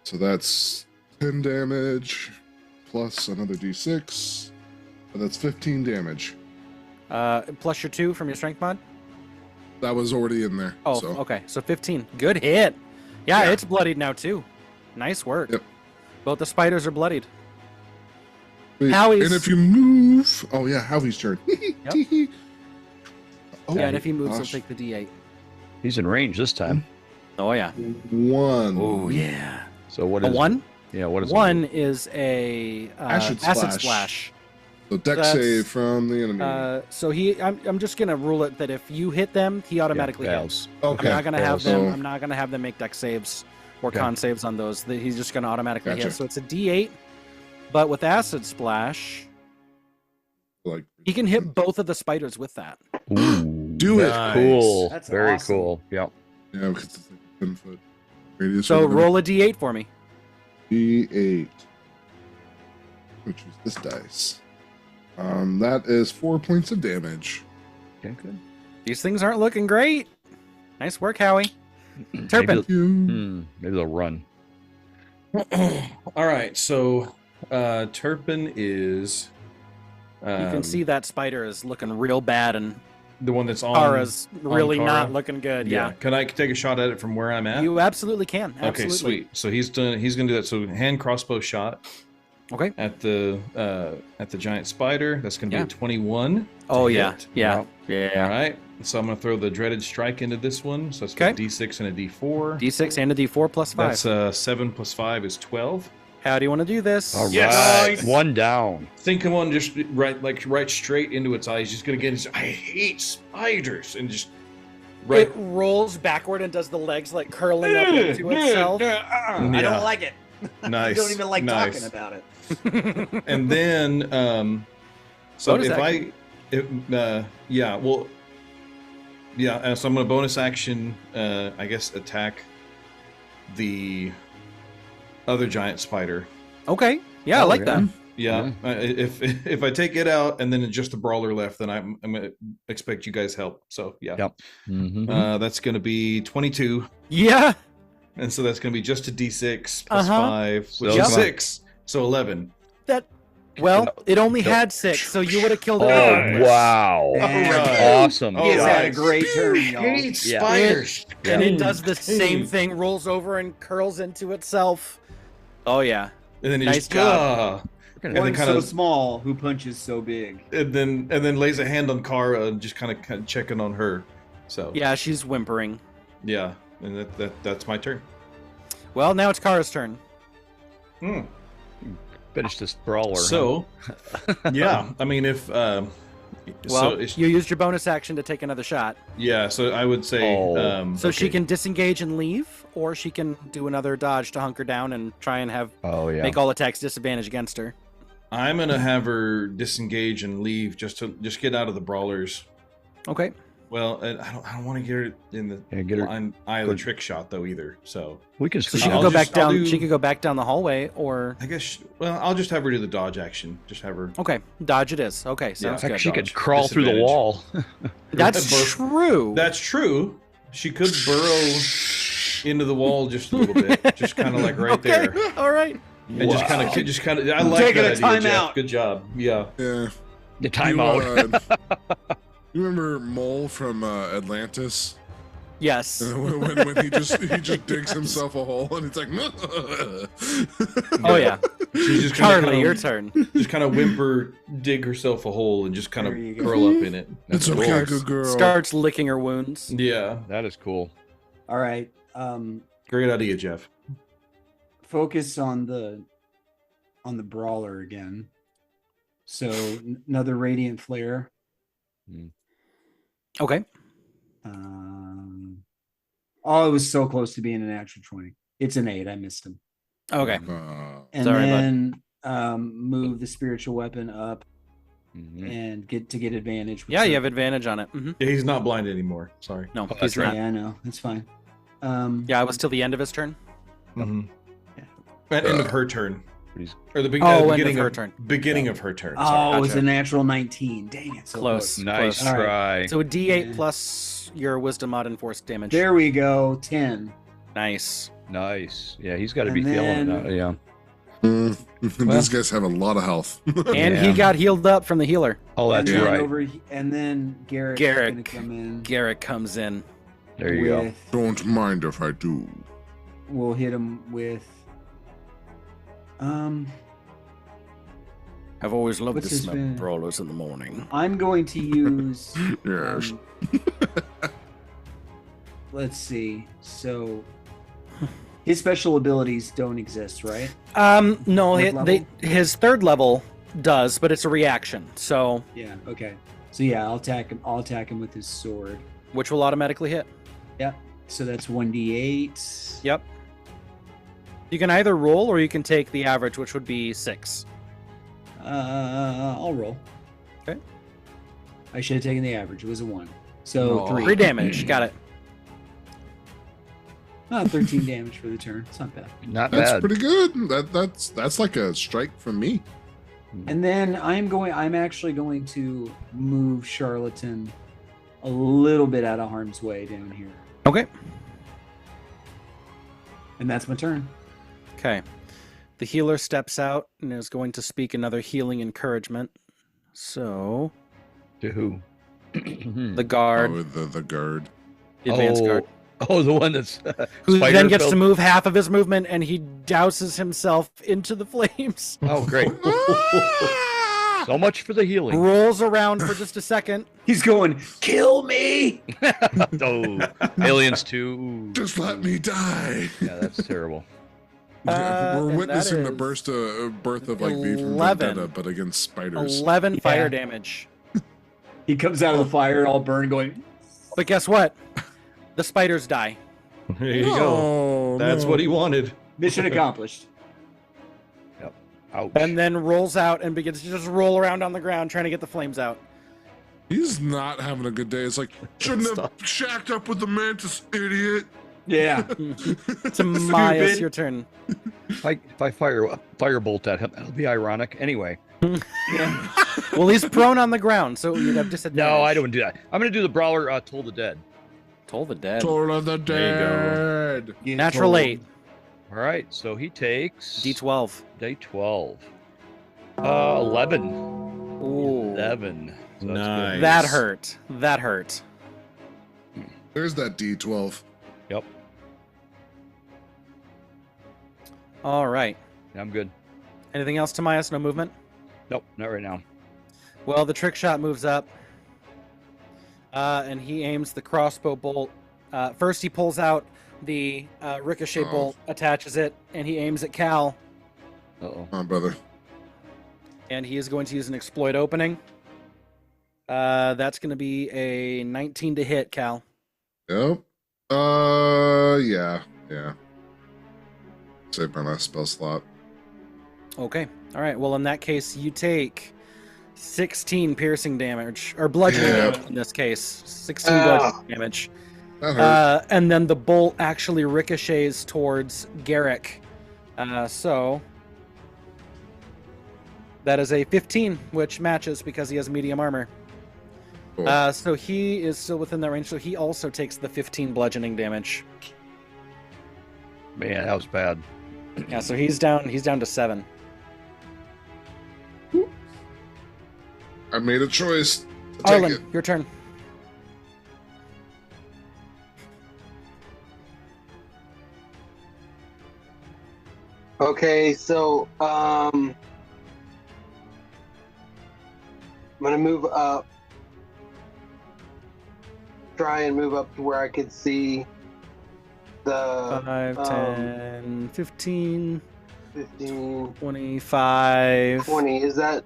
So that's 10 damage plus another d6. That's 15 damage. Plus your 2 from your strength mod? That was already in there. Oh, so. okay. So 15. Good hit. Yeah, it's bloodied now too. Nice work. Yep. Both the spiders are bloodied. Wait, Howie's... And if you move... Oh, yeah, Howie's turn. Yep. Oh, Yeah, and if he moves, he'll gosh. take the D8. He's in range this time. Oh, yeah. 1. Oh, yeah. So what A is 1? Yeah, what is One is a Acid splash. So deck That's, save from the enemy. So I'm just gonna rule it that if you hit them, he automatically hits. Okay. I'm not gonna have So- them. I'm not gonna have them make deck saves or Okay. con saves on those. He's just gonna automatically Gotcha. hit. So it's a D8, but with acid splash, Like, he can hit both of the spiders with that. Ooh, Do it. that's cool. That's Very awesome. cool. Yep. yeah, because it's like a 10-foot radius. So around it. roll a D8 for me. D8. Which is this dice. That is 4 points of damage. Okay, good. These things aren't looking great. Nice work, Howie. Maybe, Turpin. maybe they'll run. All right, so Turpin is. You can see that spider is looking real bad, and the one that's on. Kara's really Kara. not looking good. Yeah. Can I take a shot at it from where I'm at? You absolutely can. Absolutely. Okay, sweet. So he's gonna do that. So hand crossbow shot Okay. at the giant spider. That's gonna be Yeah. a 21. Oh to yeah. hit. Yeah. All Yeah. right. So I'm gonna throw the dreaded strike into this one. So it's Okay. a D6 and a D4. D6 and a D4 plus 5. That's 7 plus 5 is 12. How do you want to do this? All right. Yes. One down. Think of one just right straight into its eyes. Just gonna get his, I hate spiders, and just right. It rolls backward and does the legs like curling up into itself. I Yeah. don't like it. Nice. I don't even like nice. talking about it. And then, so Bonus if action. so I'm gonna bonus action, I guess, attack the other giant spider. Okay. Yeah, I like yeah. that. Yeah, if I take it out and then just the brawler left, then I'm gonna expect you guys help. So yeah, Yep. Mm-hmm. that's gonna be 22, Yeah. and so that's gonna be just a D6 plus Uh-huh. 5, which So- is 6, so 11. Well, it only had 6, so you would have killed it. Oh regardless. wow! Alright. Awesome. He has had a Alright. great turn, y'all. Hate spiders. And it does the same thing, rolls over and curls into itself. Oh yeah. And then he Nice just job. and then One kind so of small who punches so big. and then lays a hand on Kara and just kind of checking on her. So Yeah, she's whimpering. yeah, and that's my turn. Well, now it's Kara's turn. Finish this brawler. So yeah, I mean if Well, so it's- you used your bonus action to take another shot. yeah, so I would say Oh. So she okay. can disengage and leave, or she can do another dodge to hunker down and try and have Oh yeah. make all attacks disadvantage against her. I'm gonna have her disengage and leave just get out of the brawlers. Okay. Well, and I don't want to get her in the Yeah, get her- line eye of the trick shot though either. So We can. So she I'll could go just- back down. I'll do- She could go back down the hallway, or I guess well I'll just have her do the dodge action. Just have her. okay, dodge it is. Okay, sounds Yeah. good. She could Dodge. crawl through the Disadvantage. wall. That's Bur- true. That's true. She could burrow into the wall just a little bit, just kind of like right okay. there, All right. and just kind of. I like taking that a idea, Jeff. timeout. Good job. Yeah. Yeah. The timeout. You remember Mole from Atlantis? Yes. when he just digs himself a hole and it's like, Oh yeah. She's just Charlie, your turn. Just kind of whimper, dig herself a hole, and just kind There you of go. curl up in it. it's That's okay, cool. good girl. Starts licking her wounds. Yeah. That is cool. All right. Great idea, Jeff. Focus on the brawler again. So another radiant flare. Okay. Oh, it was so close to being a natural 20. It's an 8. I missed him. Okay. And Sorry, bud. then move the spiritual weapon up Mhm. and get advantage. with Yeah, you the- have advantage on it. Hmm. Yeah, he's not blind anymore. Sorry. No, that's he's right. not. Yeah, I know. It's fine. Yeah, it was till the end of his turn. Mm-hmm. Yeah. At end of her turn, He's- or the Oh, end of beginning her turn. Beginning of her turn. Oh, Sorry. it was Gotcha. a natural 19. Dang it. So Close. Nice Close. All right. try. So a D8 Yeah. plus your wisdom mod and force damage. There we go. 10. Nice. Nice. Yeah, he's got to And be feeling then- it. Yeah. These guys have a lot of health. And Yeah. he got healed up from the healer. Oh, that's and then right. and then Garrick's Garrick. gonna come in. Garrick comes in. There you go. with, Don't mind if I do. We'll hit him with. I've always loved What's the his smell name? of brawlers in the morning. I'm going to use. Yes. Let's see. So, his special abilities don't exist, right? No, What level? his third level does, but it's a reaction. So, Yeah. Okay. So yeah, I'll attack him. I'll attack him with his sword. which will automatically hit. Yep. So that's 1d8. Yep. You can either roll or you can take the average, which would be 6. I'll roll. Okay. I should have taken the average. It was a 1. So 3. 3 damage. Got it. 13 damage for the turn. It's not bad. Not That's bad. pretty good. That's like a strike from me. And then I'm actually going to move Charlatan a little bit out of harm's way down here. Okay. And that's my turn. Okay. The healer steps out and is going to speak another healing encouragement. So, To who? the guard, Oh, the guard. the advanced guard, Oh, the one that's who spider then gets to filled- move half of his movement, and he douses himself into the flames. Oh, great. So much for the healing. Rolls around for just a second. He's going, kill me! Oh, Aliens 2. Just let me die. Yeah, that's terrible. We're and witnessing that the is birth of like V from 11. Vendetta, but against spiders. 11 fire Yeah. damage. He comes out of the fire all burned going, But guess what? The spiders die. There you go. That's what he wanted. mission accomplished. Ouch. And then rolls out and begins to just roll around on the ground trying to get the flames out. He's not having a good day. It's like, shouldn't have shacked up with the mantis, idiot. Yeah. Timaeus, your turn. If I firebolt at him, that'll be ironic. Anyway. Yeah. Well, he's prone on the ground, so you'd have disadvantage. No, I don't do that. I'm going to do the Brawler Toll the Dead. Toll the dead. Toll of the There dead. Natural 8. All right, so he takes D12. Day 12. 11. Ooh. 11. So that's Nice. good. That hurt. That hurt. There's that D12. Yep. All right. I'm good. Anything else, Timaeus? No movement? Nope, not right now. Well, the trick shot moves up. And he aims the crossbow bolt. First, he pulls out the ricochet bolt, attaches it, and he aims at Cal. Uh-oh. Come on, brother. And he is going to use an exploit opening. That's going to be a 19 to hit, Cal. Yep. Yeah. Save my last spell slot. Okay. All right. Well, in that case, you take 16 piercing damage, or bludgeoning damage in this case. 16 bludgeoning damage. That hurt. And then the bolt actually ricochets towards Garrick. So that is a 15, which matches because he has medium armor. Cool. So he is still within that range, so he also takes the 15 bludgeoning damage. Man, that was bad. Yeah, so he's down to 7. I made a choice to take it. Arlen, your turn. Okay, so I'm gonna move up. Try and move up to where I could see the 5, 10, 15, 15, 25. 20. Is that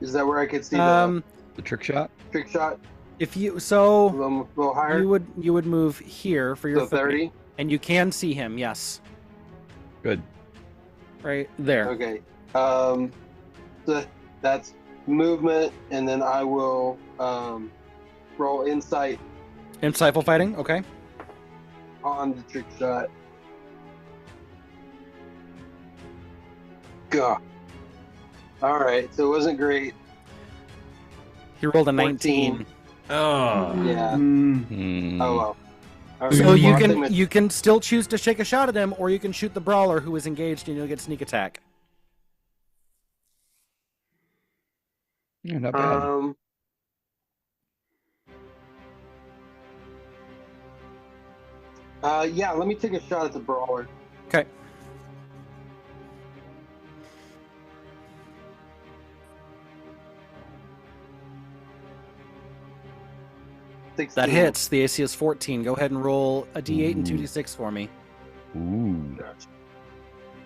where I could see Um, The trick shot? the trick shot? if you A so little higher? you would move here for your So 30? and you can see him. Yes, Good. right there. Okay. So that's movement, and then I will roll insight Insightful fighting. Okay. on the trick shot. God. All right, so it wasn't great. He rolled a 14. 19. Oh. Yeah. Mm. Hmm. Oh well. All right, So well, you I think can my- you can still choose to shake a shot at him, or you can shoot the brawler who is engaged, and you'll get sneak attack. Yeah, not bad. Yeah, let me take a shot at the brawler. Okay. That 16. hits. The AC is 14. Go ahead and roll a D8 and 2D6 for me. Ooh.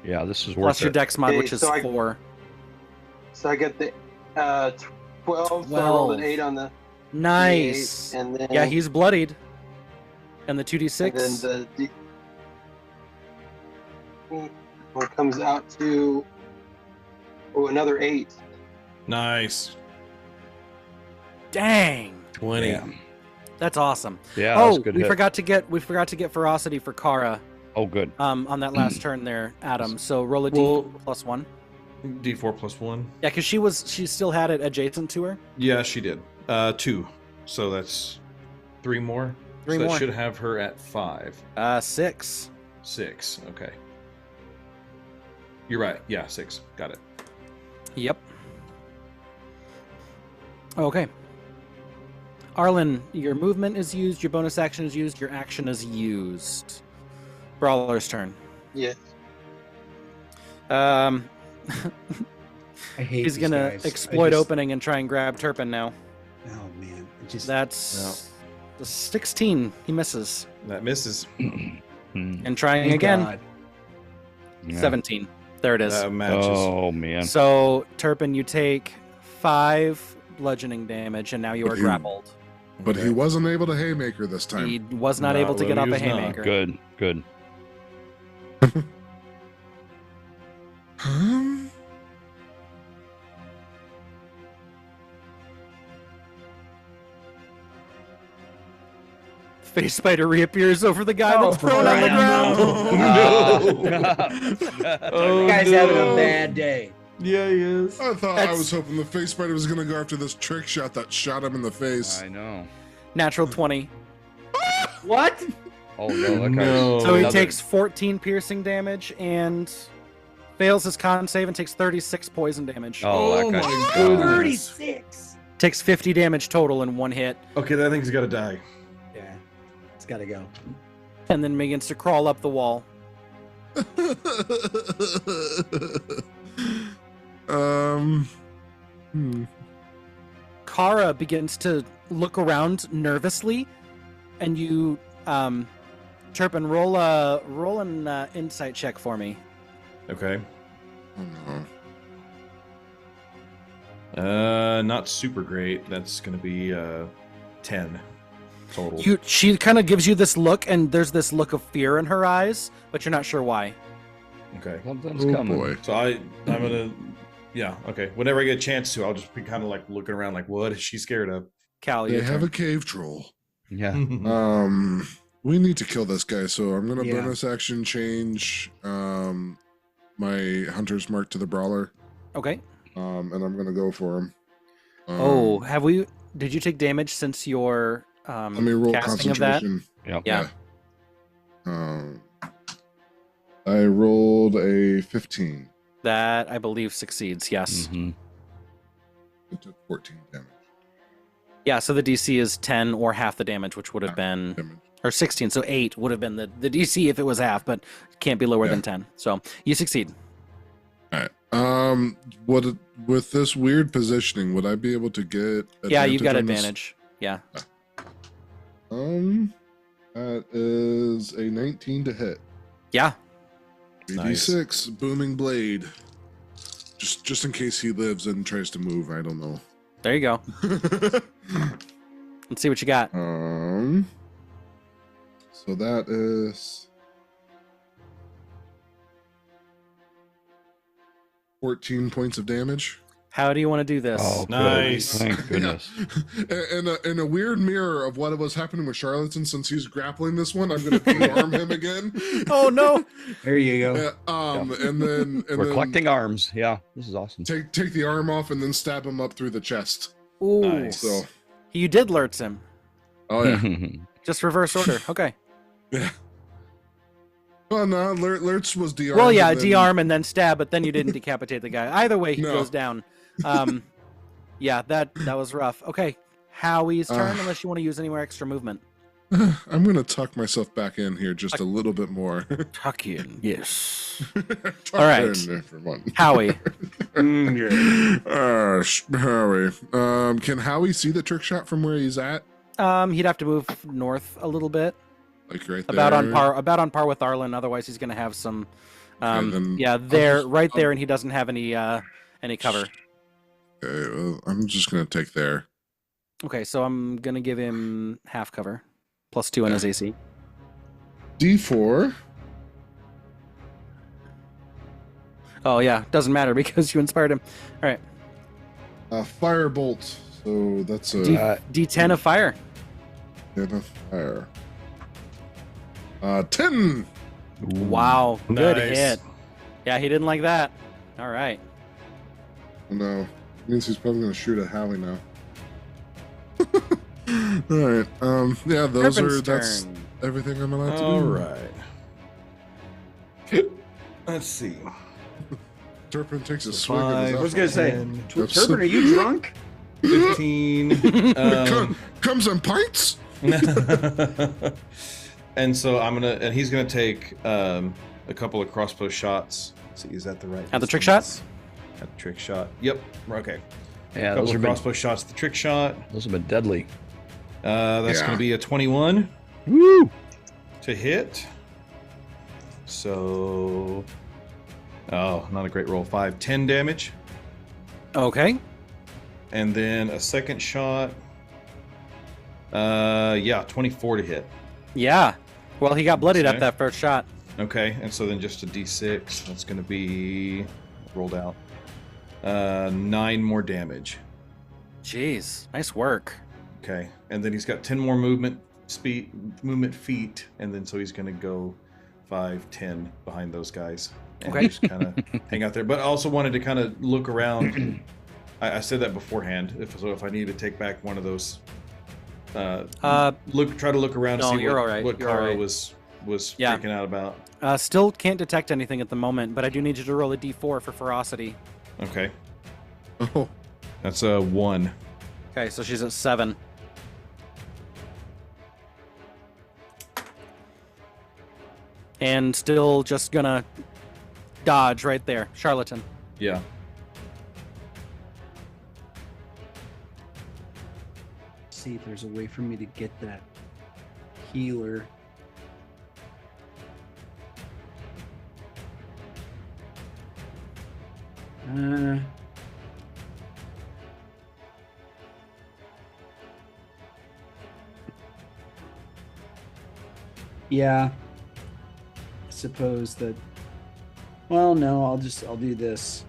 Yeah, this is worth Plus your it. dex mod, Okay, which is so 4. So I get the 12. So I rolled an 8 on the Nice. D8, and then Yeah, he's bloodied. And the 2D6? And then the it comes out to another 8. Nice. Dang. 20. Yeah, That's awesome. yeah that's Oh, a good we hit. forgot to get ferocity for Kara Oh, good. on that last turn there, Adam. So roll a Well- D4 plus 1. D4 plus 1. Yeah, because she still had it adjacent to her. Yeah, she did. 2. So that's 3 more. 3 so more. That should have her at 5. 6. 6. Okay. You're right. Yeah, 6. Got it. Yep. Okay. Arlen, your movement is used, your bonus action is used, your action is used. Brawler's turn. Yes. I hate He's these gonna guys. exploit opening and try and grab Turpin now. Oh man, it just That's the 16. He misses. That misses. And trying thank again. God. Yeah. 17. There it is. That matches. Oh man. So, Turpin, you take 5 bludgeoning damage, and now you are grappled. But he wasn't able to haymaker this time. He was not Not able to get what off he a was not. haymaker. Good. Good. Face spider reappears over the guy that's prone on the ground. Oh, This guy's having a bad day. Yeah, he is. I thought I That's- was hoping the face spider was gonna go after this trick shot that shot him in the face. I know. Natural 20. What? Oh no, that No. guy's So he another- takes 14 piercing damage and fails his con save and takes 36 poison damage. Oh, Oh that guy's my gone. goodness. 36. Takes 50 damage total in 1 hit, Okay, that thing's got to die. Yeah, it's got to go. and then begins to crawl up the wall. Hmm. Kara begins to look around nervously, and you, Turpin, roll an insight check for me. Okay. Oh, no. Not super great. That's going to be 10 total. She kind of gives you this look, and there's this look of fear in her eyes, but you're not sure why. Okay. Something's Oh, coming. boy. So I'm gonna, yeah, okay. Whenever I get a chance to, I'll just be kind of like looking around, like, what is she scared of? Cal, They your have turn. a cave troll. Yeah. We need to kill this guy, so I'm gonna Yeah. bonus action change my hunter's mark to the brawler. Okay. And I'm gonna go for him. Did you take damage since your Let me roll casting of that? concentration. Yep. Yeah. I rolled a 15. That, I believe, succeeds, yes. Mhm. It took 14 damage. Yeah, so the DC is 10 or half the damage, which would have been, Damage. or 16, so 8 would have been the DC if it was half, but it can't be lower Yeah. than 10. So you succeed. All right. With this weird positioning, would I be able to get? Yeah, you've got on this? advantage. Yeah. That is a 19 to hit. Yeah. 3d6 booming blade. Just in case he lives and tries to move. I don't know. There you go. Let's see what you got. So that is 14 points of damage. How do you want to do this? Oh, Nice. Good. Thank goodness. In a weird mirror of what was happening with Charlatan, since he's grappling this one, I'm going to arm him again. Oh, no. There you go. And then We're collecting arms. Yeah, this is awesome. take the arm off and then stab him up through the chest. Ooh. Nice. So, You did lurts him. oh yeah. Just reverse order. Okay. Yeah. Well, no, Lurch was de-armed. Well, yeah, de-arm and then stab, but then you didn't decapitate the guy. Either way, he No. goes down. Yeah, that was rough. Okay, Howie's turn, unless you want to use any more extra movement. I'm going to tuck myself back in here just a little bit more. Tuck in, yes. Tuck All right. in, everyone. Howie. Howie. Can Howie see the trick shot from where he's at? He'd have to move north a little bit. Like right About there? about on par with Arlen. Otherwise, he's going to have some. Then Right there, and he doesn't have any cover. Okay, well, I'm just going to take there. Okay, so I'm going to give him half cover, +2 on his AC. D4. Oh yeah, doesn't matter because you inspired him. All right. Firebolt. So that's a D10 of fire. 10 of fire. 10. Wow, good Nice. hit. Yeah, he didn't like that. All right. No, means he's probably going to shoot at Howie now. All right. Yeah, that's turn. everything I'm allowed to do. All right. Let's see. Turpin takes a So swing at his I was gonna say, 10, Turpin, are you drunk? 15. Comes in pints. And so he's gonna take a couple of crossbow shots. Let's see, is that the right? At the trick distance? shot? At the trick shot. Yep. Okay. Yeah, A those couple have of been crossbow shots at the trick shot. those have been deadly. That's Yeah. gonna be a 21 Woo! to hit. So, not a great roll. 10 damage, Okay. and then a second shot. 24 to hit. Yeah. Well, he got bloodied Okay. at that first shot. Okay, and so then just a d6. That's going to be rolled out. 9 more damage. Jeez, nice work. Okay, and then he's got 10 more movement feet, and then so he's going to go 5, 10 behind those guys. And Okay. just kind of hang out there. But I also wanted to kind of look around. I said that beforehand. If I need to take back one of those, try to look around No, and see you're all right, what you're all Kara right. was Yeah. freaking out about. Still can't detect anything at the moment, but I do need you to roll a d4 for ferocity. Okay, Oh, that's a 1. Okay, so she's at 7. And still just gonna dodge right there. Charlatan. Yeah. See if there's a way for me to get that healer. Yeah. I suppose that. Well, no, I'll do this.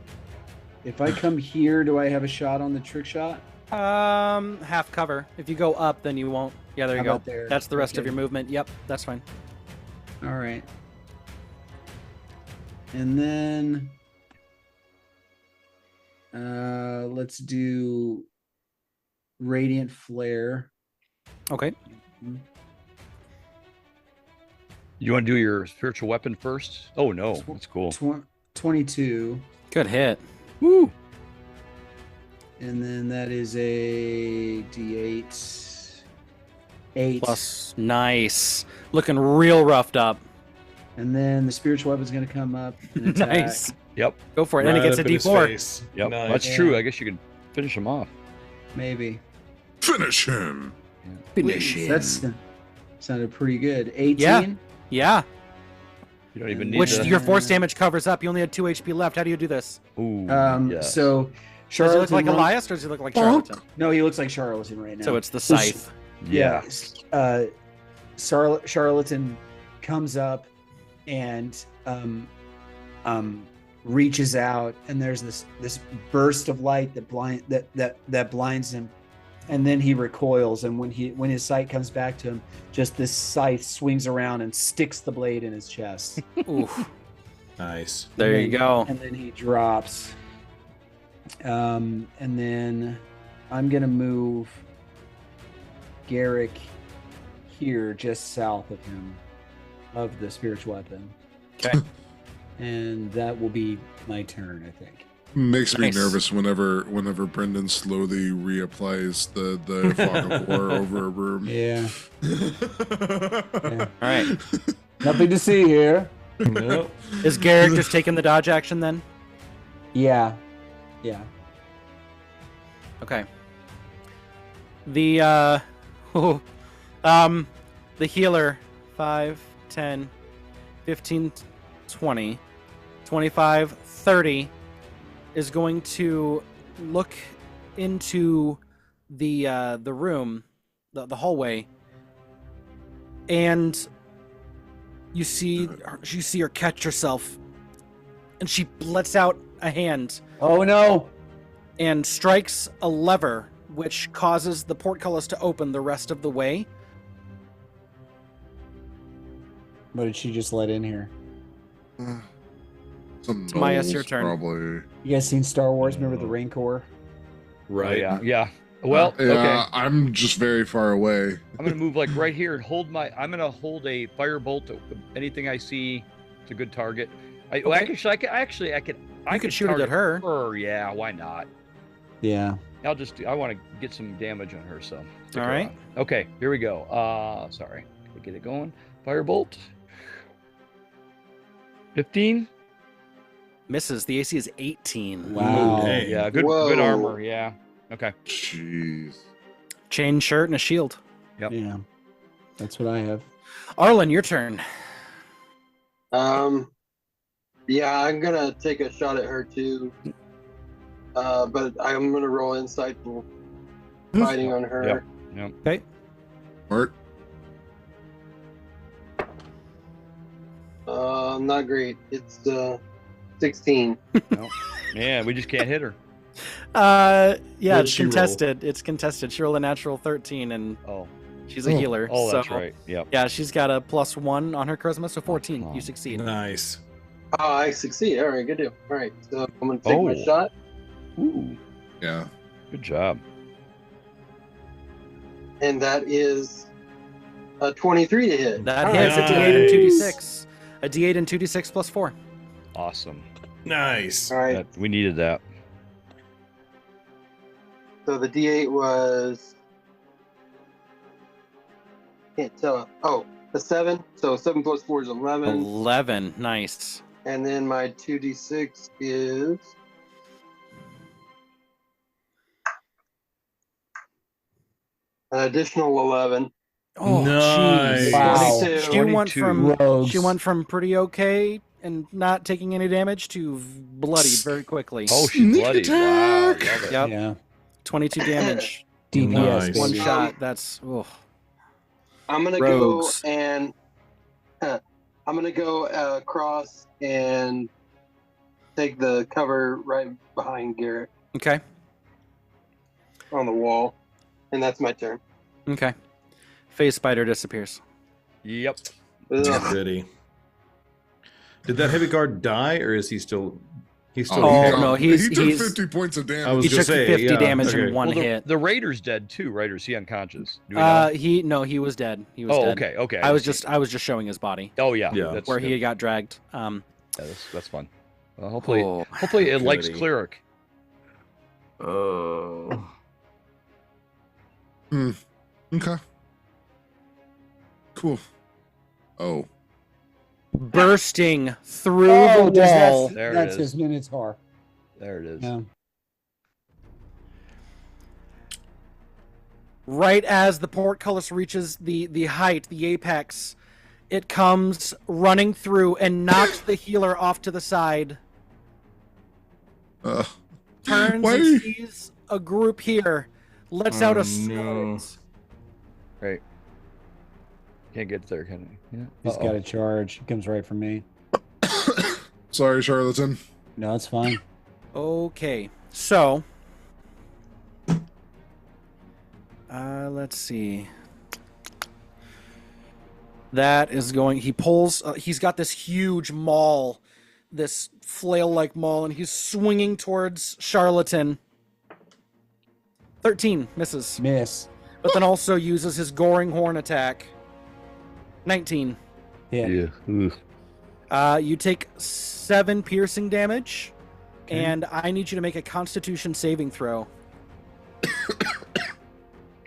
If I come here, do I have a shot on the trick shot? Half cover. If you go up, then you won't. Yeah, there you How go. about there? That's the rest of Okay. your movement. Yep, that's fine. All right. And then let's do Radiant Flare. Okay. You want to do your spiritual weapon first? Oh no, that's cool. 22. Good hit. Woo! And then that is a D8. 8. Plus, nice. Looking real roughed up. And then the spiritual weapon's going to come up and attack. Nice. Yep, Go for it. And it Right gets a up in his d4. face. yep. Nice. That's Yeah. true. I guess you could finish him off. Maybe. finish him. Finish That's sounded pretty good. 18. Yeah. Yeah. You don't even need Which to. your force damage covers up. You only had 2 HP left. How do you do this? Ooh, yeah. So Does he look Charlatan. like Elias or does he look like Bonk. Charlatan? No, he looks like Charlatan right now. So it's the So scythe. yeah. Charlatan comes up and reaches out, and there's this burst of light that blinds him, and then he recoils, and when his sight comes back to him, just this scythe swings around and sticks the blade in his chest. Oof. Nice. There you go. And then he drops. And then I'm gonna move Garrick here, just south of him. of the spiritual weapon. Okay. And that will be my turn, I think. Makes me Nice. nervous whenever Brendan slowly reapplies the fog of war over a room. Yeah. All right. Nothing to see here. Nope. Is Garrick just taking the dodge action then? Yeah. Okay. The the healer 5, 10, 15, 20, 25, 30 is going to look into the room, the hallway, and you see her catch herself, and she lets out a hand Oh no! and strikes a lever, which causes the portcullis to open the rest of the way. What did she just let in here? Some Maya, it's gnolls, your turn. Probably. You guys seen Star Wars? Remember the Rancor? Right. Oh, yeah. Well, Yeah, okay. I'm just very far away. I'm gonna move like right here and I'm gonna hold a firebolt to anything I see. It's a good target. I could shoot it at target her. Yeah, why not? Yeah. I want to get some damage on her. So. stick All right. around. Okay, here we go. Sorry. Get it going. Firebolt. 15. Misses. The AC is 18. Wow. Dang. Yeah, good Whoa. armor. Yeah. Okay. Jeez. Chain shirt and a shield. Yep. Yeah. That's what I have. Arlen, your turn. Yeah, I'm gonna take a shot at her too. But I'm gonna roll insight for fighting on her. Yep. Okay. Art. Not great. It's 16. Man, we just can't hit her. Yeah, What it's did she roll? contested. It's contested. She rolled a natural 13, and Oh. she's a healer. Oh, that's so, right. Yep. Yeah, she's got a +1 on her charisma, so 14. Oh. You succeed. Nice. Oh, I succeed. All right, good deal. All right, so I'm gonna take my Oh. shot. Ooh. Yeah. Good job. And that is a 23 to hit. That All hits right. a D8 and Nice. 2d6. A D8 and 2d6 +4. Awesome. Nice. All right. We needed that. So the D8 was. Can't tell. Oh, a 7. So 7 plus 4 is 11. 11. Nice. And then my 2d6 is. An additional 11. Oh, Nice. jeez. Wow. 22. She went from pretty okay and not taking any damage to bloodied very quickly. Oh, she's Sneak bloody. Wow. Love attack! it. Yep. Yeah. 22 damage. DPS, Nice. baby. One shot. That's I'm gonna Rogues. go and I'm gonna go across and take the cover right behind Garrett okay. on the wall, and that's my turn. Okay. Phase spider disappears. Yep. Ugh. Pretty. Did that heavy guard die, or is he still? He's still. Oh, okay. no, he took he's- 50 points of damage. I was He gonna took say, 50 yeah, damage okay. in one Well, hit. the Raider's dead too, right? Or is he unconscious? Do we know? He was dead. He was dead. Okay. I was just showing his body Oh yeah. Yeah. That's where good. he got dragged. Yeah, that's fun. Well, hopefully Oh. it likes Goody. cleric. Oh. Okay. Cool. Oh. bursting through Oh, the wall. There it that's is. his Minotaur. There it is. Yeah. Right as the portcullis reaches the height, the apex, it comes running through and knocks the healer off to the side. Turns Why- and sees a group here. Lets out a no. snort. Right. Can't get there, can he? Yeah. He's got a charge. He comes right for me. Sorry, charlatan. No, it's fine. Okay, so let's see. That is going. He pulls. He's got this huge maul, this flail-like maul, and he's swinging towards Charlatan. 13 misses, Miss. but then also uses his goring horn attack. 19. Hit. Yeah. You take 7 piercing damage, Okay. and I need you to make a Constitution saving throw.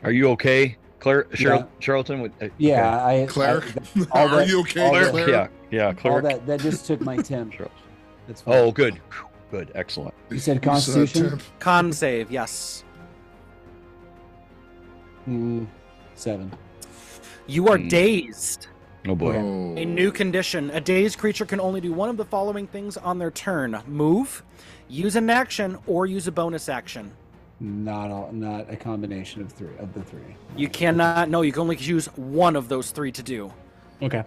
Are you okay, Claire? Yeah. Charlton? Yeah, Okay. Cleric, all are that- you okay, all that- Cleric? Yeah, all cleric. that just took my temp. Sure. That's fine. Oh, good. Whew, good. Excellent. You said Constitution? temp. Con save, yes. 7. You are Hmm. dazed. Oh boy. Oh. A new condition. A dazed creature can only do one of the following things on their turn: move, use an action, or use a bonus action. Not a combination of the three. You cannot. No, you can only choose one of those 3 to do. Okay.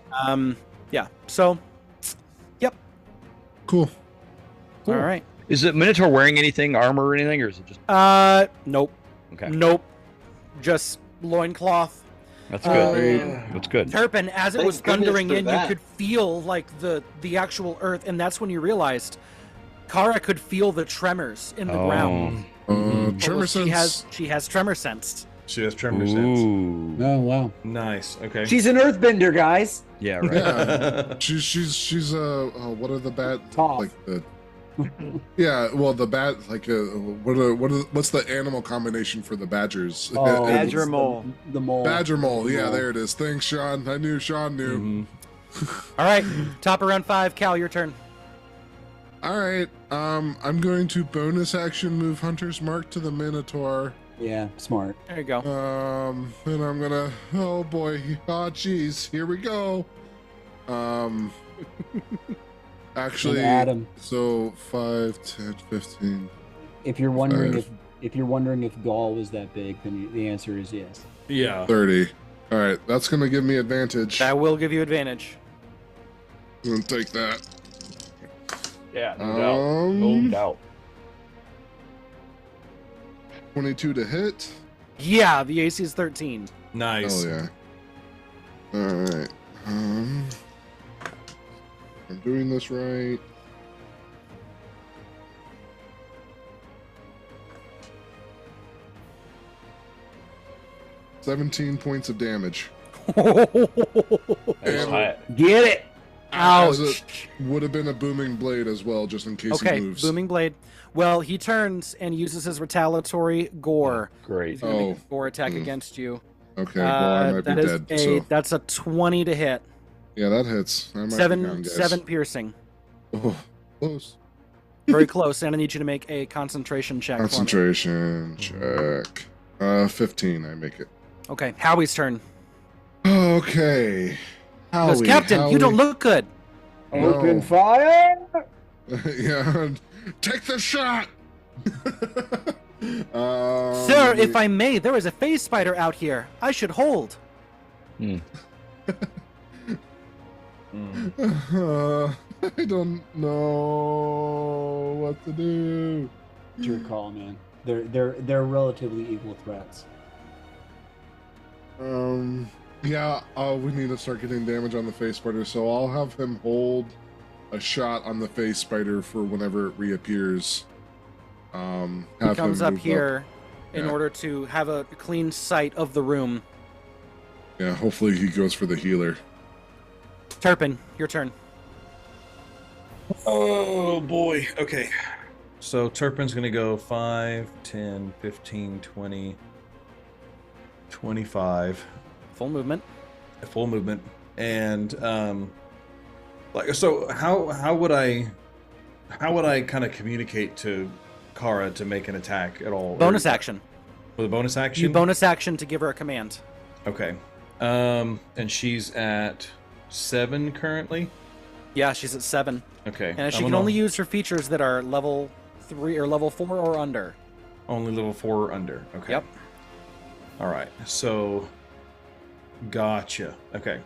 Yeah. So, Cool. all right. Is it Minotaur wearing anything, armor or anything, or is it just Nope. okay? Nope. Just loincloth. That's good. That's good. Turpin, as it Thank was goodness thundering for in, that. you could feel like the actual earth, and that's when you realized Kara could feel the tremors in the ground. Tremor Well, sense. she has tremor sense. She has tremor sense. Ooh. Oh wow. Nice. Okay. She's an earthbender, guys. Yeah. Right. Yeah. She's what are the bat Toph. like the yeah, well the bat like what's the animal combination for the badgers? Oh, Badger it's mole. The mole. Badger mole. Yeah, Mole. there it is. Thanks, Sean. I knew Sean knew. Mhm. All right, top of round 5. Cal, your turn. All right. I'm going to bonus action move Hunter's Mark to the Minotaur. Yeah, smart. There you go. And I'm gonna. Oh boy. Oh jeez. Here we go. Actually, And Adam, so 5, 10, 15. if you're wondering Five. if you're wondering if Gaul was that big, then the answer is yes. Yeah. 30. All right, that's gonna give me advantage. That will give you advantage. I'm gonna take that. Yeah. No doubt. 22 to hit. Yeah, the AC is 13. Nice. Oh yeah. All right. I'm doing this right. $17 points of damage. That's And high. Get it. as Ouch. it would have been a booming blade as well, just in case Okay, he moves. booming blade. Well, he turns and uses his retaliatory gore. Great. He's gonna make a Oh. gore attack Mm. against you. Okay, well I might be that is dead. So that's a 20 to hit. yeah, that hits. I might be down, Seven guys. piercing. Oh, close. Very close. And I need you to make a concentration check. Concentration check. 15. I make it. For me. Okay, Howie's turn. Okay. Because Captain, you don't look good. No. Open fire. Yeah, take the shot. Sir, if I may, there is a phase spider out here. I should hold. I don't know what to do. It's your call, man. They're relatively equal threats. Yeah, we need to start getting damage on the face spider, so I'll have him hold a shot on the face spider for whenever it reappears. He Have comes him up move here in Yeah. order to have a clean sight of the room. Yeah, hopefully he goes for the healer. Turpin, your turn. Oh boy. Okay. So Turpin's gonna go 5, 10, 15, 20, 25. Full movement. Full movement. And like so how would I kind of communicate to Kara to make an attack at all? Bonus action. With a bonus action? You bonus action to give her a command. Okay. And she's at 7 currently. Yeah, she's at 7. Okay. And she I'm can gonna- only use her features that are level 3 or level 4 or under. Only level 4 or under. Okay. Yep. All right. So, gotcha. Okay.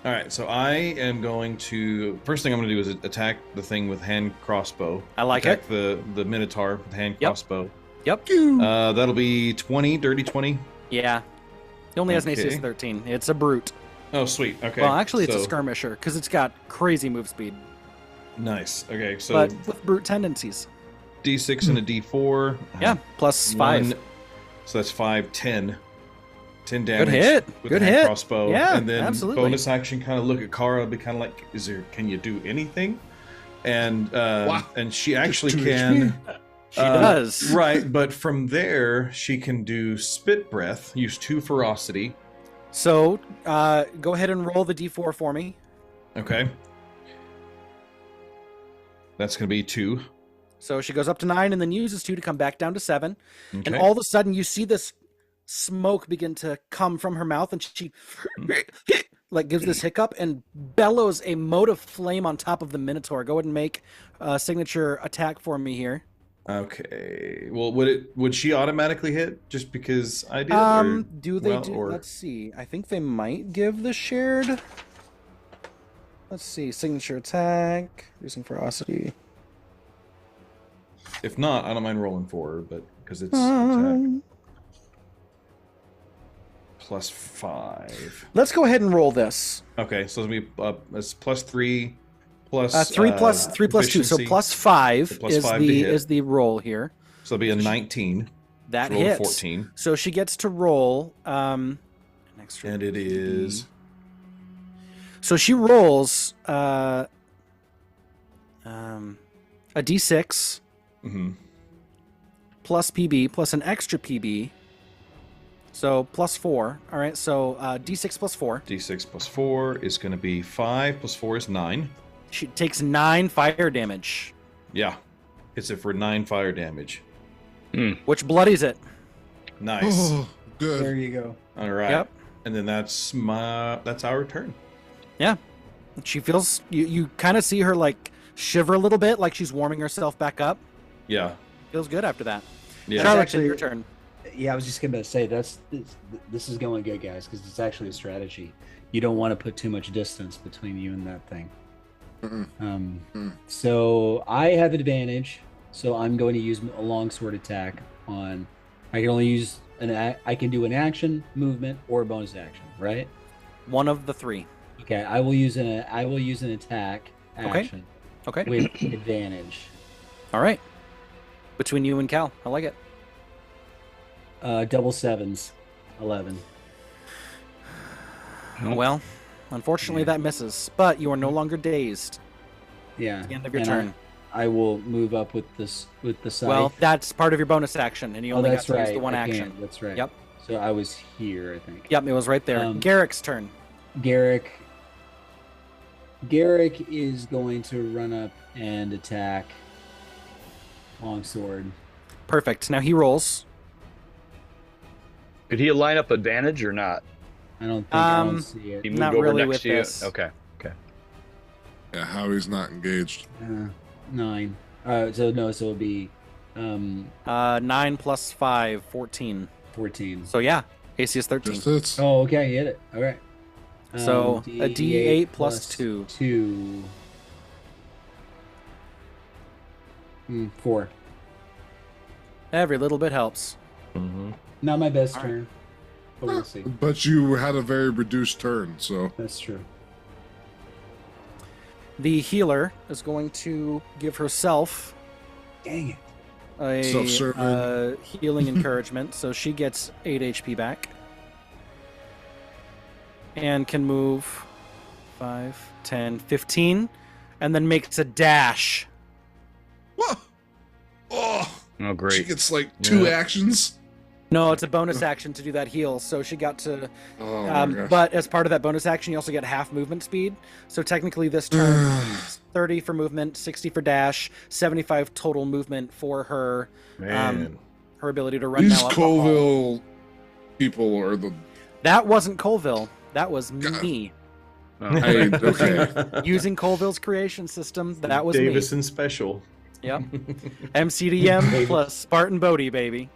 All right. So I am going to first thing I'm going to do is attack the thing with hand crossbow. I like attack the Minotaur with hand Yep. crossbow. Yep. That'll be 20, dirty 20. Yeah. He only has an AC Okay. of 13. It's a brute. Oh, sweet. Okay. Well, actually, it's a So- skirmisher because it's got crazy move speed, Nice. Okay. So but with brute tendencies. D6 and a D4. Yeah, plus 5. So that's 5, 10. 10 damage. hit. With Good the hand hit. crossbow. Yeah, and then absolutely. bonus action, kind of look at Kara, be kind of like, can you do anything? And and she actually 2 can. HP. She does. Right, but from there she can do spit breath, use 2 ferocity. So go ahead and roll the d4 for me. Okay. That's gonna be 2. So she goes up to 9 and then uses 2 to come back down to 7. Okay. And all of a sudden you see this smoke begin to come from her mouth, and she like gives this hiccup and bellows a mote of flame on top of the Minotaur. Go ahead and make a signature attack for me here. Okay. Well, would she automatically hit just because I did? Or, Do they well, do? or- Let's see. I think they might give the shared. Let's see. Signature attack, using ferocity. If not, I don't mind rolling for her, but because it's attack plus 5. Let's go ahead and roll this. Okay, so it's gonna be it's plus 3 plus 3 plus 2, so efficiency. plus 5 So plus is 5 to the hit. is the roll here. So it'll be a 19. That Roll a hits. 14. So she gets to roll an extra. And it is So she rolls a d6 plus PB plus an extra PB. So plus 4. All right. So d6 plus 4. D6 plus 4 is going to be 5 plus 4 is 9. She takes 9 fire damage, Yeah. Hits it for 9 fire damage. which bloodies it. Nice. Oh, good. There you go. All right. Yep. And then that's our turn. Yeah. She feels you kind of see her like shiver a little bit, like she's warming herself back up. Yeah. Feels good after that. Yeah. Charlotte, actually- your turn. Yeah, I was just gonna say this is going good, guys, because it's actually a strategy. You don't want to put too much distance between you and that thing. So I have advantage, so I'm going to use a longsword attack on. I can only use I can do an action, movement, or a bonus action, right? One of the 3. Okay, I will use an attack action Okay. with advantage. All right. Between you and Cal, I like it. Double 7s, 11. Well, unfortunately that misses, but you are no longer dazed. Yeah. At the end of your and turn. I will move up with the scythe. Well, that's part of your bonus action, and you only got that's to right. use the one I action. can. That's right. Yep. So I was here, I think. Yep, it was right there. Garrick's turn. Garrick is going to run up and attack longsword. Perfect. Now he rolls. Could he line up advantage or not? I don't see it. He moved Not over really next with to you. this. Okay. Okay. Yeah, Howie's not engaged. 9. So it'll be 9 plus 5, 14. 14. So yeah, AC is 13. Just hits. Oh, okay, hit it. All right. So a D8 plus 2. 2. 4. Every little bit helps. Not my best All right. turn, but we'll see. But you had a very reduced turn, so That's true. The healer is going to give herself Dang it. a Self-serving. healing encouragement, so she gets 8 HP back. And can move 5, 10, 15, and then makes a dash. Whoa! Oh, Oh, she great. gets like 2 Yeah. actions. No, it's a bonus action to do that heal, so she got to. Oh my gosh. But as part of that bonus action, you also get half movement speed. So technically, this turn, 30 for movement, 60 for dash, 75 total movement for her. Man. Her ability to run These now up the hall. Colville people are the. That wasn't Colville. That was God. me Hey, okay. using Colville's creation system. That was Davison special. me. Yep. MCDM plus Spartan Bodie, baby.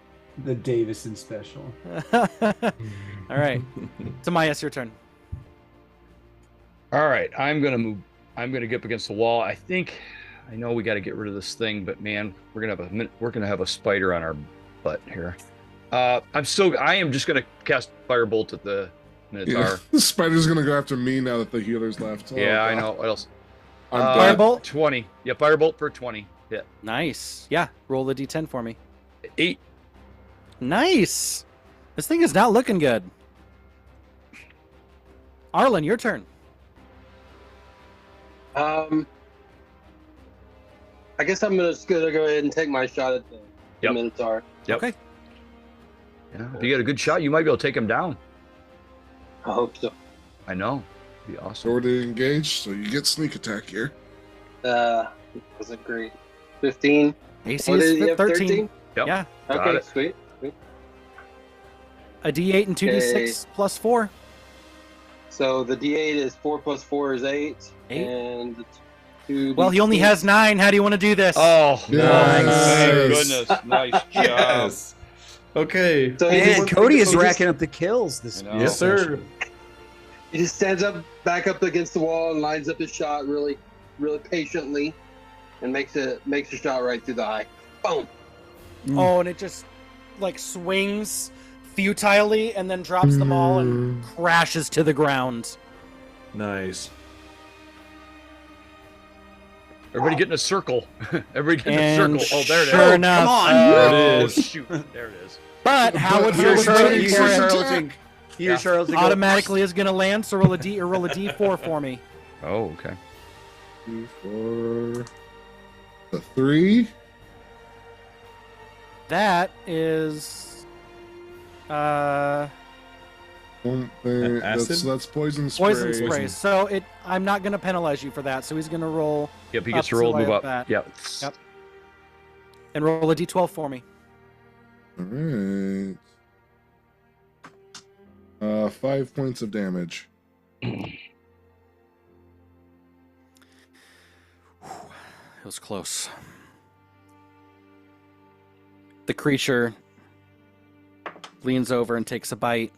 The Davison special. All right. Tomias, your turn. All right, I'm gonna move. I'm gonna get up against the wall. I know we got to get rid of this thing, but man, we're gonna have a spider on our butt here. I am just gonna cast firebolt at the Minotaur. Yeah. The spider's gonna go after me now that the healer's left. Oh, Yeah, I God. know. What else? I'm dead. Firebolt? 20. Yeah, firebolt for 20. Hit. Nice. Yeah. Roll the d10 for me. 8. Nice. This thing is not looking good. Arlen, your turn. I guess I'm just gonna go ahead and take my shot at the Yep. Minotaur. Yep. Okay. Yeah. If you get a good shot, you might be able to take him down. I hope so. I know. It'd be awesome. Already engaged, so you get sneak attack here. Wasn't great. 15. AC What is did you have, 13. Yep. Yeah. Got Okay, it. sweet. A D8 and 2D6 plus 4. So the D8 is 4 plus 4 is 8. 8. And the 2 Well, he only has 9. How do you want to do this? Oh, Nice. Thank goodness. Nice job. Yes. Okay. So he Man, just- Cody is he just- racking up the kills this I know. Yes, sir. He just stands back up against the wall and lines up his shot really, really patiently, and makes a shot right through the eye. Boom. Oh, and it just like swings futilely and then drops them all and crashes to the ground. Nice. Everybody get in a circle. Everybody get in a And circle. Oh, there it is. sure enough, Come on. There Oh, it is. shoot. There it is. but Howard Here, was Charlotte, waiting you for hear it. Charlotte. Here's Charlotte. Automatically is going to land, so roll a D4 for me. Oh, okay. 2, 4, a 3. That is One thing, Acid? that's poison spray. poison spray. So I'm not going to penalize you for that. So he's going to roll Yep, he Up gets to roll, to move like up. that. Yep. Yep. and roll a D12 for me. All right. 5 points of damage. It was close. The creature leans over and takes a bite.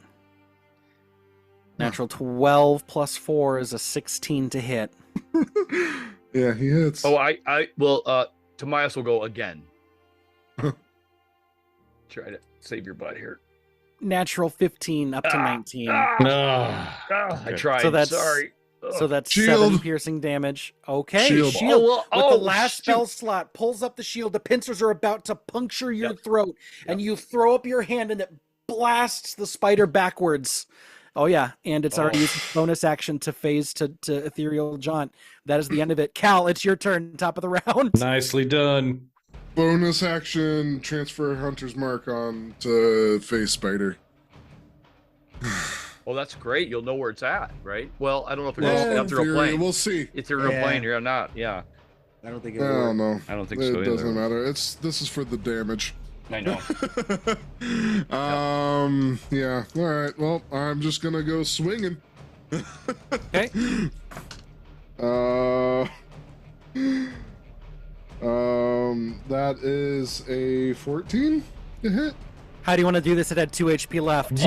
Natural 12 plus 4 is a 16 to hit. Yeah, he hits. Oh, Tomias will go again. Try to save your butt here. Natural 15 up to 19. I tried. So that's- Sorry. So that's Shield. 7 piercing damage. Okay, Shield. shield. Oh, With oh, the last shoot. spell slot, pulls up the shield. The pincers are about to puncture your throat, and you throw up your hand, and it blasts the spider backwards. Oh yeah, and it's already used its bonus action to phase to ethereal jaunt. That is the end of it. Cal, it's your turn. Top of the round. Nicely done. Bonus action, transfer Hunter's Mark on to Face Spider. Well, that's great. You'll know where it's at, right? Well, I don't know if Well, it's in ethereal theory, plane. we'll see. Ethereal Yeah. plane here or not? Yeah, I don't think I it don't will. know. I don't think It so either. doesn't matter. This is for the damage. I know. Yeah. All right. Well, I'm just gonna go swinging. Okay. That is a 14 to hit. How do you want to do this? It had 2 HP left. Nice.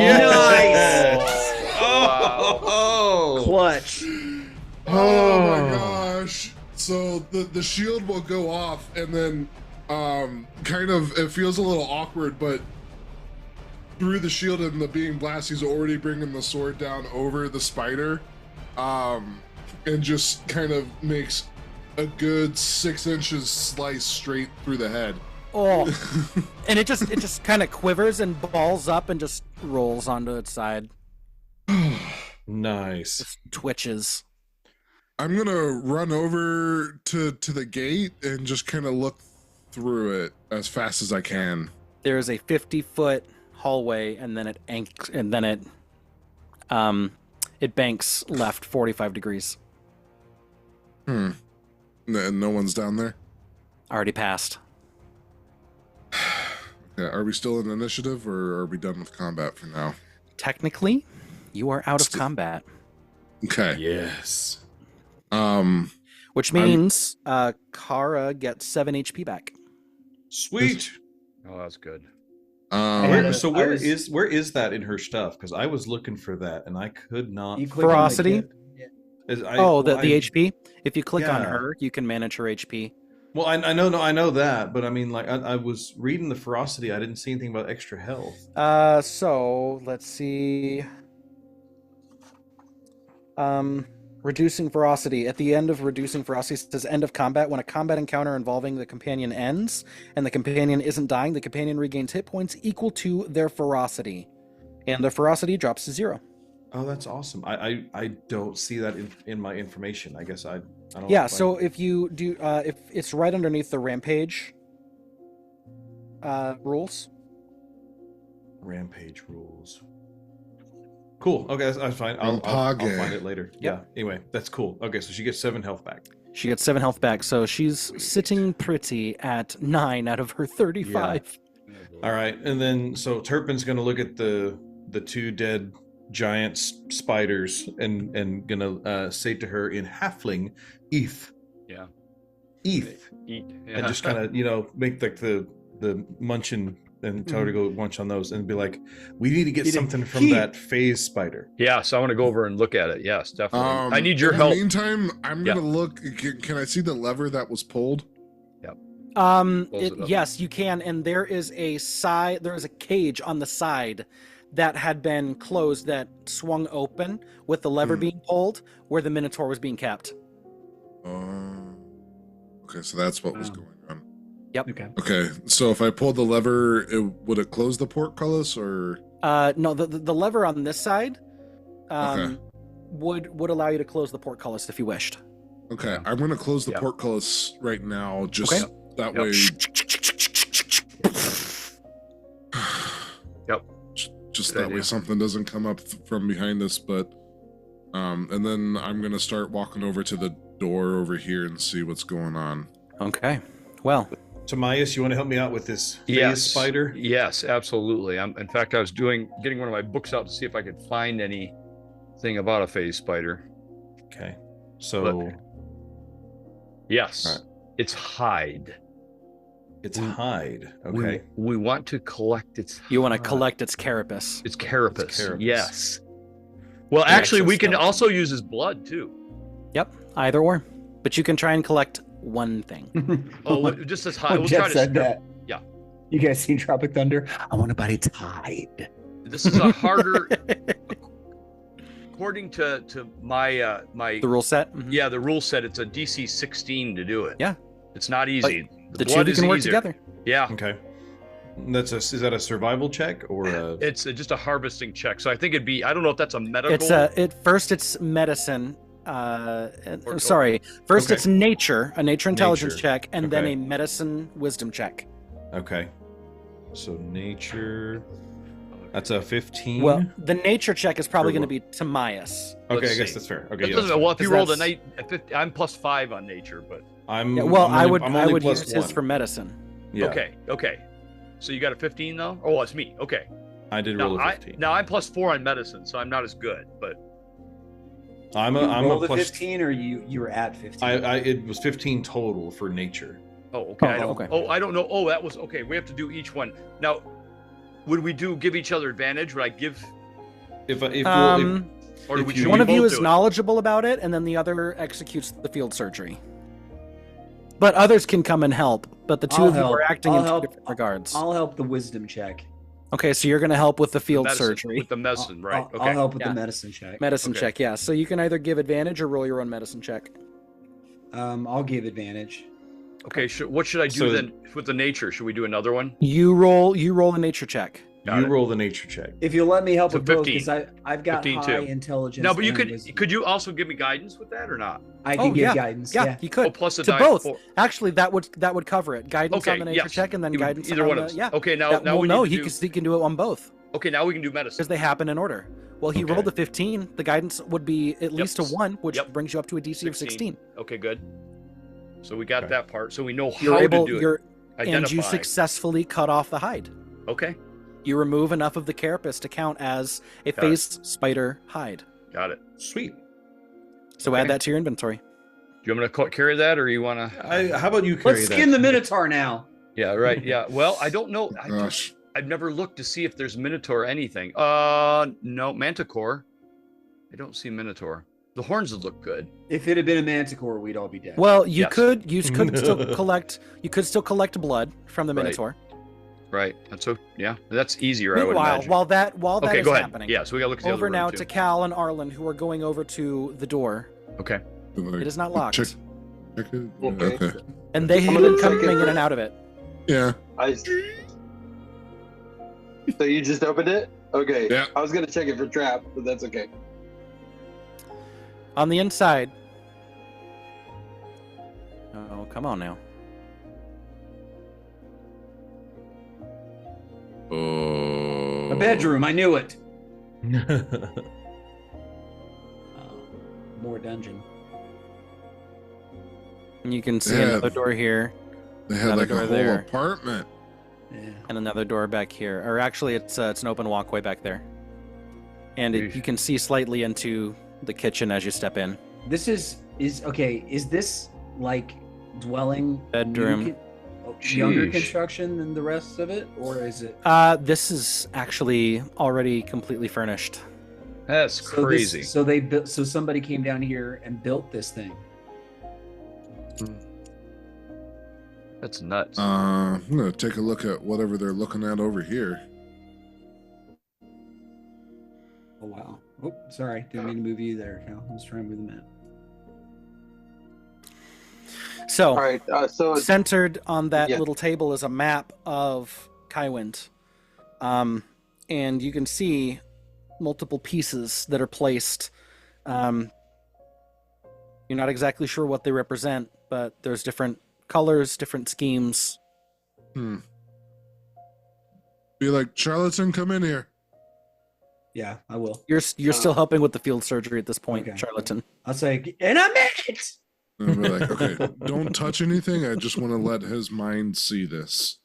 Oh. Clutch. Oh my gosh. So the shield will go off and then kind of it feels a little awkward, but through the shield and the being blast, he's already bringing the sword down over the spider, and just kind of makes a good 6 inches slice straight through the head. Oh, and it just kind of quivers and balls up and just rolls onto its side. Nice. Just twitches. I'm gonna run over to the gate and just kind of look through it as fast as I can. There is a 50-foot hallway, and then it banks left 45 degrees. No one's down there. Already passed. Yeah, are we still in initiative or are we done with combat for now? Technically, you are out of combat, Okay. Yes. which means Kara gets 7 HP back. Sweet. Oh, that's good. Yeah. So I where was- is that in her stuff? Because I was looking for that and I could not. You click on the Ferocity? kit. Yeah. The HP. If you click on Yeah. her, you can manage her HP. Well, I know that, but I mean, like, I was reading the ferocity. I didn't see anything about extra health. So let's see. Reducing ferocity. At the end of reducing ferocity, it says end of combat. When a combat encounter involving the companion ends and the companion isn't dying, the companion regains hit points equal to their ferocity. And their ferocity drops to 0. Oh, that's awesome. I don't see that in my information. I guess I don't. Yeah, like- so if you do, if it's right underneath the rampage rules. Rampage rules. Cool. Okay, that's fine. I'll Rampage. find it later. Yeah. Anyway, that's cool. Okay, so she gets 7 health back. She gets 7 health back, so she's sitting pretty at 9 out of her 35. All right, and then so Turpin's gonna look at the 2 dead giant spiders and gonna say to her in halfling, "Eth." Yeah. Eth. Eat. And just kind of make like the munching and tell her to go munch on those and be like, we need to get something from that phase spider. Yeah, so I want to go over and look at it. Yes, definitely. I need your in help. the meantime, I'm gonna look. Can I see the lever that was pulled? Yes, you can, and there is a cage on the side that had been closed that swung open with the lever being pulled where the Minotaur was being kept. Okay, so that's what was going on. Yep. Okay, so if I pulled the lever, would it close the portcullis or? No, the lever on this side Okay. would allow you to close the portcullis if you wished. Okay, I'm gonna close the portcullis right now, just that way. Yep. Just Good that way idea. something doesn't come up from behind us, but and then I'm gonna start walking over to the door over here and see what's going on. Okay. Well, Tamias, you want to help me out with this phase spider? Yes, absolutely. In fact, I was getting one of my books out to see if I could find anything about a phase spider. Okay. So yes, All right. It's hide. It's hide. Okay. We want to collect its. You want to collect its carapace. Its carapace. Its carapace. Yes. Well, The actually, we can exoskeleton. also use his blood too. Yep, either or. But you can try and collect one thing. Oh, just as hide. When We'll Jeff try to. said that. Yeah. You guys seen Tropic Thunder? I want to bite its hide. This is a harder. According to my The rule set? Mhm. yeah, the rule set, it's a DC 16 to do it. Yeah. It's not easy. The two blood of you is can work easier. together. Yeah. Okay. Is that a survival check or a? It's just a harvesting check. So I think it'd be. I don't know if that's a medical. First it's medicine. Or- Sorry. First Okay. it's nature, a nature intelligence Nature. check, and then Okay. a medicine wisdom check. Okay. So nature. That's a 15. Well, the nature check is probably Or going to what? be Tamias. okay, let's I guess see. that's fair. Okay, That yeah, doesn't- that's well, if you Because rolled a that's- night, at 50, I'm +5 on nature, but I'm. Yeah, well, I'm I only- would I'm I only would plus use his one. for medicine. Yeah. okay. So you got a 15 though? Oh, it's me. Okay. I did roll a 15. Now I'm +4 on medicine, so I'm not as good. But I'm You a rolled a plus. 15, or you were at 15? It was 15 total for nature. okay. I don't. okay. Oh, I don't know. Oh, that was okay. We have to do each one now. Would we give each other advantage? Would I give, If or do if we? you- should One we of you both is do it? knowledgeable about it, and then the other executes the field surgery. But others can come and help. But the 2 I'll of you help. are acting I'll in 2 help. different regards. I'll help the wisdom check. Okay, so you're going to help with the field Medicine, surgery. with the medicine, right? I'll, Okay. I'll help with Yeah. the medicine check. Medicine Okay. check, yeah. So you can either give advantage or roll your own medicine check. I'll give advantage. Okay. What should I do So- then with the nature? Should we do another one? You roll a nature check. Got you it. roll the nature check. If you'll let me help So with both, 15. because I've got 15 high too. intelligence. No, but you and could. wisdom. Could you also give me guidance with that or not? I can Oh, give yeah. guidance. Yeah, Yeah. you could. Oh, plus a to die both. 4. Actually, that would cover it. Guidance Okay. on the nature Yes. check, and then guidance Either on one the, of us. yeah. Okay. Now That- we no, need to he can do it on both Okay. Now we can do because medicine. they happen in order. Well, he Okay. rolled a 15. The guidance would be at least a 1, which Yep. brings you up to a DC of 16. Okay. Good. So we got Okay. that part. So we know You're how able. to do You're it. and Identify. you successfully cut off the hide. Okay. You remove enough of the carapace to count as a Got it. face spider hide. Got it. Sweet. So Okay. add that to your inventory. Do you want me to carry that, or you want to? How about you carry Let's that? skin the Minotaur now. Yeah. Right. Yeah. Well, I don't know. Gosh. I've never looked to see if there's Minotaur or anything. No, Manticore. I don't see Minotaur. The horns would look good. If it had been a manticore, we'd all be dead. Well, you Yes. could still collect. You could still collect blood from the Right. Minotaur. Right. That's so. Yeah. That's easier. I would Meanwhile, imagine. while that Okay. is Go ahead. happening, Yeah. So we gotta look at the over other now room, to too. Cal and Arlen, who are going over to the door. Okay. It is not locked, Check it. Okay. Okay. and they have I'm gonna been check coming it in and out of it. Yeah. So you just opened it? Okay. Yeah. I was gonna check it for trap, but that's okay. On the inside. Oh, come on now. A bedroom. I knew it. More dungeon. And you can see Yeah. another door here. They had Another like a door whole there. apartment. Yeah. And another door back here. Or actually, it's an open walkway back there. And Yeesh. you can see slightly into the kitchen as you step in. This is okay. Is this like dwelling Bedroom. younger Sheesh. construction than the rest of it, or is it? This is actually already completely furnished. That's crazy. So they built. So somebody came down here and built this thing. That's nuts. I'm gonna take a look at whatever they're looking at over here. Oh wow. Oh, sorry. Didn't mean to move you there, Cal. I was trying to move the map. So, All right. So centered on that Yeah. little table is a map of Kaiwind. And you can see multiple pieces that are placed. You're not exactly sure what they represent, but there's different colors, different schemes. Be like, Charlatan, come in here. Yeah, I will. You're still helping with the field surgery at this point, Okay. Charlatan. I'll say in a minute. And I'll be like, okay, don't touch anything. I just want to let his mind see this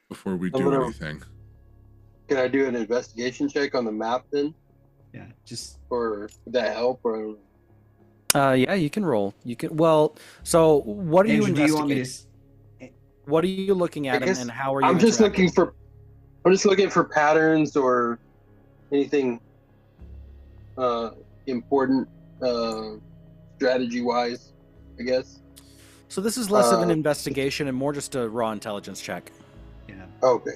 before we do gonna- anything. can I do an investigation check on the map then, Yeah, just or would that help? Or Yeah, you can roll. You can. Well, so what are you Andrew, do you want me investigating? to? What are you looking at, I guess and how are you? I'm just interacting? looking for patterns or anything important strategy wise, I guess. So this is less of an investigation and more just a raw intelligence check. Yeah. Okay.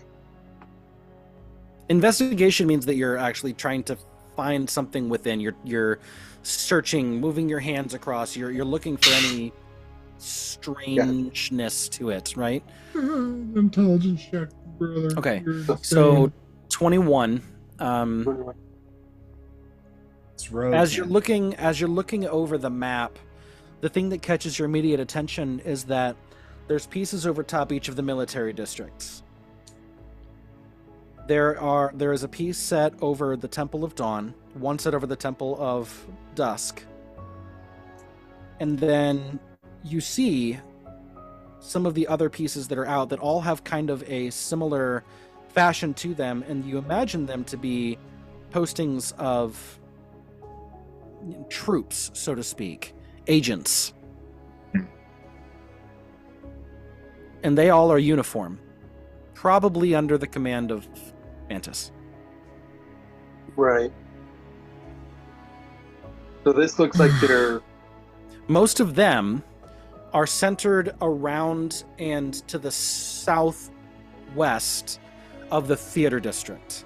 Investigation means that you're actually trying to find something within. You're searching, moving your hands across. You're looking for any strangeness to it, right? Intelligence check, brother. Okay, You're So insane. 21. It's rogue. As you're looking over the map, the thing that catches your immediate attention is that there's pieces over top each of the military districts. There is a piece set over the Temple of Dawn, one set over the Temple of Dusk, and then you see some of the other pieces that are out that all have kind of a similar fashion to them, and you imagine them to be postings of troops, so to speak, agents. And they all are uniform, probably under the command of Mantis. Right. So this looks like they're Most of them are centered around and to the southwest of the theater district.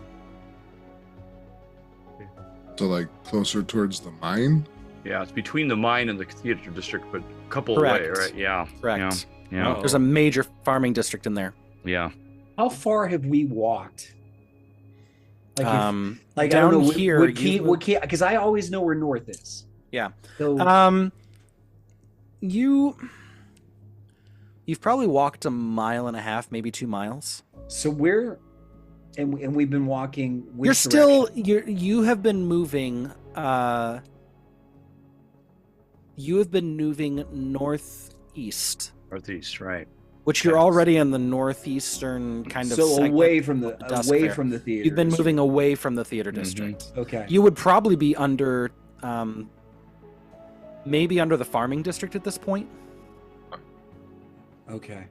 So like closer towards the mine. Yeah, it's between the mine and the theater district, but a couple away, Correct. right? Yeah. Correct. Yeah. There's a major farming district in there. Yeah. How far have we walked? Like, I down don't know. here, Because I always know where north is. Yeah. So You've probably walked a mile and a half, maybe 2 miles. so we're and we've been walking. Which You're still direction? you have been moving. You have been moving northeast, Northeast, right. which you're Okay. already in the northeastern kind of. so segment away from the of Dusk away Fair. from the theater. You've been moving away from the theater Mhm. district. Okay. You would probably be under, maybe under the farming district at this point. Okay.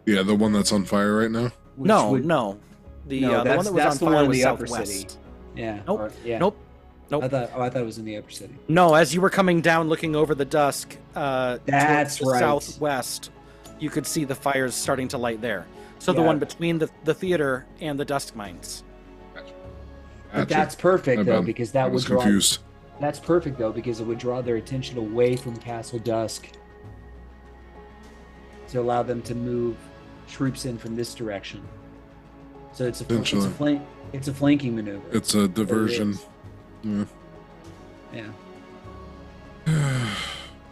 Yeah, the one that's on fire right now. Which no, would- no. The No, one that's- that was that's on the fire one in was the upper southwest. city. Yeah. Nope. Yeah. Nope. Nope. I thought it was in the upper city. No, as you were coming down, looking over the dusk, That's towards the right. southwest, you could see the fires starting to light there. So the Yeah. one between the theater and the dusk mines. But Gotcha. that's perfect My though, bad. because I that would was draw. confused. That's perfect though, because it would draw their attention away from Castle Dusk to allow them to move troops in from this direction. So it's a Potentially. it's a flanking maneuver. It's a diversion. is. Yeah. Yeah.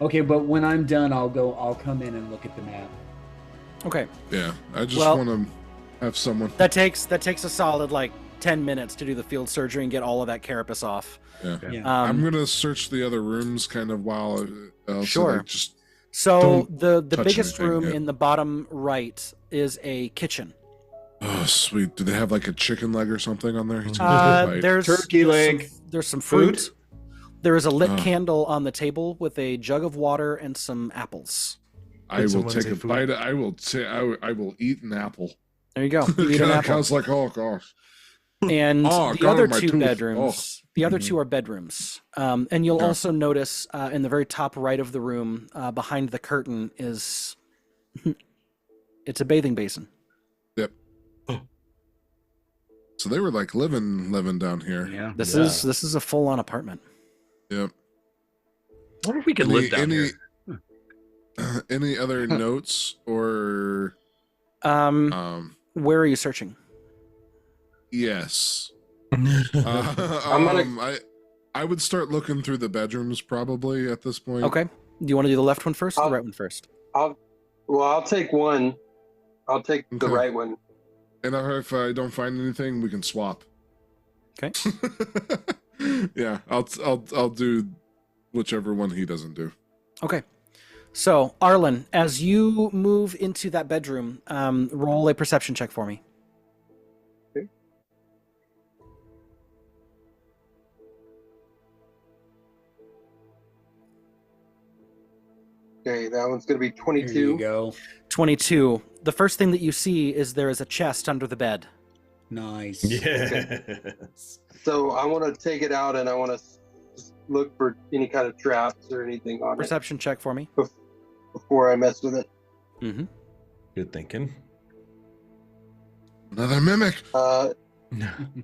Okay, but when I'm done, I'll come in and look at the map. Okay. Yeah, I just Well- want to have someone. That takes a solid like 10 minutes to do the field surgery and get all of that carapace off. Yeah. Yeah. I'm gonna search the other rooms kind of while. Sure. Just So Don't the touch biggest anything room yet. in the bottom right is a kitchen. oh sweet. Do they have like a chicken leg or something on there? He's gonna bite. There's Turkey there's leg. There's some fruit. Food? There is a lit Oh. candle on the table with a jug of water and some apples. I will someone take say a food? bite. I will eat an apple. There you go. You eat an apple. Counts like oh gosh. And Oh, the got other on my two tooth. bedrooms, the other two are bedrooms. And you'll Yeah. also notice in the very top right of the room, behind the curtain, is it's a bathing basin. Yep. So they were like living down here. Yeah. This is a full on apartment. Yep. I wonder if we could live down here. Any other notes or Where are you searching? yes. gonna- I would start looking through the bedrooms probably at this point. Okay. Do you want to do the left one first or the I'll- right one first? I'll take one. I'll take the Okay. right one. And if I don't find anything, we can swap. Okay. Yeah, I'll do whichever one he doesn't do. Okay. So, Arlen, as you move into that bedroom, roll a perception check for me. Okay, that one's gonna be Here 22. you go. 22. The first thing that you see is there is a chest under the bed. Nice. Yes. So I want to take it out and I want to look for any kind of traps or anything on Perception check for me. it before I mess with it. Mm-hmm. Good thinking. Another mimic. That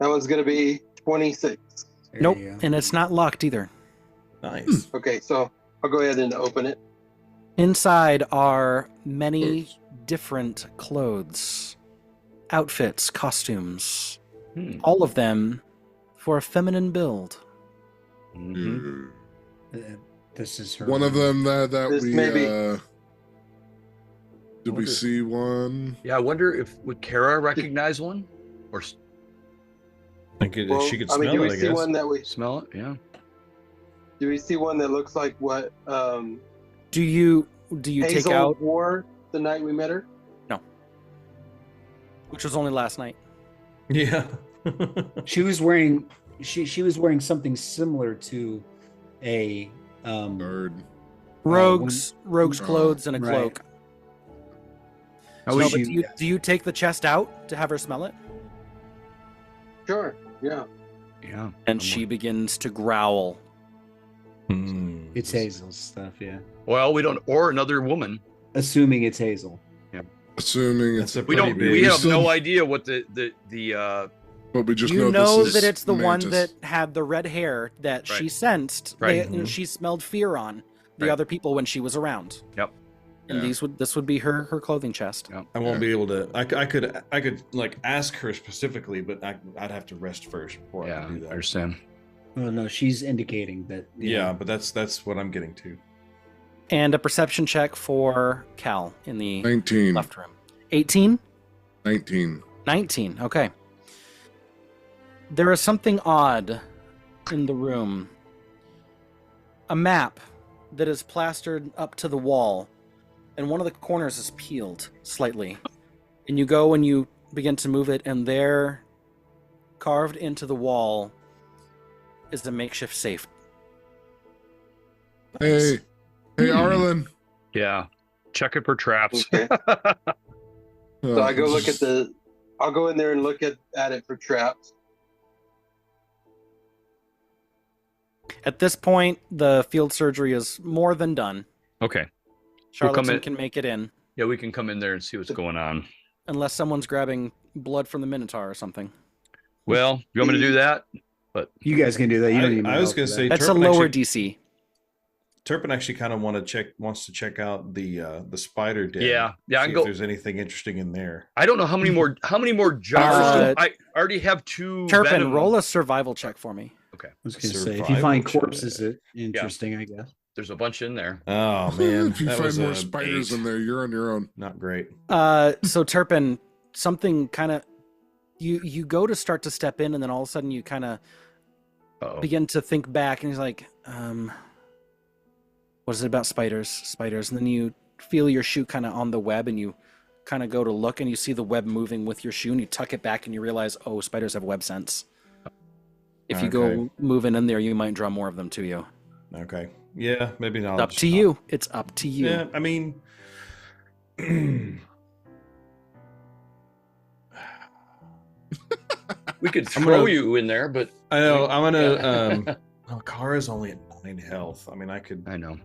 one's gonna be 26. There Nope. you go. And it's not locked either. Nice. Okay, so I'll go ahead and open it. Inside are many different clothes, outfits, costumes, all of them for a feminine build. Mhm. This is her. One of them that This we may be- did we Wonder- see one? Yeah, I wonder if would Kara recognize one or I could, Well, she could I mean, smell do we it, I see guess. one that we smell it? Yeah. do we see one that looks like what Do you take Hazel out, wore the night we met her? which was only last night? Yeah. She was wearing. She was wearing something similar to a. Bird. Rogue's Oh, clothes and a right. cloak. Oh, No, we but should- do you take the chest out to have her smell it? Sure. Yeah. Yeah. And she begins to growl. Hmm. It's Hazel's stuff, yeah. Well, we don't, or another woman. Assuming it's Hazel. Assuming it's That's a We pretty don't. big. We have still- no idea what the but we just You know, know this that is it's the one Mantis. that had the red hair that she Right. sensed. Right. They- she smelled fear on the Right. other people when she was around. Yep. And Yeah. this would be her clothing chest. Yep. I won't be able to. I could like ask her specifically, but I'd have to rest first before I Yeah, could do I that. understand. Oh no, she's indicating that. Yeah, but that's what I'm getting to. And a perception check for Cal in the 19. left room. 18? 19. 19. Okay. There is something odd in the room. A map that is plastered up to the wall, and one of the corners is peeled slightly. And you go and you begin to move it, and there, carved into the wall, is the makeshift safe. Hey, Arlen. Yeah. Check it for traps. Okay. So I go look at Just- the. I'll go in there and look at it for traps. At this point, the field surgery is more than done. Okay. We'll come Charlatan in- can make it in, Yeah, we can come in there and see what's going on. unless someone's grabbing blood from the Minotaur or something. Well, you want me to do that? You guys can do that. You don't need my I was help gonna for say that. That's a Turpin lower actually- DC. Turpin actually kind of wants to check out the spider den. Yeah. Yeah, I see can if go. there's anything interesting in there. I don't know how many more jars. I already have 2. Turpin, venom- roll roll a survival check for me. I was gonna say, if you Survival find check. corpses, it interesting, I guess. There's a bunch in there. Oh man, If you that find was more a spiders 8. in there, you're on your own. Not great. So Turpin, something kind of you go to start to step in, and then all of a sudden you kind of begin to think back, and he's like, what is it about spiders? And then you feel your shoe kind of on the web, and you kind of go to look, and you see the web moving with your shoe, and you tuck it back, and you realize, oh, spiders have web sense. If you go moving in there, you might draw more of them to you. Okay. Yeah, maybe not. It's up to you. It's up to you. Yeah, I mean, we could throw you in there, but I know I'm gonna. Well, Kara's only at 9 health. I mean, I could. I know.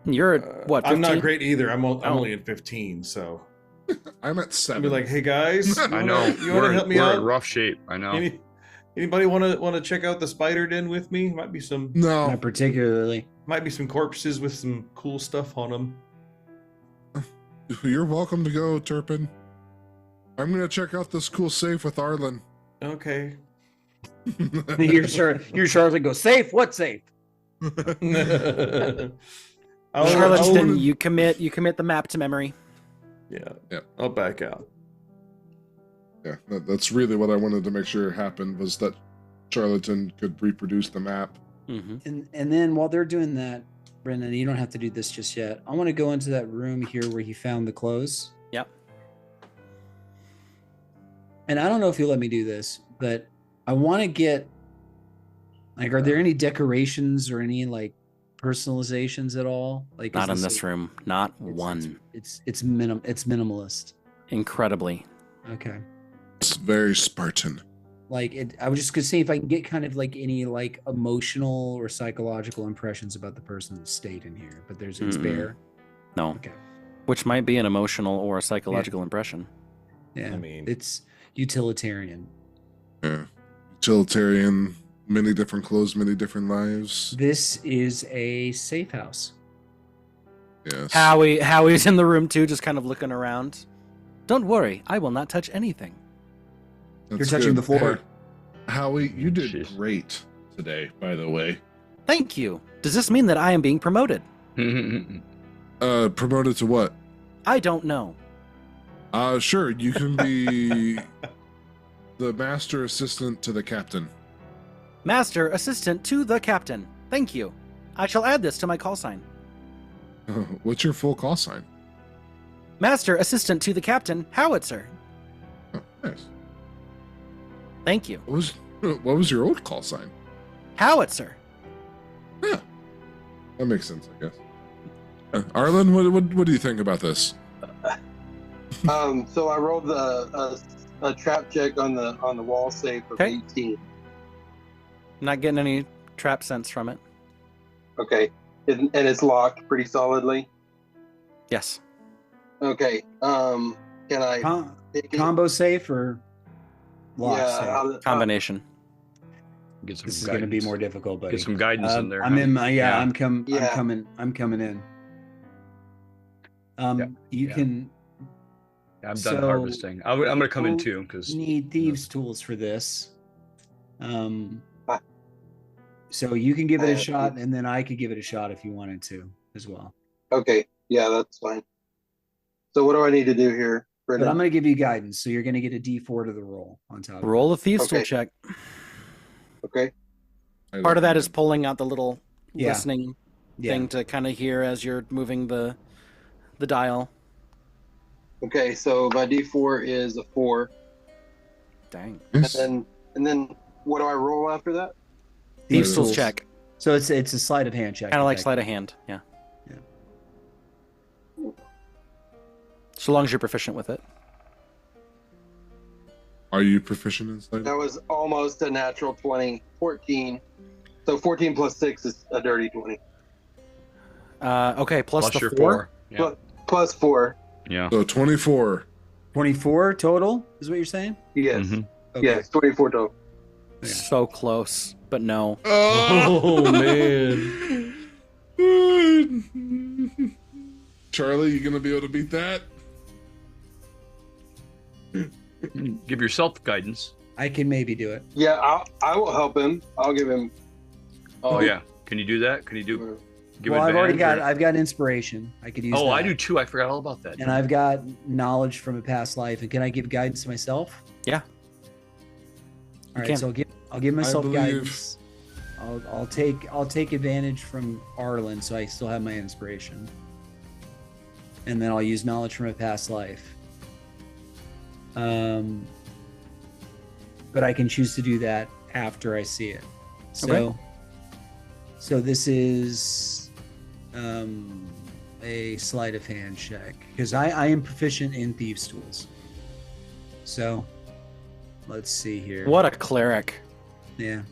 You're at what? 15? I'm not great either. I'm only at 15, so I'm at I'd 7. be like, hey guys, I know. You want to help me we're out? in rough shape. I know. Anybody want to check out the spider den with me? Might be some Not particularly. corpses with some cool stuff on them. You're welcome to go, Turpin. I'm gonna check out this cool safe with Arlen. Okay. You're Charlotte go, safe? What safe? Charlotte, you commit the map to memory. Yeah. I'll back out. Yeah, that's really what I wanted to make sure happened, was that Charlatan could reproduce the map. Mm-hmm. And then while they're doing that, Brendan, you don't have to do this just yet. I want to go into that room here where he found the clothes. Yep. And I don't know if you'll let me do this, but I want to get, like, are there any decorations or any like personalizations at all? Like, Not in this room. Not one. It's minimalist. Incredibly. Okay. It's very Spartan. Like I was just gonna see if I can get kind of like any like emotional or psychological impressions about the person that stayed in here, but it's bare. No. Okay. Which might be an emotional or a psychological impression. Yeah. I mean, it's utilitarian. Yeah. Utilitarian, many different clothes, many different lives. This is a safe house. Yes. Howie's in the room too, just kind of looking around. Don't worry, I will not touch anything. You're touching the floor. Hey, Howie, you did Jeez. great today, by the way. Thank you. Does this mean that I am being promoted? Promoted to what? I don't know. Sure, you can be the master assistant to the captain. Master assistant to the captain. Thank you. I shall add this to my call sign. What's your full call sign? Master assistant to the captain, Howitzer. Oh, nice. Thank you. What was your old call sign? Howitzer. Yeah, that makes sense, I guess. Arlen, what do you think about this? So I rolled a trap check on the wall safe of 18. Not getting any trap sense from it. Okay, and it's locked pretty solidly. Yes. Okay. Can I Combo safe or lock safe? Combination. Get some This is going to be more difficult, buddy. Get some guidance in there. I'm in my I'm coming in. You can. I'm done harvesting. I'm going to come in too because you need thieves' tools for this. So you can give it a shot, and then I could give it a shot if you wanted to as well. Okay, yeah, that's fine. So what do I need to do here, Brendan? But I'm going to give you guidance, so you're going to get a D4 to the roll on top. Roll a thieves' tool check. Okay. Part of that is pulling out the little listening Yeah. thing to kind of hear as you're moving the dial. Okay, so my D4 is a 4. Dang. And then what do I roll after that? Thieves' tools check. So it's a sleight of hand check. Kind of like sleight of hand. Yeah. Yeah. So long as you're proficient with it. Are you proficient in sleight? That was almost a natural 20. 14. So 14 plus 6 is a dirty 20. Okay, plus the your 4. Yeah. Plus 4. Yeah. So 24. 24 total is what you're saying? Yes. Mhm. Okay. Yes, 24 total. Yeah. So close, but no. Oh man. Charlie, you gonna be able to beat that? Give yourself guidance. I can maybe do it. Yeah, I will help him. I'll give him. Oh yeah. Can you do that? Can you do? Give Well, advantage, or- I've got inspiration. I could use. Oh, I that. do too. I forgot all about that. And I've got knowledge from a past life. And can I give guidance to myself? Yeah. All right, can. so I'll give myself believe- guidance. I'll take advantage from Arlen, so I still have my inspiration. And then I'll use knowledge from a past life. But I can choose to do that after I see it. So, Okay. so this is a sleight of hand check because I am proficient in thieves' tools. So let's see here. What a cleric. Yeah.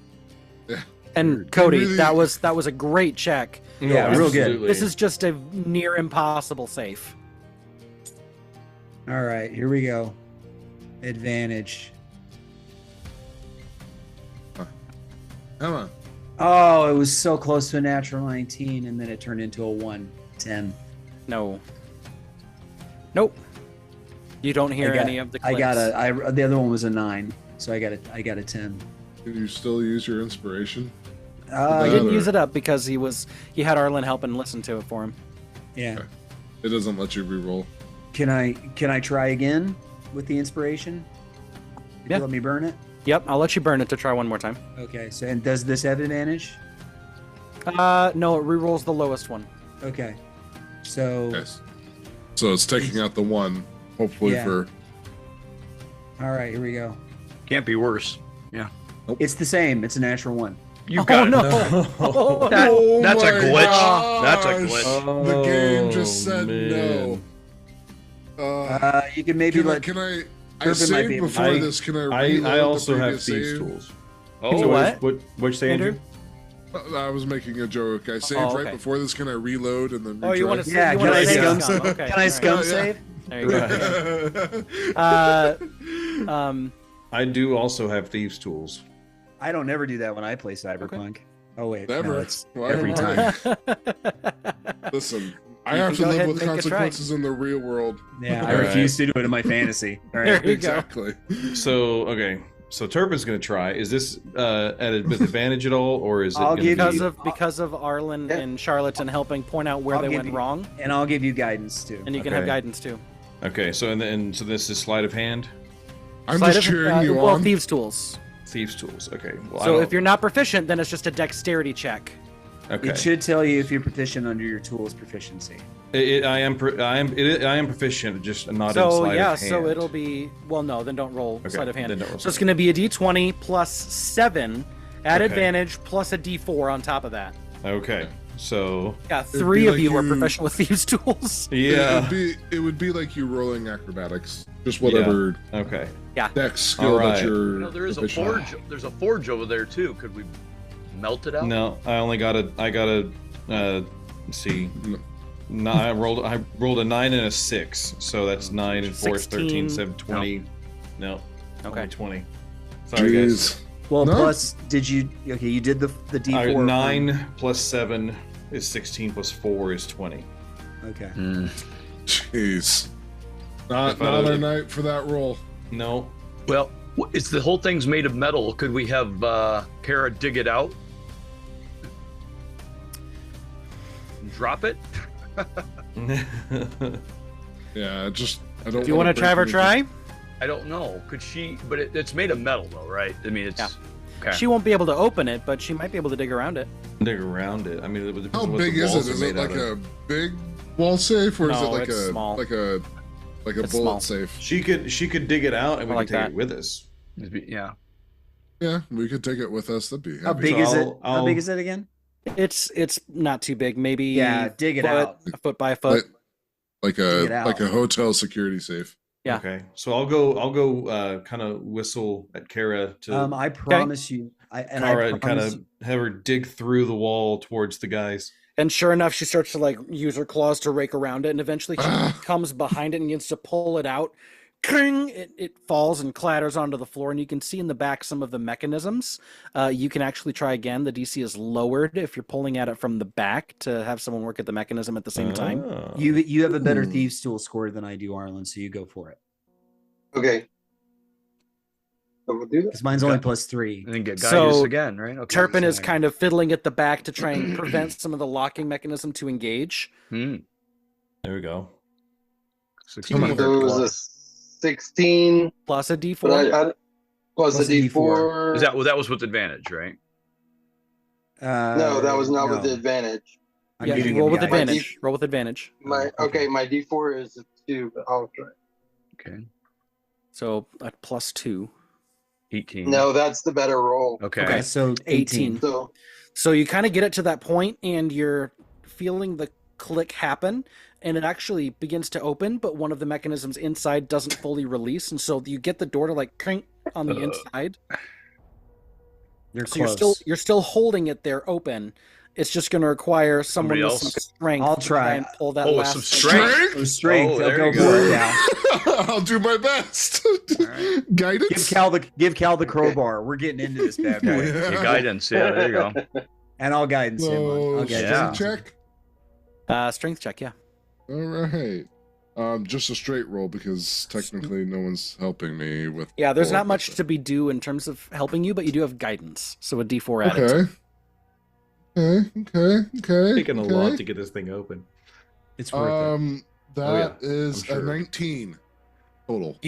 And Cody, really- that was a great check. Yeah, real good. Absolutely. This is just a near impossible save. All right, here we go. Advantage. Come on. Oh, it was so close to a natural 19, and then it turned into a 110. No. Nope. You don't hear any of the clicks. The other one was a 9, so I got a 10. Can you still use your inspiration? He Uh, didn't use it up because he had Arlen help and listen to it for him. yeah. It doesn't let you reroll. Can I try again with the inspiration? If Yeah. you let me burn it. Yep, I'll let you burn it to try one more time. Okay. So, and does this have advantage? No, it rerolls the lowest one. Okay. So, Yes. So it's taking out the one, hopefully Yeah. for. all right, here we go. Can't be worse. It's the same. It's a natural 1. You got it. no. That- Oh that's a my glitch. gosh! That's a glitch. The game just Oh, said man. no. You can maybe Can I? let. Can I Turpin might be saved able before to. this. Can I? I reload also the have previous thieves save? tools. Oh, So what? What'd you say, Andrew? I was making a joke. I saved okay. right before this. Can I reload and then? Oh, you want retry? to? Yeah, you can wanna I save scum- some? Okay, Can I all scum right. save? There you go. I do also have thieves tools. I don't never do that when I play Cyberpunk. Oh wait, no, Never. it's Why every would time. Listen, I You have can to go live ahead with and make a try. consequences in the real world. Yeah, I All right. refuse to do it in my fantasy. All There right. you go. Exactly. So okay, so Turpin's gonna try. Is this with advantage at all, or is it I'll gonna give be... Because of Arlen Yeah. and Charlatan helping point out where I'll they give went you- wrong, And I'll give you guidance too. and you can Okay. have guidance too. Okay, so so this is sleight of hand, I'm Sleight just of- cheering you well, on. thieves' tools. thieves tools. Okay, well, So if you're not proficient, then it's just a dexterity check. okay, It should tell you if you're proficient under your tool's proficiency. I am proficient, just not in So sleight yeah, of hand. so it'll be no, then don't roll Okay, sleight of hand. then don't roll So it's sleight going to be a d20 plus 7 at Okay. advantage plus a d4 on top of that. Okay, so Yeah, It'd 3 be of like you are you- proficient with thieves' tools. yeah, It would be like you rolling acrobatics. Just whatever okay. dex skill Alright. that you're. You know, there is a proficient forge. There's a forge over there too. Could we melt it out? No, I got a let's see. No. No, I rolled a 9 and a 6, so that's 9 and 4 is 13, 16. 7, 20. No, Okay. only 20. at. Sorry, guys. Jeez. Well, No. plus did you? Okay, you did the D4. 9 plus 7 is 16 plus 4 is 20. Okay. Jeez. Not If I our did- night for that roll. No. Well, it's the whole thing's made of metal. Could we have Kara dig it out? Drop it? Yeah, just I don't. Do you want to have her try? I don't know. Could she? But it's made of metal, though, right? I mean, it's Yeah. okay. She won't be able to open it, but she might be able to dig around it. Dig around it. I mean, it depends How on what big the is walls it? are Is it made like out of. a big wall safe, or is it No, like it's a small. like a It's bullet small. safe? She could dig it out and we I like can take that. it with us. Yeah. Yeah, we could take it with us. That'd be How happy. big So is it? I'll- How big is it again? It's not too big, maybe Yeah, dig it foot, out. a foot by a foot. Like Dig it a out. hotel security safe. Yeah. Okay. So I'll go kind of whistle at Kara to I promise you. Kara and kind promise of have her dig through the wall towards the guys. And sure enough, she starts to like use her claws to rake around it, and eventually she comes behind it and begins to pull it out. Kring! It falls and clatters onto the floor, and you can see in the back some of the mechanisms. You can actually try again. The DC is lowered if you're pulling at it from the back to have someone work at the mechanism at the same time. Oh. You have a better Ooh. thieves tool score than I do, Arlen. So you go for it. Okay. we'll do that. Because mine's only +3. And then get So, guidance again, right? Okay. Turpin is kind of fiddling at the back to try and prevent some of the locking mechanism to engage. Hmm. There we go. So it was a 16 Plus a D4. but I plus a Plus a D4. D4. Is that well? That was with advantage, right? No, that was not with the advantage. I'm Yeah, giving roll it with the advantage. Roll with advantage. My my D4 is a 2, but I'll try. Okay. So at +2. 18. No, that's the better roll. Okay. Okay, so 18. So you kind of get it to that point, and you're feeling the click happen, and it actually begins to open, but one of the mechanisms inside doesn't fully release, and so you get the door to like crank on the inside. You're So close. you're still holding it there open. It's just going to require someone Somebody with else? some strength. I'll to try. and pull that Oh, last some string. strength. Strength. Oh, there Go you for go. it now. I'll do my best. right. Guidance. Give Cal the crowbar. We're getting into this bad boy. Your guidance. Yeah, there you go. And I'll guidance him. So, I'll guidance Yeah. him. strength check. Strength check, yeah. All right. Just a straight roll because technically no one's helping me with. Yeah, there's not roll. much to be due in terms of helping you, but you do have guidance. So a D4 added. Okay. Okay. Taking a lot to get this thing open. It's worth it. That yeah, is I'm sure. a 19 total.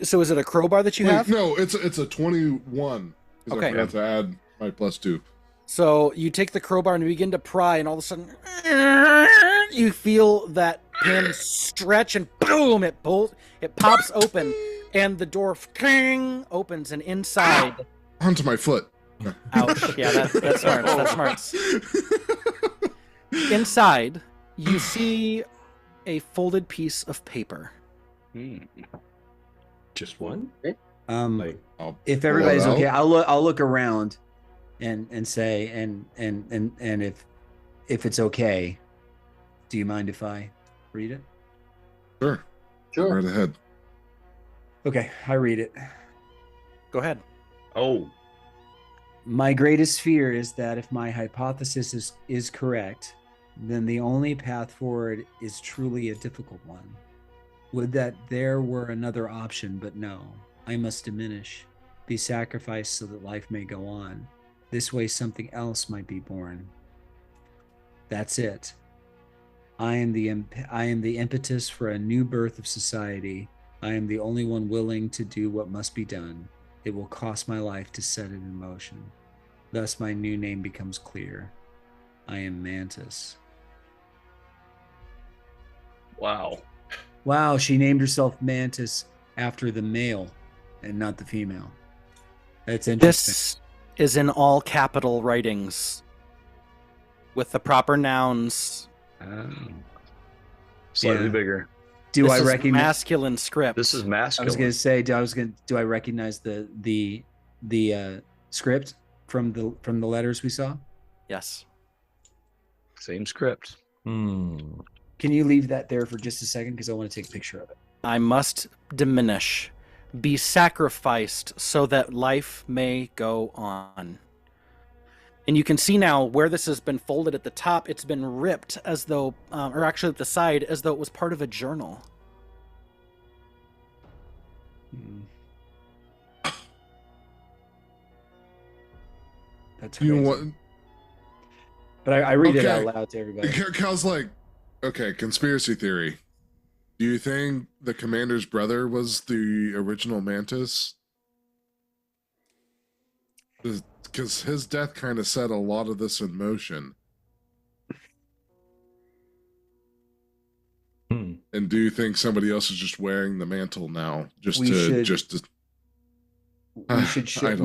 So is it a crowbar that you Wait, have? no, it's a 21. 'cause Okay. I forgot to add my +2. So you take the crowbar and you begin to pry, and all of a sudden, you feel that pin stretch, and boom! It pops open, and the door opens, and inside, Onto my foot. ouch! Yeah, that smarts. That smarts. Inside, you see a folded piece of paper. Hmm. Just one? If I'll everybody's pull it okay, out. I'll look around and say and if it's okay, do you mind if I read it? Sure. Sure. Right ahead. Okay, I read it. Go ahead. Oh. My greatest fear is that if my hypothesis is correct, then the only path forward is truly a difficult one. Would that there were another option, but no. I must diminish, be sacrificed so that life may go on. This way something else might be born. That's it. I am the impetus for a new birth of society. I am the only one willing to do what must be done. It will cost my life to set it in motion. Thus my new name becomes clear. I am Mantis. Wow. Wow, she named herself Mantis after the male and not the female. That's interesting. This is in all capital writings, with the proper nouns. Oh. Slightly Yeah. bigger. Do This I is recognize? masculine script? This is I masculine. was gonna say, do I recognize the script from the letters we saw? Yes. Same script. Hmm. Can you leave that there for just a second because I want to take a picture of it. I must diminish, be sacrificed so that life may go on. And you can see now where this has been folded at the top, it's been ripped as though, or actually at the side, as though it was part of a journal. That's You crazy. know what? But I read it Okay. out loud to everybody. Cal's like, okay, conspiracy theory. Do you think the commander's brother was the original Mantis? Because his death kind of set a lot of this in motion. Hmm. And do you think somebody else is just wearing the mantle now, just We to should- I don't know.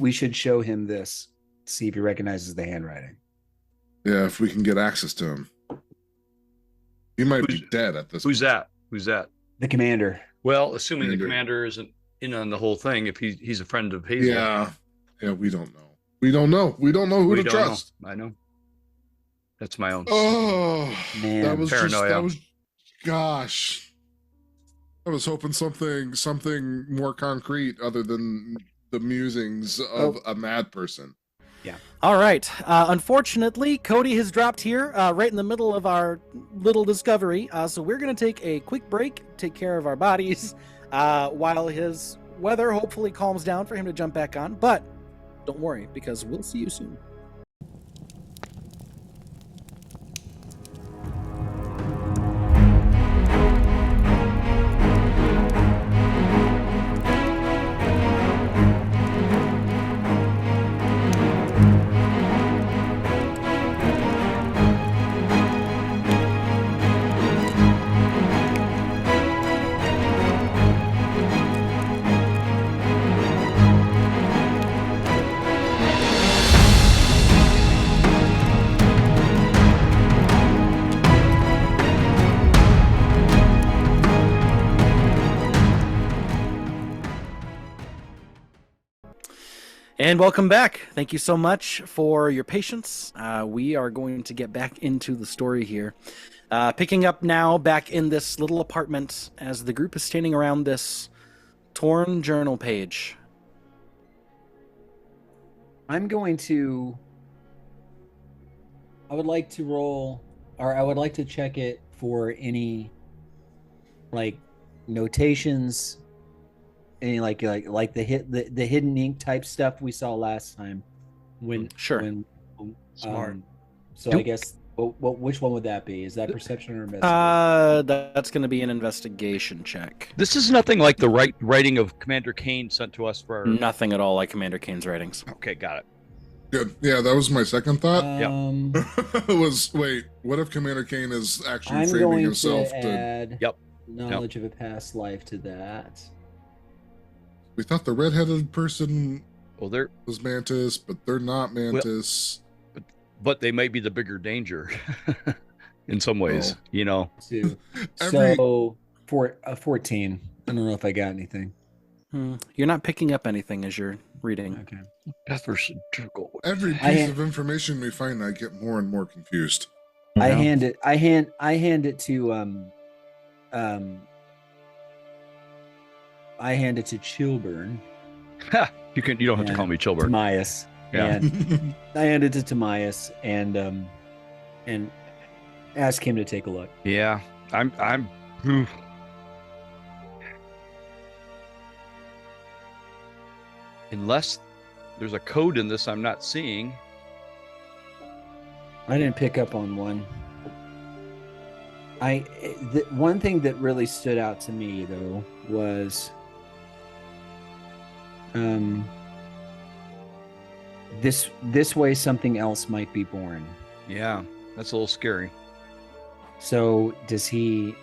we should show him this. See if he recognizes the handwriting. Yeah, if we can get access to him, he might be Who's- dead at this. Who's point. that? Who's that? The commander. Well, assuming the Commander. commander isn't in on the whole thing, if he's a friend of Hazel. Yeah, we don't know. We don't know who We to don't trust. know. I know. That's my own. Oh, Man. that was Paranoia. Gosh. I was hoping something more concrete other than the musings of a mad person. All right. Unfortunately, Cody has dropped here right in the middle of our little discovery. So we're going to take a quick break, take care of our bodies, while his weather hopefully calms down for him to jump back on. But don't worry, because we'll see you soon. And welcome back. Thank you so much for your patience. We are going to get back into the story here. Picking up now back in this little apartment as the group is standing around this torn journal page. I would like to roll, or I would like to check it for any, like, notations, any like the hidden ink type stuff we saw last time. Sure. Smart. So I guess, which one would that be? Is that perception or investigation? That's going to be an investigation check. This is nothing like the writing of Commander Kane sent to us for our... Nothing at all like Commander Kane's writings. Okay, got it. Good. Yeah, that was my second thought. Wait, what if Commander Kane is actually I'm framing going himself to to... add Yep. knowledge of a past life to that. We thought the redheaded person Well, they're... was Mantis, but they're not Mantis. But they might be the bigger danger in some ways, you know. Two. So, 14. I don't know if I got anything. You're not picking up anything as you're reading. Okay. Every piece of information we find, I get more and more confused. I hand it to Chilburn. You don't have to call me Chilbert. Timaeus. Yeah. And I hand it to Timaeus and ask him to take a look. Yeah. I'm unless there's a code in this I'm not seeing. I didn't pick up on one. One thing that really stood out to me though was this way something else might be born. Yeah, that's a little scary. So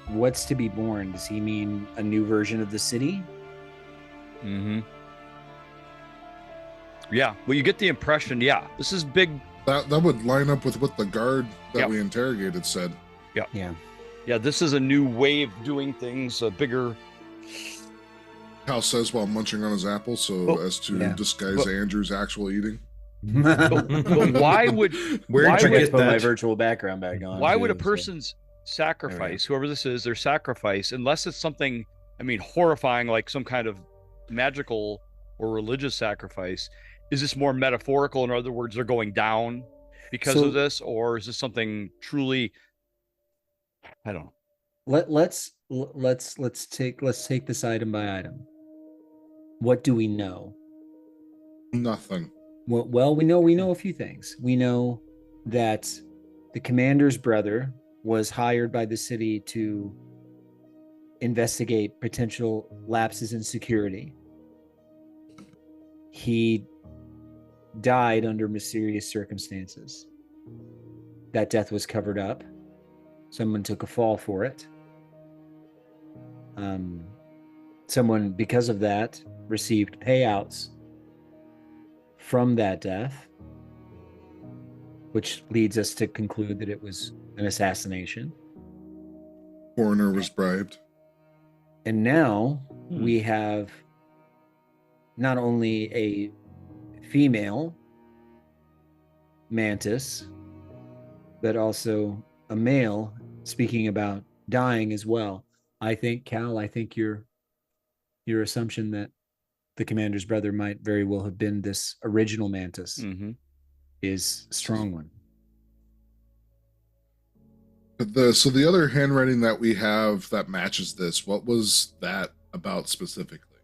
what's to be born? Does he mean a new version of the city? Mm-hmm. Yeah, well, you get the impression, this is big. That would line up with what the guard that we interrogated said. Yeah, this is a new way of doing things, a bigger... Hal says while munching on his apple as to disguise Andrew's actual eating. But why would... Where did you get my virtual background back on? Why would a person's sacrifice, whoever this is, their sacrifice, unless it's something, horrifying, like some kind of magical or religious sacrifice, is this more metaphorical? In other words, they're going down because of this, or is this something truly... I don't know. Let's take this item by item. What do we know? Nothing. Well, we know a few things. We know that the commander's brother was hired by the city to investigate potential lapses in security. He died under mysterious circumstances. That death was covered up. Someone took a fall for it. Someone, because of that, received payouts from that death, which leads us to conclude that it was an assassination. Coroner was bribed. And now we have not only a female mantis, but also a male speaking about dying as well. I think, Cal, your assumption that the commander's brother might very well have been this original mantis is a strong one. So the other handwriting that we have that matches this, what was that about specifically?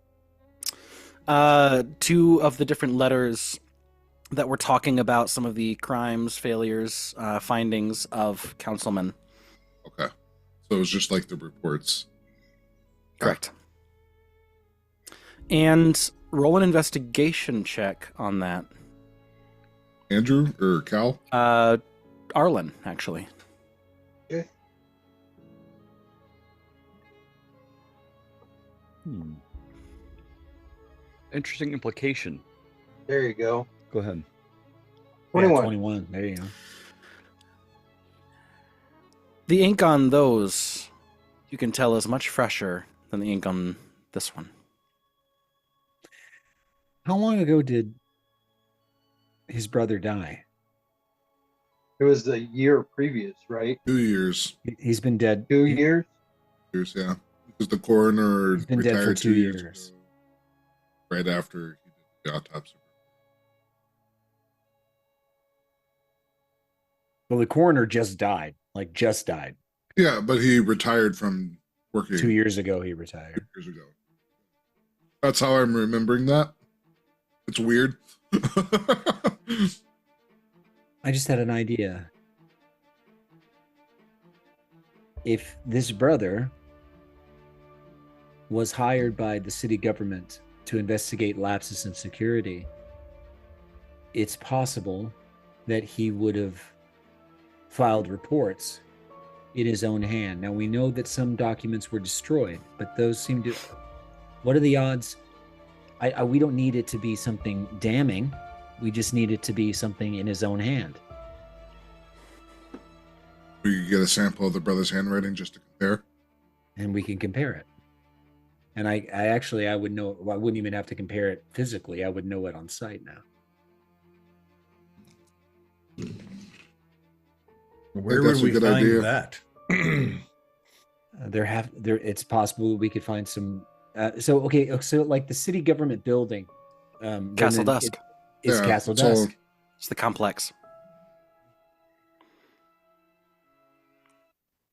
two of the different letters that were talking about some of the crimes, failures, findings of councilmen. Okay. So it was just like the reports. Correct. And roll an investigation check on that. Andrew or Cal? Arlen, actually. Okay. Interesting implication. There you go. Go ahead. 21. 21. There you go. The ink on those, you can tell, is much fresher than the ink on this one. How long ago did his brother die? It was the year previous, right? 2 years. He's been dead 2 years? Years, yeah. Because the coroner He's been dead for retired 2 years years. ago, right after he did the autopsy. Well, the coroner just died. Like, just died. Yeah, but he retired from working 2 years ago, he retired. years ago. That's how I'm remembering that. It's weird. I just had an idea. If this brother was hired by the city government to investigate lapses in security, it's possible that he would have filed reports in his own hand. Now, we know that some documents were destroyed, but those seem to... What are the odds? We don't need it to be something damning. We just need it to be something in his own hand. We could get a sample of the brother's handwriting just to compare. And we can compare it. And I actually, I would know, I wouldn't even have to compare it physically. I would know it on site now. Where that's would a we good find idea. that? It's possible we could find some. So like the city government building, Castle Dusk. It's Yeah, Castle it's all- Dusk. It's the complex.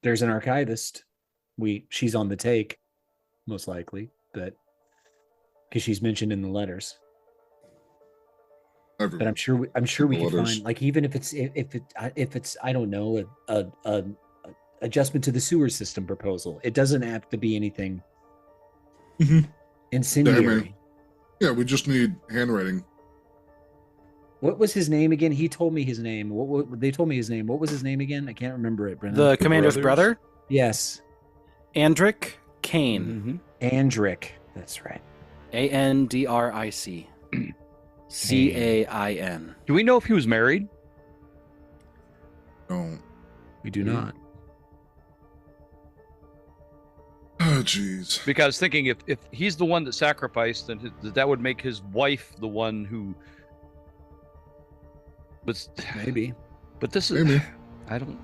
There's an archivist. She's on the take, most likely, but because she's mentioned in the letters. But I'm sure we can Letters. find, like, even if it's I don't know, a adjustment to the sewer system proposal. It doesn't have to be anything incendiary. Yeah, we just need handwriting. What was his name again? He told me his name. What they told me his name. What was his name again? I can't remember it, Brennan. The commander's brothers? brother, Yes, Andric Kane. Andric. That's right. Andric. Cain. Do we know if he was married? No. We do not. Oh, jeez. Because thinking if he's the one that sacrificed, then that would make his wife the one who was. Maybe. But this is. Maybe. I don't.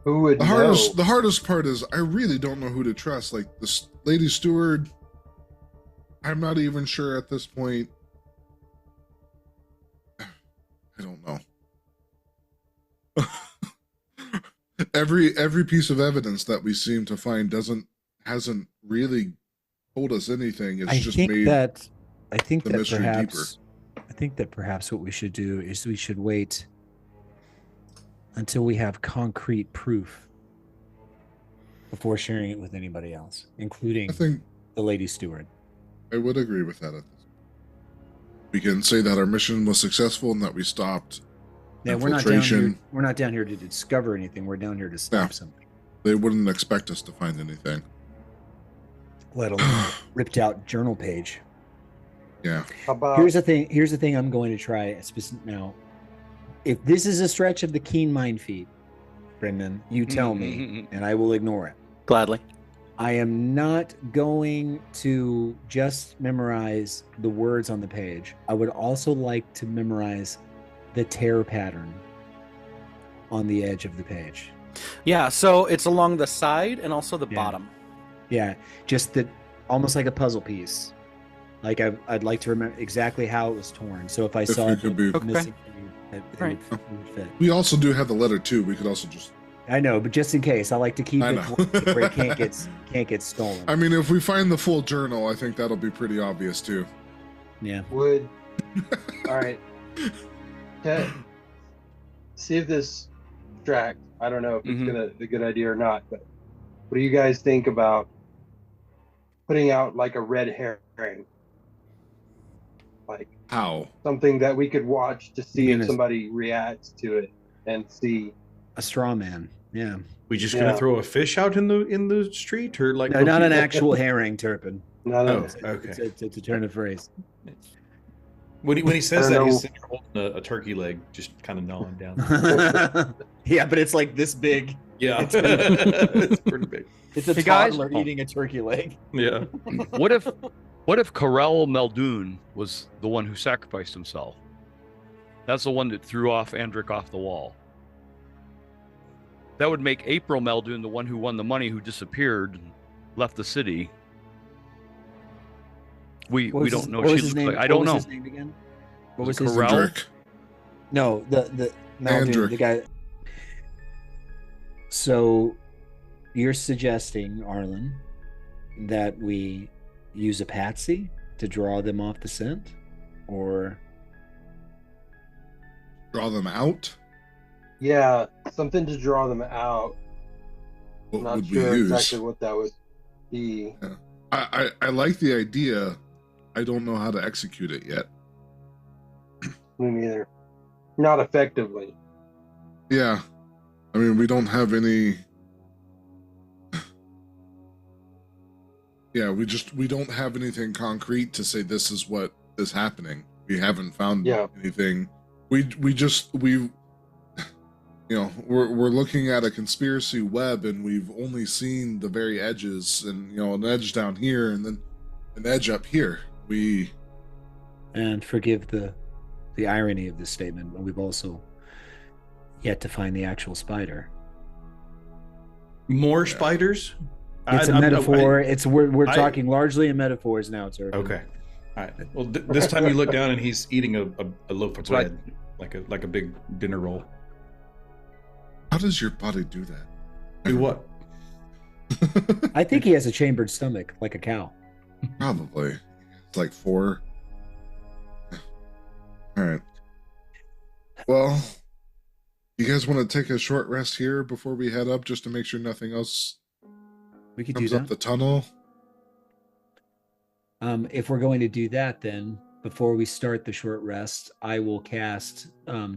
Who would know? The hardest part is I really don't know who to trust. Like this lady steward, I'm not even sure at this point. I don't know. Every piece of evidence that we seem to find hasn't really told us anything. It's just made I think the that mystery perhaps I think that perhaps what we should do is we should wait until we have concrete proof before sharing it with anybody else, including I think the lady steward. I would agree with that. We can say that our mission was successful and that we stopped Yeah, infiltration. we're not down here to discover anything. We're down here to stop Yeah. something. They wouldn't expect us to find anything. Let alone ripped out journal page. Yeah. How about Here's the thing I'm going to try now. If this is a stretch of the keen mind feat, Brendan, you tell me, and I will ignore it. Gladly. I am not going to just memorize the words on the page. I would also like to memorize the tear pattern on the edge of the page. Yeah, so it's along the side and also the Yeah. bottom. Yeah, just that, almost like a puzzle piece. Like I'd like to remember exactly how it was torn. So if I saw it could be. the missing, it Right. would fit. We also do have the letter too. We could also just I know, but just in case, I like to keep I it know. where it can't get stolen. I mean, if we find the full journal, I think that'll be pretty obvious too. Yeah. Would all right. See if this track. I don't know if it's gonna be a good idea or not, but what do you guys think about putting out like a red herring? Like How? something that we could watch to see mean if somebody reacts to it and see. A straw man. Yeah. We just gonna throw a fish out in the street, or like No, not an actual herring, Turpin. No. Okay. It's a turn of phrase. When he says I that, don't he's sitting there holding a turkey leg, just kind of gnawing down. Yeah, but it's like this big. Yeah, it's pretty big. It's a Hey, guys. toddler eating a turkey leg. Yeah. What if Corell Meldoon was the one who sacrificed himself? That's the one that threw off Andric off the wall. That would make April Meldoon the one who won the money, who disappeared and left the city. We don't know what she looks like. I don't know. What was his name again? What was his Corral? name? Drake. No, the Maldoon, Andric. the guy. So, you're suggesting, Arlen, that we use a patsy to draw them off the scent, or Draw them out. Yeah, something to draw them out. What Not would sure we use? exactly what that would be. I like the idea. I don't know how to execute it yet. Me neither. Not effectively. Yeah. I mean, we don't have any. Yeah, we don't have anything concrete to say this is what is happening. We haven't found anything. We're looking at a conspiracy web, and we've only seen the very edges, and an edge down here, and then an edge up here. and forgive the irony of this statement, but we've also yet to find the actual spider. More spiders? It's a metaphor. We're talking largely in metaphors now, sir. Okay. All right. Well, this time you look down and he's eating a loaf of bread, like a big dinner roll. How does your body do that? Do what? I think he has a chambered stomach, like a cow. Probably. It's like 4. All right. Well, you guys want to take a short rest here before we head up, just to make sure nothing else We could do comes that. up the tunnel? If we're going to do that, then before we start the short rest, I will cast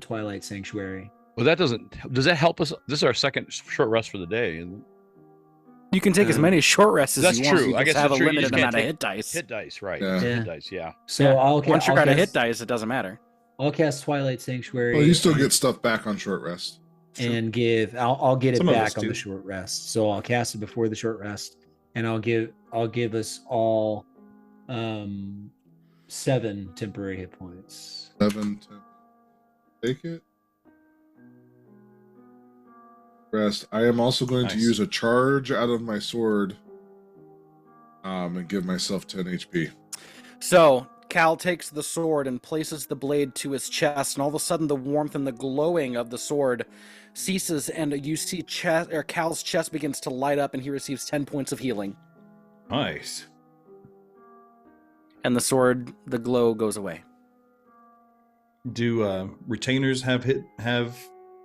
Twilight Sanctuary. Well, does that help us? This is our second short rest for the day. You can take as many short rests as That's you want. true. You I just guess have a that's true. You limited just can't amount of take hit dice. Hit dice, right? Yeah. Hit dice, yeah. So Yeah. I'll Once you're I'll out of hit cast- dice, it doesn't matter. I'll cast Twilight Sanctuary. Well, you still get stuff back on short rest. and give I'll get it Some of us back on do. the short rest. So I'll cast it before the short rest, and I'll give us all 7 temporary hit points. 7 to take it. Rest. I am also going to Nice. use a charge out of my sword, and give myself 10 HP. So Cal takes the sword and places the blade to his chest, and all of a sudden the warmth and the glowing of the sword ceases, and you see Cal's chest begins to light up, and he receives 10 points of healing. Nice. And the glow goes away. Do retainers have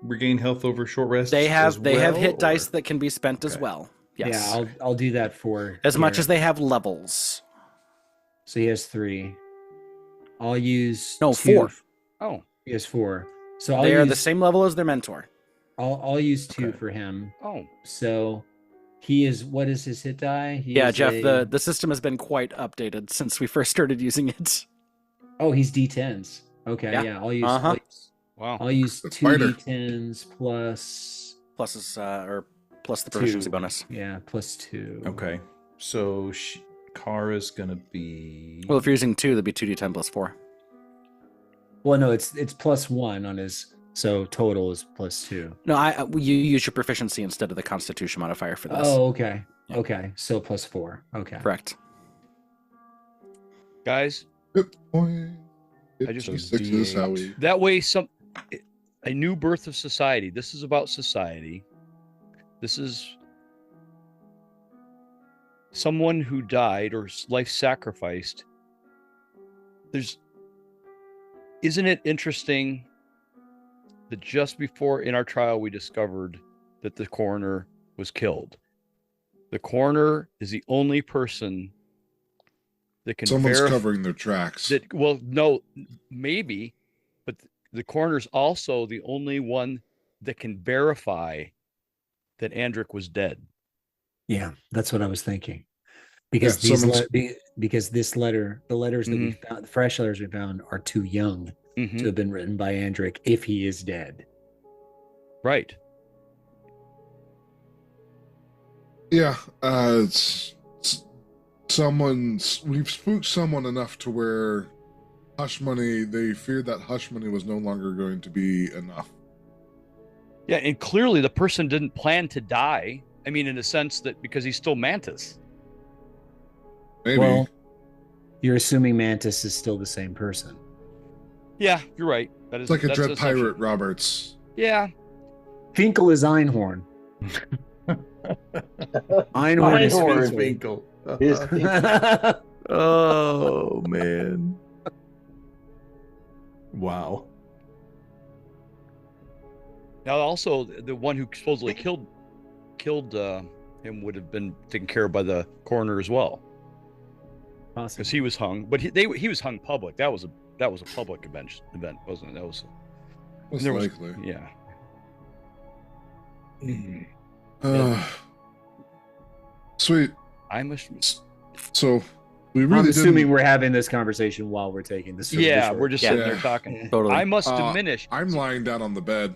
regain health over short rest? They have well, hit or- dice that can be spent as Okay. well. Yes. Yeah, I'll do that for as much Garrett. as they have levels. So he has 3. I'll use No, 2. 4. Oh, He has 4. So I'll They are use the same level as their mentor. I'll use 2 Okay. for him. oh. So he is, what is his hit die? He Yeah, is Jeff, a- the system has been quite updated since we first started using it. Oh, he's D10s. Okay, Yeah. yeah, I'll use Uh-huh. Wow. I'll use That's 2 fighter. D10s plus Plus the proficiency 2. bonus. Yeah, plus 2. Okay. So Kara's gonna be. Well, if you're using 2, that'd be 2d10 plus 4. Well, no, it's plus 1 on his, so total is plus 2. No, you use your proficiency instead of the Constitution modifier for this. Oh, okay. Yeah. Okay, so plus 4. Okay. Correct. Guys, Hit point. I just- 56 is how we. that way a new birth of society. This is about society. This is someone who died or life sacrificed. Isn't it interesting that just before in our trial we discovered that the coroner was killed? The coroner is the only person that can Someone's covering their tracks. Well, no, maybe, but the coroner's also the only one that can verify that Andric was dead. Yeah, that's what I was thinking. Because because this letter, the letters that we found, the fresh letters we found, are too young to have been written by Andric if he is dead. Right. Yeah, we've spooked someone enough to where hush money, they feared that hush money was no longer going to be enough. Yeah, and clearly the person didn't plan to die. I mean, in a sense that because he's still Mantis. Maybe. Well, you're assuming Mantis is still the same person. Yeah, you're right. It's like a Dread Pirate, Roberts. Yeah. Finkel is Einhorn. Einhorn is Finkel. Finkel. Oh man. Wow. Now, also, the one who supposedly killed him would have been taken care of by the coroner as well, because he was hung. But he was hung public. That was a public event, wasn't it? That was likely. Yeah. Sweet. So we really. I'm assuming we're having this conversation while we're taking this. Yeah, we're just sitting there talking. Totally. I must diminish. I'm lying down on the bed.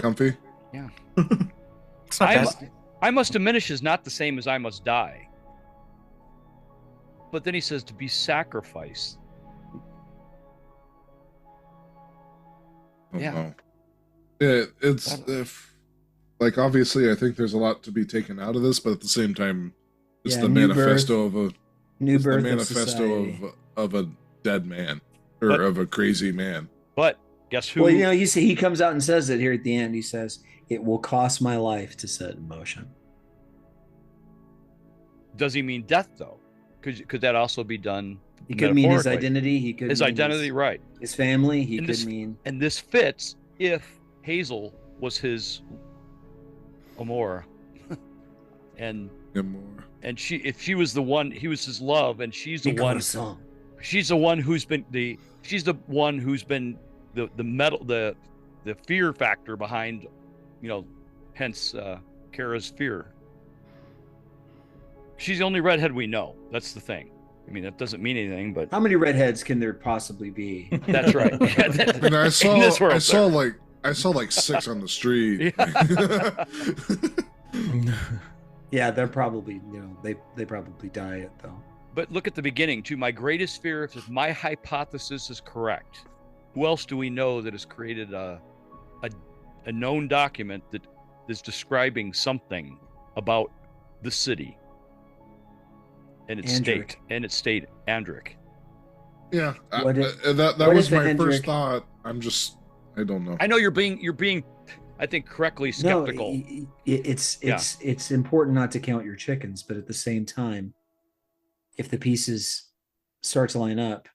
Comfy. Yeah. It's not bad. I must diminish is not the same as I must die. But then he says to be sacrificed. Yeah. It's like obviously I think there's a lot to be taken out of this, but at the same time, it's the manifesto of a new birth, the manifesto of a dead man of a crazy man. But guess who? Well, you see, he comes out and says it here at the end. He says, "It will cost my life to set in motion." Does he mean death though? Could that also be done? He could mean his identity. He could his mean identity, right? His family. He and could this, mean. And this fits if Hazel was his Amora, and if she was the one, he was his love, and she's the one. She's the one who's been the metal, the fear factor behind, hence Kara's fear. She's the only redhead we know. That's the thing. I mean, that doesn't mean anything, but how many redheads can there possibly be? That's right. I mean, I saw like 6 on the street. Yeah, they're probably, they probably die it though. But look at the beginning too. My greatest fear, if my hypothesis is correct, who else do we know that has created a known document that is describing something about the city and its state, Andric? Yeah, that was my first thought. I don't know. I know you're being, I think, correctly skeptical. No, it's important not to count your chickens, but at the same time, if the pieces start to line up,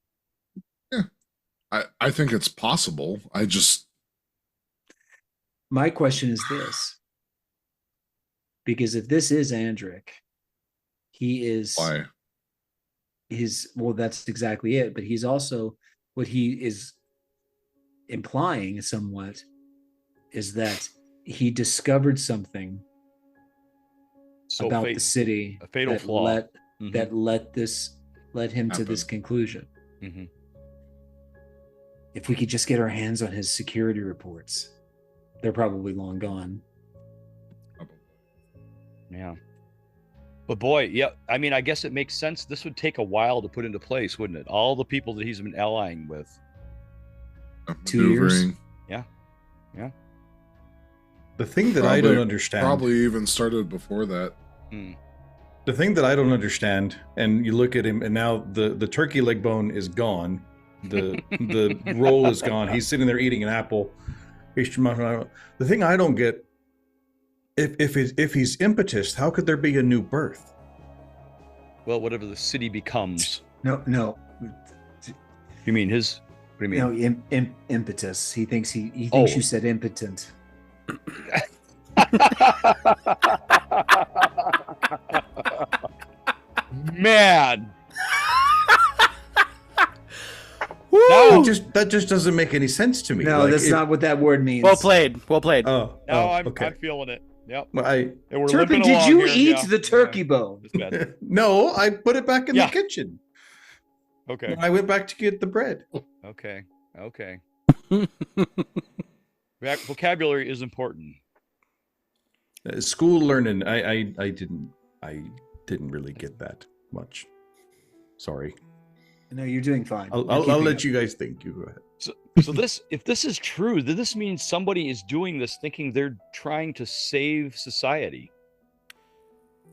I think it's possible. My question is this, because if this is Andric, he is why that's exactly it. But he's also, what he is implying somewhat is that he discovered something about the city, a fatal flaw that led him to this conclusion. Mm-hmm. If we could just get our hands on his security reports, they're probably long gone. Yeah. But boy, yeah, I mean, I guess it makes sense. This would take a while to put into place, wouldn't it? All the people that he's been allying with. 2 years. Yeah. Yeah. The thing that I don't understand. Probably even started before that. The thing that I don't understand, and you look at him, and now the turkey leg bone is gone. The roll is gone. He's sitting there eating an apple. The thing I don't get, if he's impetus, how could there be a new birth? Well, whatever the city becomes. No. You mean his? What do you mean? No, impetus. He thinks you said impotent. Man. That just doesn't make any sense to me. No, that's not what that word means. Well played. Now I'm feeling it. Yep. Well, And we're Turpin, limping did along you here. eat Yeah. the turkey bone? It's bad. no, I put it back in the kitchen. Okay. I went back to get the bread. Okay. Vocabulary is important. School learning. I didn't really get that much. Sorry. No, you're doing fine. I'll let you guys think. You go ahead. So if this is true, then this means somebody is doing this thinking they're trying to save society.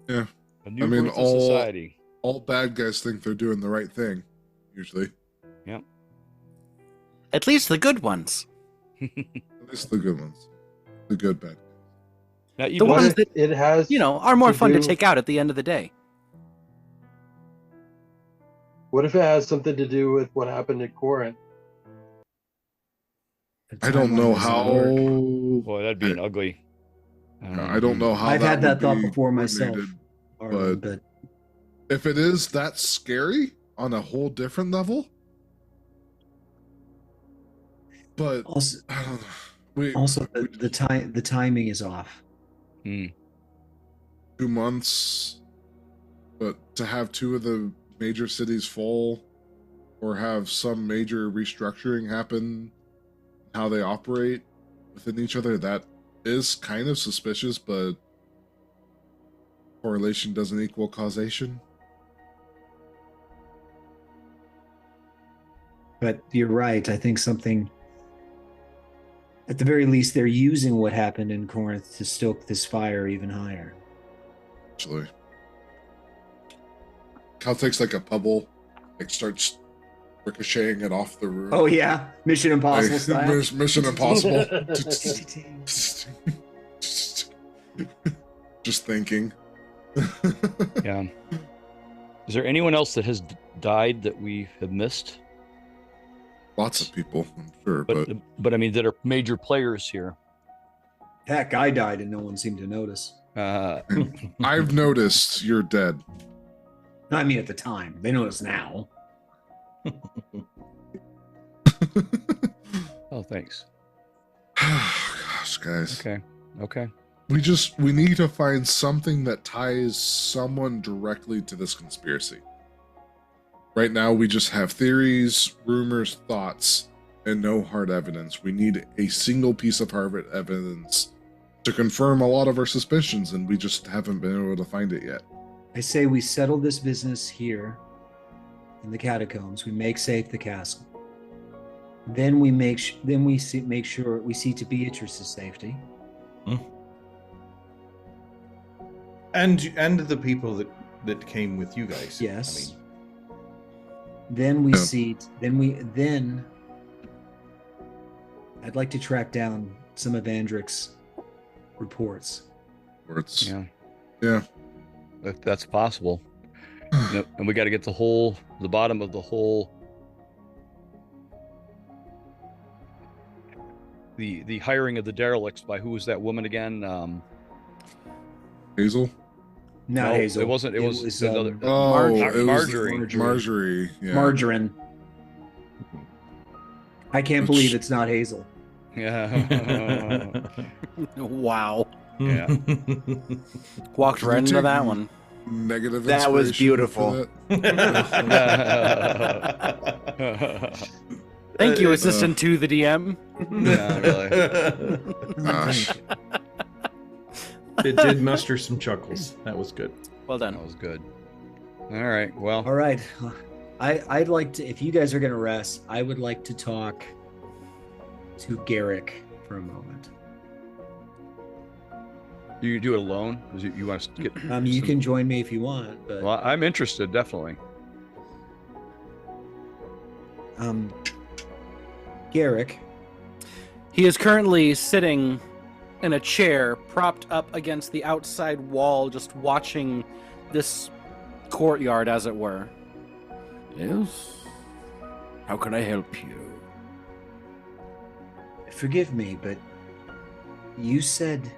Yeah. A new birth of society. All bad guys think they're doing the right thing, usually. Yep. At least the good ones. At least the good ones. The good bad. Now, The ones that, it has, are more fun to do- take out at the end of the day. What if it has something to do with what happened at Corinth? I don't know how. Boy, that'd be an ugly. I don't know how. I've had that would thought be before myself. coordinated, But if it is that scary on a whole different level, but also, I don't know. the timing is off. 2 months, but to have two of the major cities fall, or have some major restructuring happen, how they operate within each other, that is kind of suspicious, but correlation doesn't equal causation. But you're right. I think something, at the very least, they're using what happened in Corinth to stoke this fire even higher. Actually, Cal takes like a pebble, starts ricocheting it off the roof. Oh yeah, Mission Impossible style. Mission Impossible. Just thinking. Yeah. Is there anyone else that has died that we have missed? Lots of people, I'm sure, but I mean that are major players here. Heck, I died and no one seemed to notice. I've noticed you're dead. I mean, at the time, they notice now. Oh, thanks. Gosh, guys. Okay. We need to find something that ties someone directly to this conspiracy. Right now, we just have theories, rumors, thoughts, and no hard evidence. We need a single piece of hard evidence to confirm a lot of our suspicions, and we just haven't been able to find it yet. I say we settle this business here in the catacombs. We make safe the castle. Then we make sure we see to Beatrice's safety. And the people that came with you guys. Yes. Then we see. Then I'd like to track down some of Andric's reports. Yeah. If that's possible. And we got to get the bottom of the whole. The hiring of the derelicts by who was that woman again? Hazel? Not Hazel. It wasn't. It was another. Marjorie. Marjorie. Marjorie. Yeah. Margarine. I can't believe it's not Hazel. Yeah. Wow. Yeah. Walked right into that one. Negative. That was inspiration beautiful. for Thank you, assistant to the DM. Yeah, really. Gosh. It did muster some chuckles. That was good. Well done. That was good. All right. Well. All right. I'd like to, if you guys are going to rest, I would like to talk to Garrick for a moment. You do it alone? You want to get? You can join me if you want, but Well, I'm interested, definitely. Garrick. He is currently sitting in a chair, propped up against the outside wall, just watching this courtyard, as it were. Yes? How can I help you? Forgive me, but you said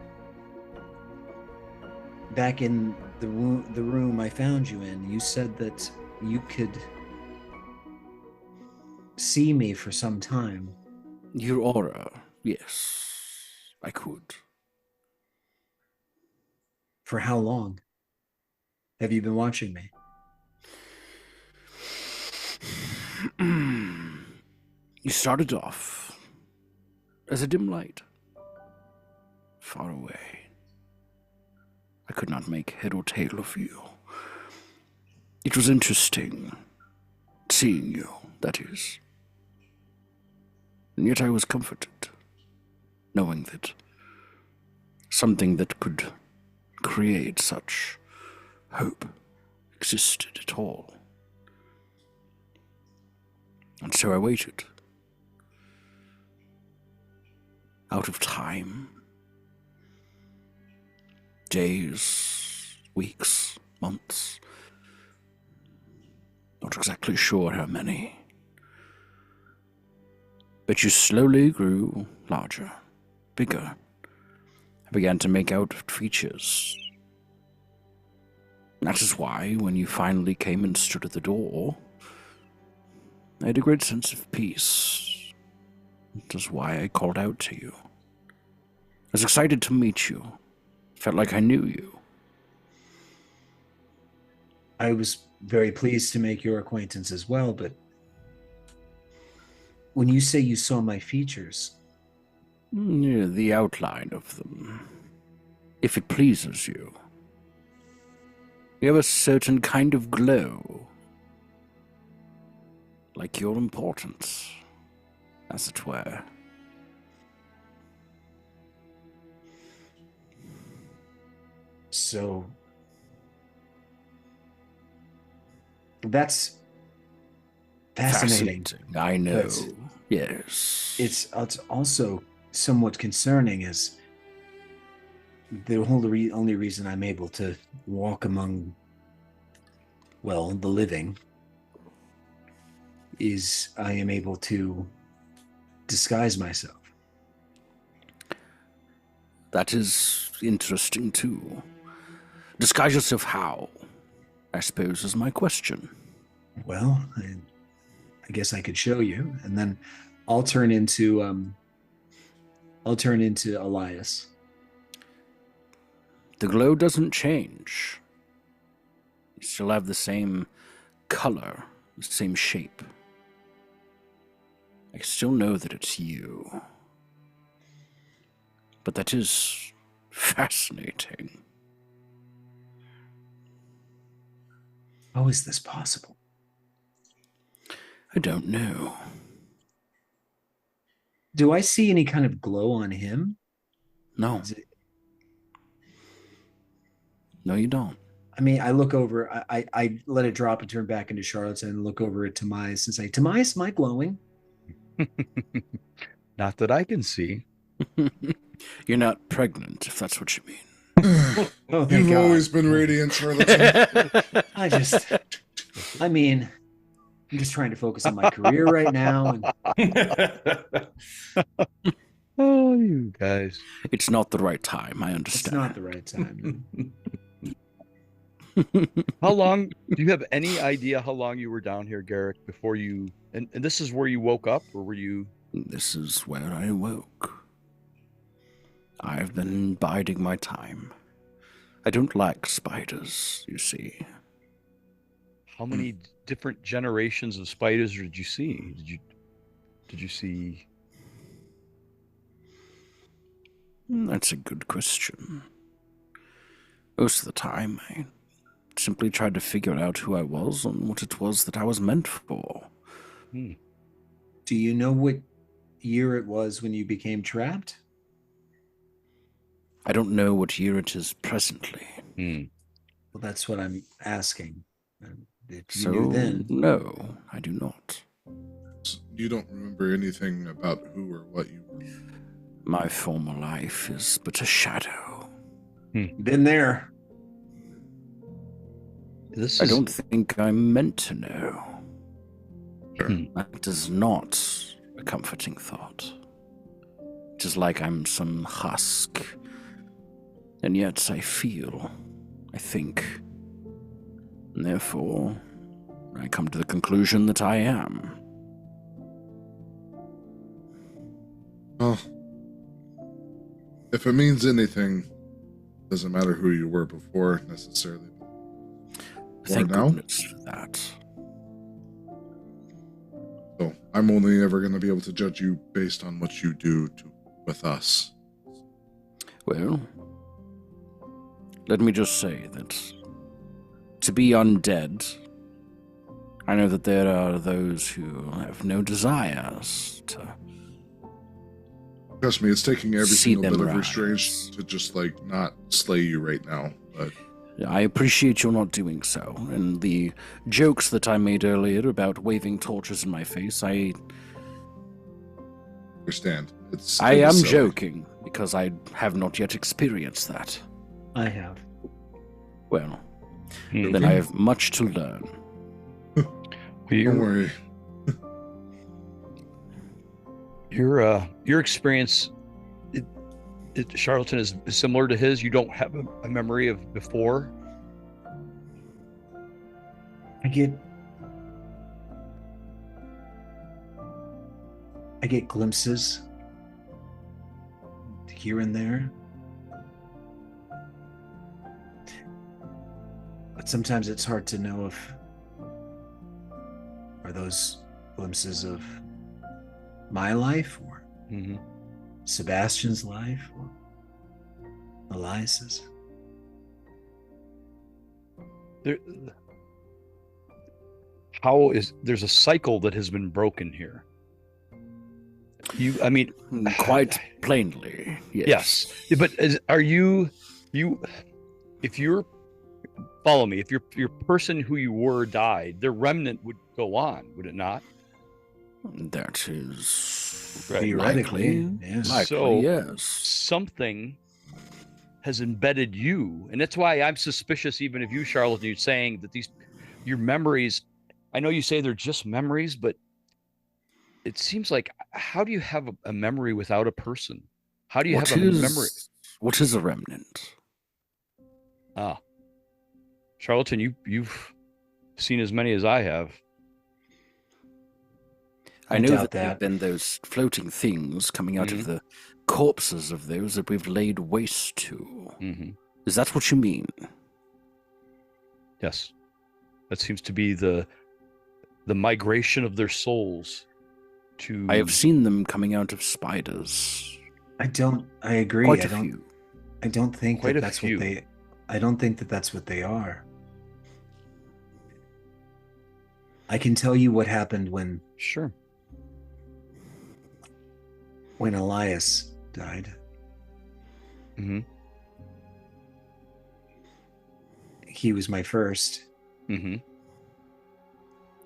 back in the room I found you in, you said that you could see me for some time. Your aura, yes, I could. For how long have you been watching me? You started off as a dim light, far away. I could not make head or tail of you. It was interesting seeing you, that is. And yet I was comforted, knowing that something that could create such hope existed at all. And so I waited. Out of time. Days, weeks, months. Not exactly sure how many. But you slowly grew larger, bigger. I began to make out features. That is why, when you finally came and stood at the door, I had a great sense of peace. That is why I called out to you. I was excited to meet you. Felt like I knew you. I was very pleased to make your acquaintance as well, but when you say you saw my features... Yeah, the outline of them. If it pleases you. You have a certain kind of glow. Like your importance, as it were. So... that's fascinating. I know. Yes. It's also somewhat concerning, as the only reason I'm able to walk among, well, the living is I am able to disguise myself. That is interesting too. Disguise yourself how? I suppose is my question. Well, I guess I could show you, and then I'll turn into Elias. The glow doesn't change. You still have the same color, the same shape. I still know that it's you. But that is fascinating. How is this possible? I don't know. Do I see any kind of glow on him? No. No, you don't. I mean, I look over, I let it drop and turn back into Charlotte's and look over at Tamias and say, Tamias, am I glowing? Not that I can see. You're not pregnant, if that's what you mean. Oh, thank You've God. always been radiant, Charlotte. I'm just trying to focus on my career right now. Oh, you guys. It's not the right time, I It's understand. not the right time. How long, do you have any idea how long you were down here, Garrick, before you, and this is where you woke up, or were you? This is where I woke. I've been biding my time. I don't like spiders, you see. How many different generations of spiders did you see? Did you see? That's a good question. Most of the time, I simply tried to figure out who I was and what it was that I was meant for. Do you know what year it was when you became trapped? I don't know what year it is presently. Well, that's what I'm asking. If you So, knew then. no, I do not. You don't remember anything about who or what you were. My former life is but a shadow. Been there. I don't think I'm meant to know. Hmm. That is not a comforting thought. It is like I'm some husk. And yet I feel, I think, and therefore I come to the conclusion that I am. Well, if it means anything, doesn't matter who you were before necessarily. Thank now? goodness for that. So I'm only ever going to be able to judge you based on what you do with us. Well, let me just say that to be undead, I know that there are those who have no desires to Trust me, it's taking every see single them bit of rise. restraint to just like not slay you right now. But I appreciate your not doing so. And the jokes that I made earlier about waving torches in my face, I understand. am was silly. joking because I have not yet experienced that. I have. Well, Hmm. then I have much to learn. Don't worry. Your experience, Charlatan, is similar to his. You don't have a memory of before. I get glimpses here and there. But sometimes it's hard to know if are those glimpses of my life or Mm-hmm. Sebastian's life or Elias's. There's a cycle that has been broken here. Quite plainly, yes. Yes, but are you if you're follow me, if your person who you were died, their remnant would go on, would it not? That is Theoretically, likely. yes. Likely, So yes. something has embedded you, and that's why I'm suspicious even of you, Charlotte. You're saying that your memories, I know you say they're just memories, but it seems like, how do you have a memory without a person? How do you have a memory? What is a remnant? Charlatan, you've seen as many as I have. I I know doubt that there have that. been those floating things coming out Mhm. of the corpses of those that we've laid waste to. Mm-hmm. Is that what you mean? Yes, that seems to be the migration of their souls to. I have seen them coming out of spiders. I agree. Quite I a don't few. I don't think Quite that a that's few. I don't think that that's what they are. I can tell you what happened when Sure. Elias died. Mm-hmm. He was my first. Mm-hmm.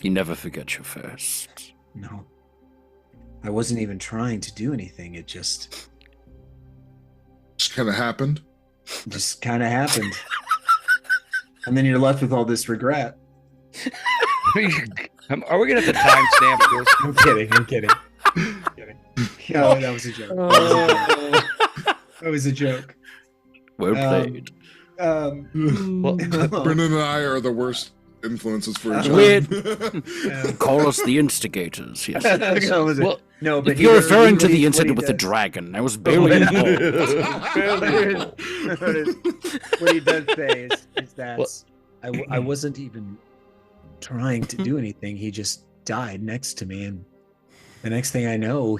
You never forget your first. No. I wasn't even trying to do anything. It just kind of happened. kind of happened. And then you're left with all this regret. Are we gonna have to timestamp this? I'm kidding. No, that was a joke. That was a joke. Well played. Well, Brendan and I are the worst influences for each Weird. other. Call us the instigators, yes. well, No, but If you're referring to he the is what he incident with the does. dragon, I was barely involved. What he does say is that Well- I wasn't even trying to do anything. He just died next to me, and the next thing I know,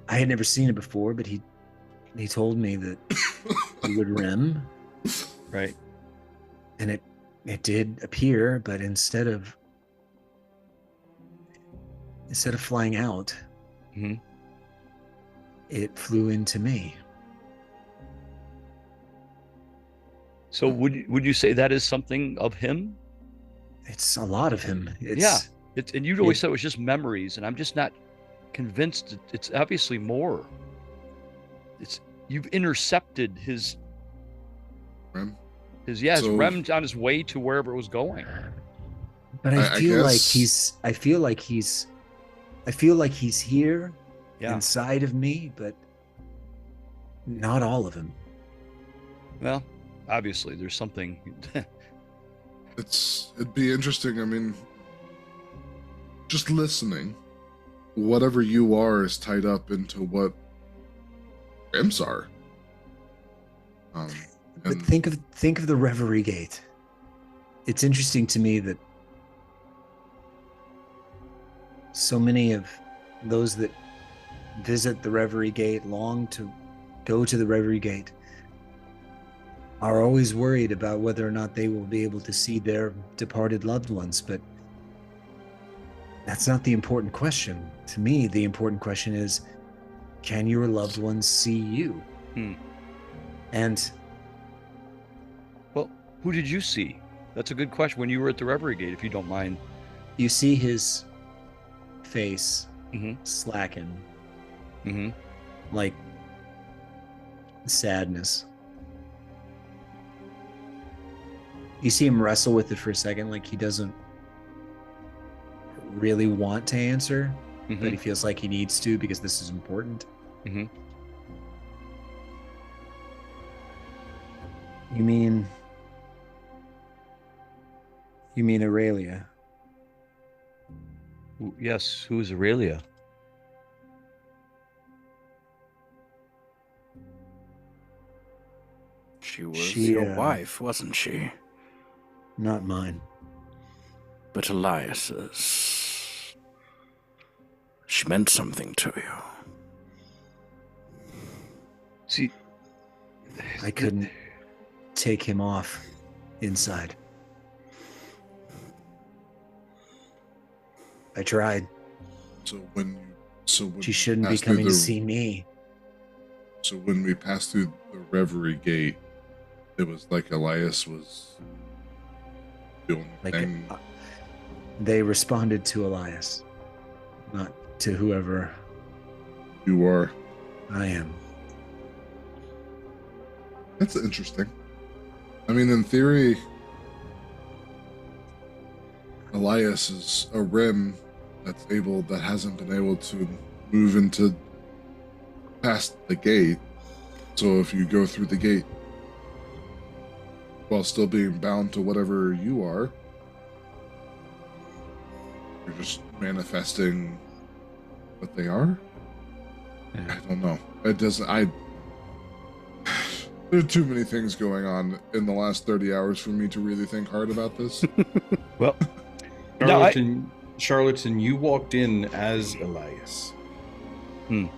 I had never seen it before, but he told me that he would rem, right. and it did appear, but instead of flying out, Mhm. it flew into me. So would you say that is something of him? It's a lot of him. Yeah. And you'd always said it was just memories, and I'm just not convinced it's obviously more. You've intercepted his Rem? his So- Rem's on his way to wherever it was going. But I I feel like guess- I feel like he's here Yeah. inside of me, but not all of him. Well, obviously there's something. It'd be interesting. I mean, just listening, whatever you are is tied up into what imps are. But And think of the Reverie Gate. It's interesting to me that so many of those that visit the Reverie Gate, long to go to the Reverie Gate, are always worried about whether or not they will be able to see their departed loved ones. But that's not the important question. To me, the important question is, can your loved ones see you? And Well, who did you see? That's a good question. When you were at the Reverie Gate, if you don't mind. you see his face Mm-hmm. slacken, Mm-hmm. like sadness. You see him wrestle with it for a second, like he doesn't really want to answer, but he feels like he needs to because this is important. Mm-hmm. You mean Aurelia? Yes, who's Aurelia? She was She, your wife, wasn't she? Not mine. But Elias's. She meant something to you. See, I couldn't take him off inside. I tried. so when She shouldn't be passed through coming to the- see me. So when we passed through the Reverie Gate, it was like Elias was the only Like thing. they responded to Elias, not to whoever You are. I am. That's interesting. I mean, in theory, Elias is a rim that hasn't been able to move into past the gate. So if you go through the gate while still being bound to whatever you are, you're just manifesting what they are. I don't know. It doesn't. There are too many things going on in the last 30 hours for me to really think hard about this. well, no, Charlatan, you walked in as Elias.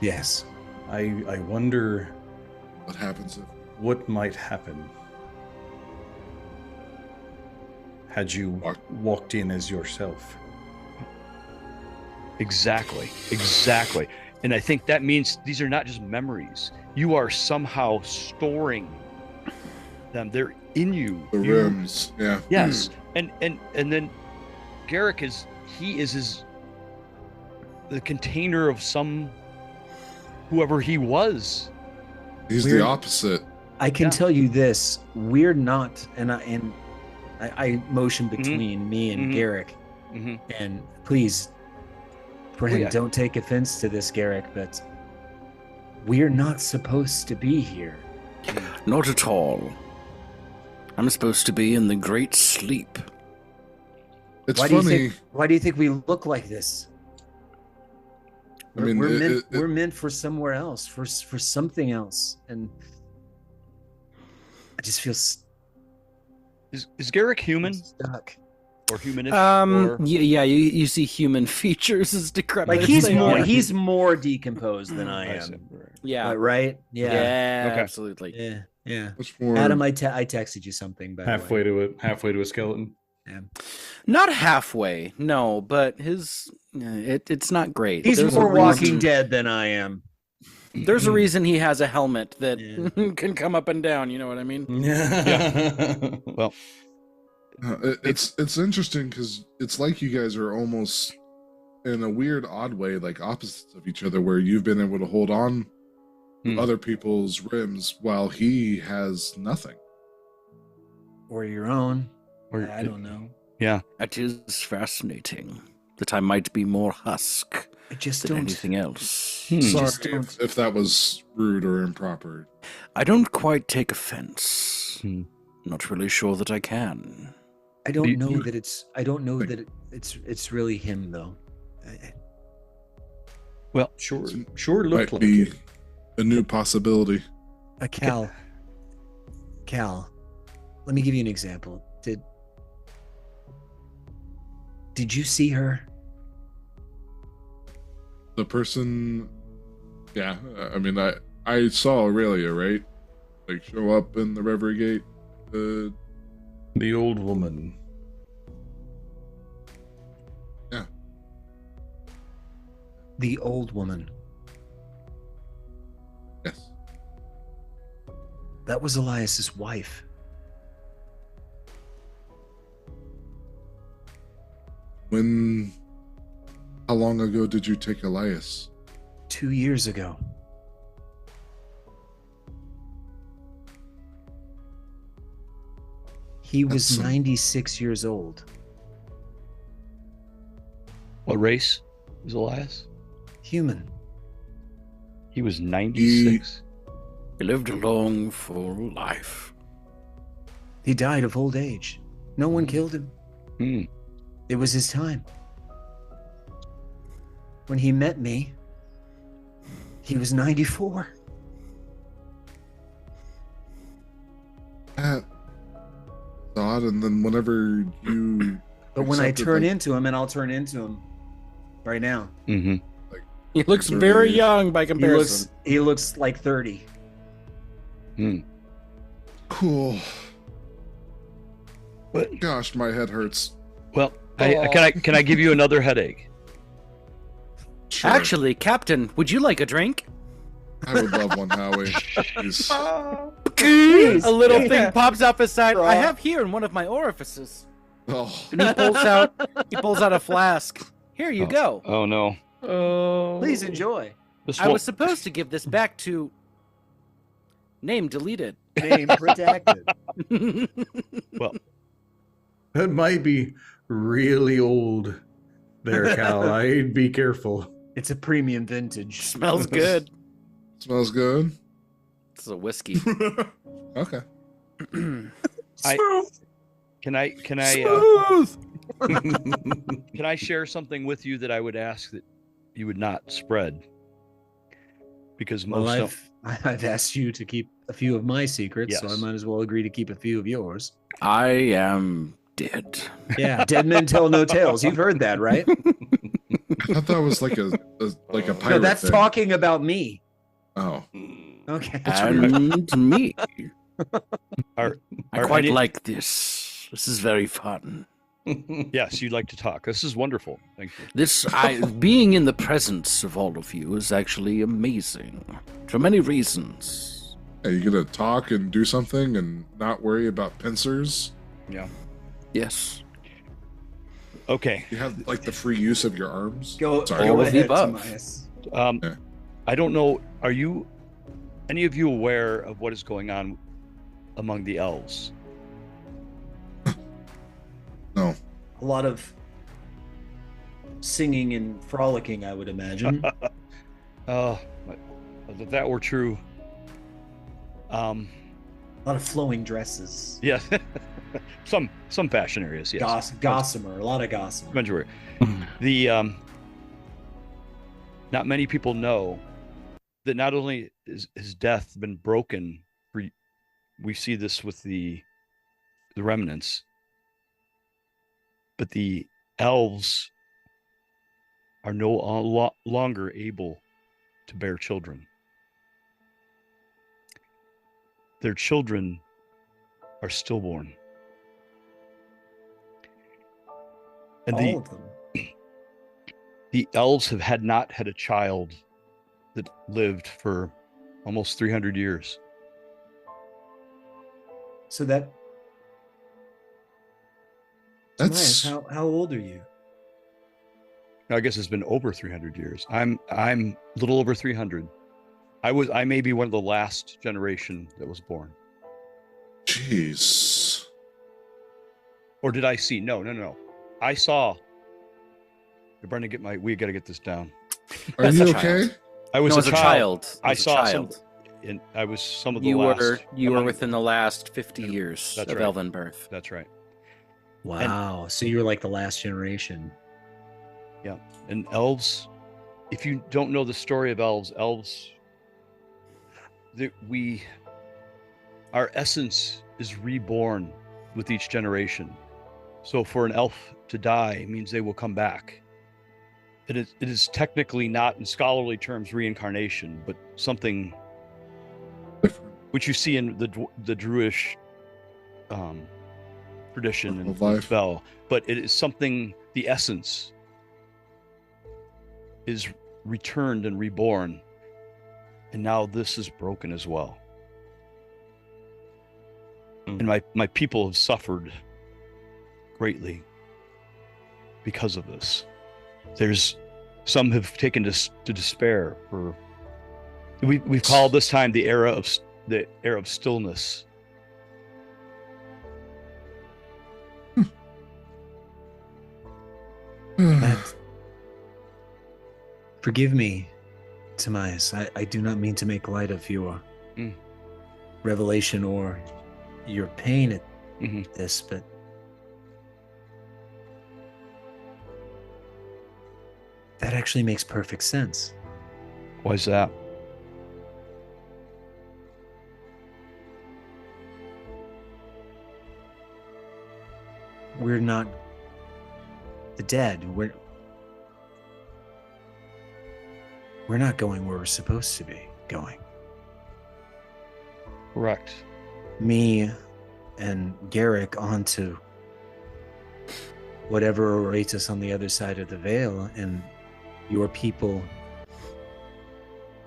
Yes. I wonder What happens if what might happen had you walked in as yourself. Exactly. And I think that means these are not just memories. You are somehow storing them. They're in you. the rims? Yeah. Yes. And then Garrick is the container of some whoever he was. He's Weird. the opposite. I can Yeah. tell you this: we're not, and I motion between me and Mhm. Garrick, Mm-hmm. and please, friend, yeah. don't take offense to this, Garrick, but we're not supposed to be here. Not at all. I'm supposed to be in the great sleep. It's Why do you funny. Why do you think we look like this? I mean, we're meant for somewhere else, for something else, and I just feel Is Garrick human stuck. or humanish? or... Yeah, you see human features as decrepit. Like as he's they more are. he's more decomposed than I see. am. Yeah. Right? Yeah, Yeah. Okay. absolutely. Yeah. Much more. Adam, I texted you something by Halfway the way. to a skeleton. Not halfway, no, but his it's not great. He's There's a more Walking reason- Dead than I am. There's a reason he has a helmet that Yeah. can come up and down. You know what I mean? Yeah. Well, It's interesting because it's like you guys are almost in a weird, odd way, like opposites of each other, where you've been able to hold on to other people's rims while he has nothing. Or your own. Or- I don't know. Yeah. It is fascinating that I might be more husk I just than don't. anything else. Sorry Just don't. if that was rude or improper. I don't quite take offense. Hmm. Not really sure that I can. I don't You- know you- that it's. I don't know that it's really him though. Well, Sure Might looked like be it. a new possibility. Cal. Let me give you an example. Did you see her? The person, yeah. I mean, I saw Aurelia, right? Like show up in the Reverie Gate. The old woman. The old woman. Yes. That was Elias's wife. How long ago did you take Elias? 2 years ago. He was That's some- 96 years old. what race was Elias? Human. He was 96. He lived a long, full life. He died of old age. No one killed him. Hmm. It was his time. When he met me, he was 94. That's odd. And then whenever you, But when I accepted turn the- into him, and I'll turn into him right now, Mm-hmm. He looks 30 very years. young by comparison. he looks like 30. cool. But- Gosh, my head hurts. Well, can I give you another headache? Sure. Actually, Captain, would you like a drink? I would love one, Howie. Jeez. A little Yeah. thing pops up his side. I Straw. have here in one of my orifices. Oh, And he pulls out a flask. Here you go. Oh no. Oh. Please enjoy. This I won't- was supposed to give this back to name deleted. Name protected. That might be really old there, Cal. I'd be careful. It's a premium vintage. Smells good. smells good. It's a whiskey. Okay. Can I can I share something with you that I would ask that you would not spread? Because Well, most don't. I've asked you to keep a few of my secrets, so I Yes. might as well agree to keep a few of yours. I am dead. Yeah, dead men tell no tales. You've heard that, right? I thought that was like a pirate No, that's thing. talking about me. Oh. Okay. And me. Are- I are quite any- like this. This is very fun. Yes, you'd like to talk. This is wonderful. Thank you. Being in the presence of all of you is actually amazing for many reasons. Hey, you gonna talk and do something and not worry about pincers? Yes. Okay. You have like the free use of your arms. Go, Sorry. go All of the ahead, above. Tobias. Yeah. I don't know. Are you, any of you, aware of what is going on among the elves? No. A lot of singing and frolicking, I would imagine. If that were true. A lot of flowing dresses. Yes. some fashion areas. Yes. Gossamer, a lot of gossamer. Mentor. The not many people know that not only is his death been broken for, we see this with the remnants, but the elves are no longer able to bear children. Their children are stillborn. And All of them. the elves have not had a child that lived for almost 300 years. So that. That's Tobias, how old are you? I guess it's been over 300 years. I'm a little over 300. I may be one of the last generation that was born. Jeez. Or did I see? No. I saw. Brendan, we got to get this down. Are As you a okay? child. I was No, a as a child. child. I As a saw child. some, and I was some of the You last. were within the last 50 years That's of right. elven birth. That's right. Wow. So you're like the last generation. Yeah. And elves, if you don't know the story of elves, our essence is reborn with each generation. So for an elf to die means they will come back. It is technically not in scholarly terms reincarnation, but something which you see in the Druish tradition and spell. But it is something, the essence is returned and reborn. And now this is broken as well. And my people have suffered greatly because of this. There's some have taken to despair. We've called this time the era of stillness. Forgive me, Timaeus. I do not mean to make light of your revelation or your pain at this, but that actually makes perfect sense. Why is that? We're not the dead. We're not going where we're supposed to be going. Correct. Me and Garrick onto whatever awaits us on the other side of the veil, and your people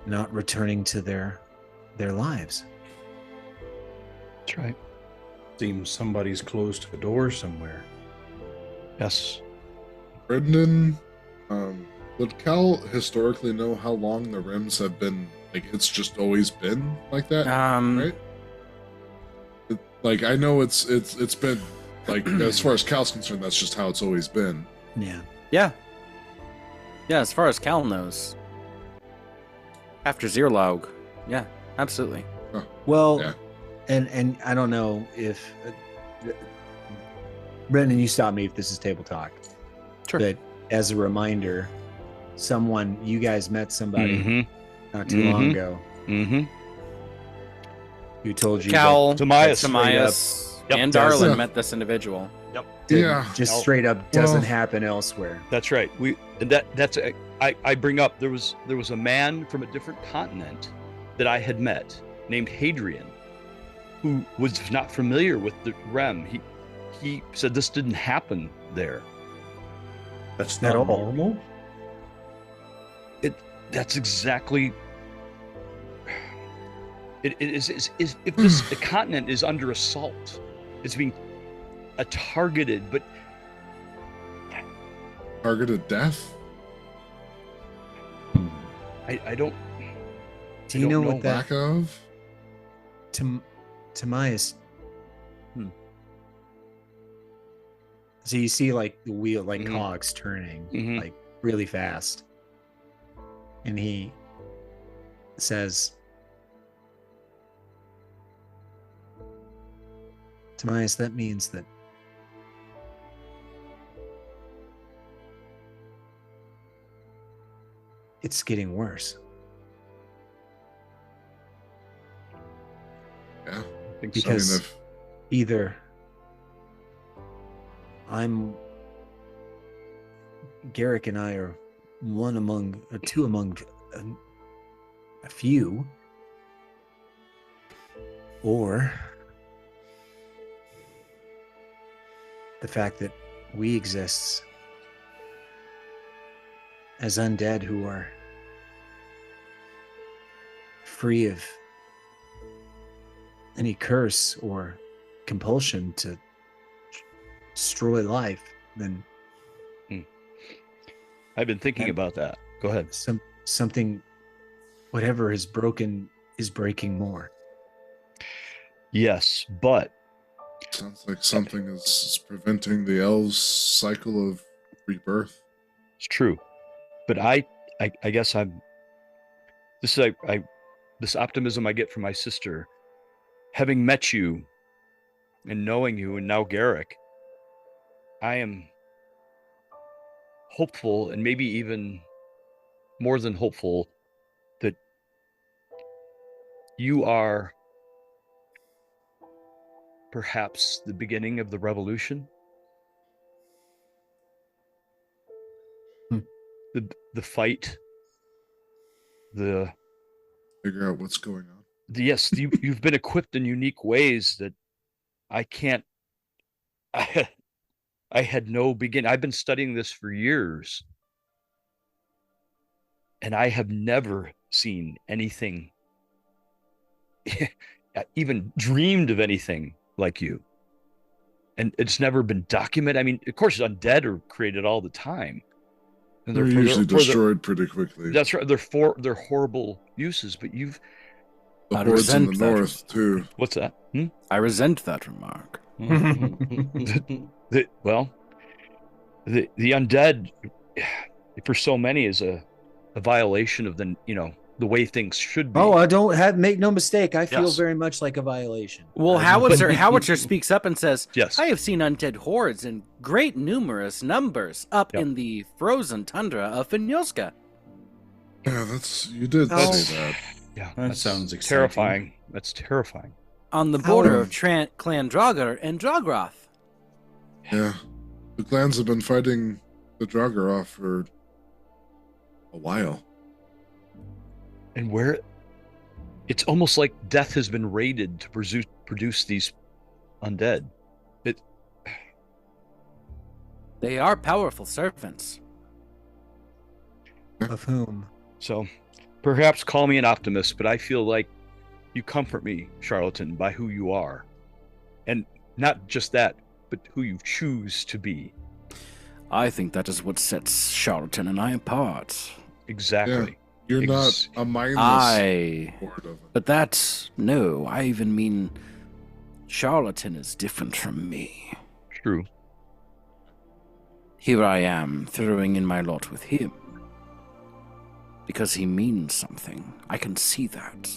not returning to their lives. That's right. Seems somebody's closed a door somewhere. Yes. Brendan, would Cal historically know how long the rims have been? Like, it's just always been like that, right? Like, I know it's been like, as far as Cal's concerned, that's just how it's always been. Yeah. Yeah, as far as Cal knows. After Zerlog. Yeah, absolutely. Oh, Well, yeah. and I don't know if Brendan, you stop me if this is table talk. Sure. But as a reminder, you guys met somebody not too long ago who told you Cal, Timaeus, and Darlin met this individual. just straight up doesn't happen elsewhere. That's right. I bring up there was a man from a different continent that I had met named Hadrian, who was not familiar with the Rem. He said this didn't happen there. That's Not not all. normal. That's exactly. It is if this the continent is under assault, it's being targeted, but Targeted death? I don't. Do you know what that Lack of? Timaeus? So you see like the wheel, like cogs turning like really fast. And he says, Timaeus, that means that it's getting worse. Yeah. I think Because so. either Garrick and I are two among a few, or the fact that we exist as undead who are free of any curse or compulsion to destroy life, then I've been thinking about that. Go ahead. Something, whatever is broken is breaking more. Yes, but Sounds like something is preventing the elves' cycle of rebirth. it's true. But I guess this is this optimism I get from my sister, having met you and knowing you, and now Garrick. I am hopeful, and maybe even more than hopeful, that you are perhaps the beginning of the revolution. The fight, Figure out what's going on. yes, you've been equipped in unique ways that I can't. I had no begin. I've been studying this for years, and I have never seen anything, even dreamed of anything like you. And it's never been documented. I mean, of course, undead are created all the time. And They're usually destroyed pretty quickly. That's right. They're horrible uses, but you've. The hordes in the north too. What's that? I resent that remark. The undead, for so many, is a violation of the way things should be. Oh, I don't make no mistake. I feel Yes. very much like a violation. Well, Howitzer speaks up and says, Yes. I have seen undead hordes in great numerous numbers up in the frozen tundra of Finyoska. Yeah, you did say that. Yeah, That sounds exciting. terrifying. That's terrifying. On the border of Clan Draugr and Drogroth. Yeah, the clans have been fighting the Draugr for a while. And where it's almost like death has been raided to produce these undead. They are powerful servants. Of whom? So perhaps call me an optimist, but I feel like you comfort me, Charlatan, by who you are. And not just that, but who you choose to be. I think that is what sets Charlatan and I apart. Exactly. You're not a mindless horde of them. But that's no. I even mean Charlatan is different from me. True. Here I am throwing in my lot with him because he means something. I can see that.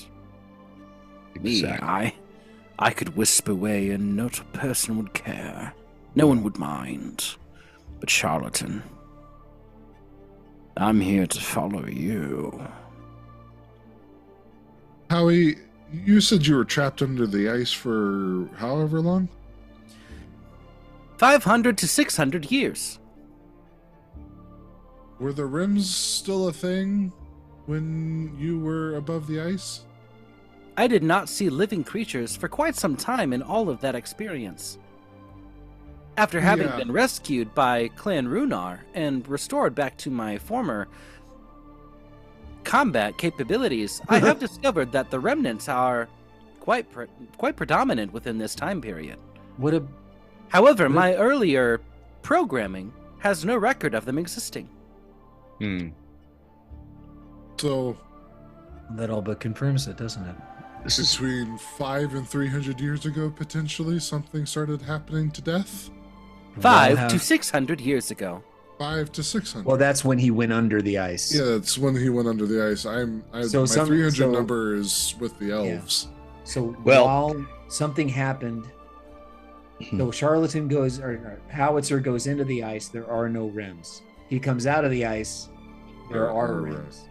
Exactly. Me, I could wisp away and not a person would care. No one would mind. But Charlatan, I'm here to follow you. Howie, you said you were trapped under the ice for however long? 500 to 600 years. Were the rims still a thing when you were above the ice? I did not see living creatures for quite some time in all of that experience. After having been rescued by Clan Runar and restored back to my former combat capabilities, I have discovered that the remnants are quite predominant within this time period. However, my earlier programming has no record of them existing. So that all but confirms it, doesn't it? Between 5 and 300 years ago, potentially, something started happening to death? 5 to 600 years ago. 5 to 600. Well, that's when he went under the ice. Yeah, that's when he went under the ice. My 300 number is with the elves. So while something happened, so Charlatan goes, or Howitzer goes into the ice, there are no rims. He comes out of the ice, there are rims.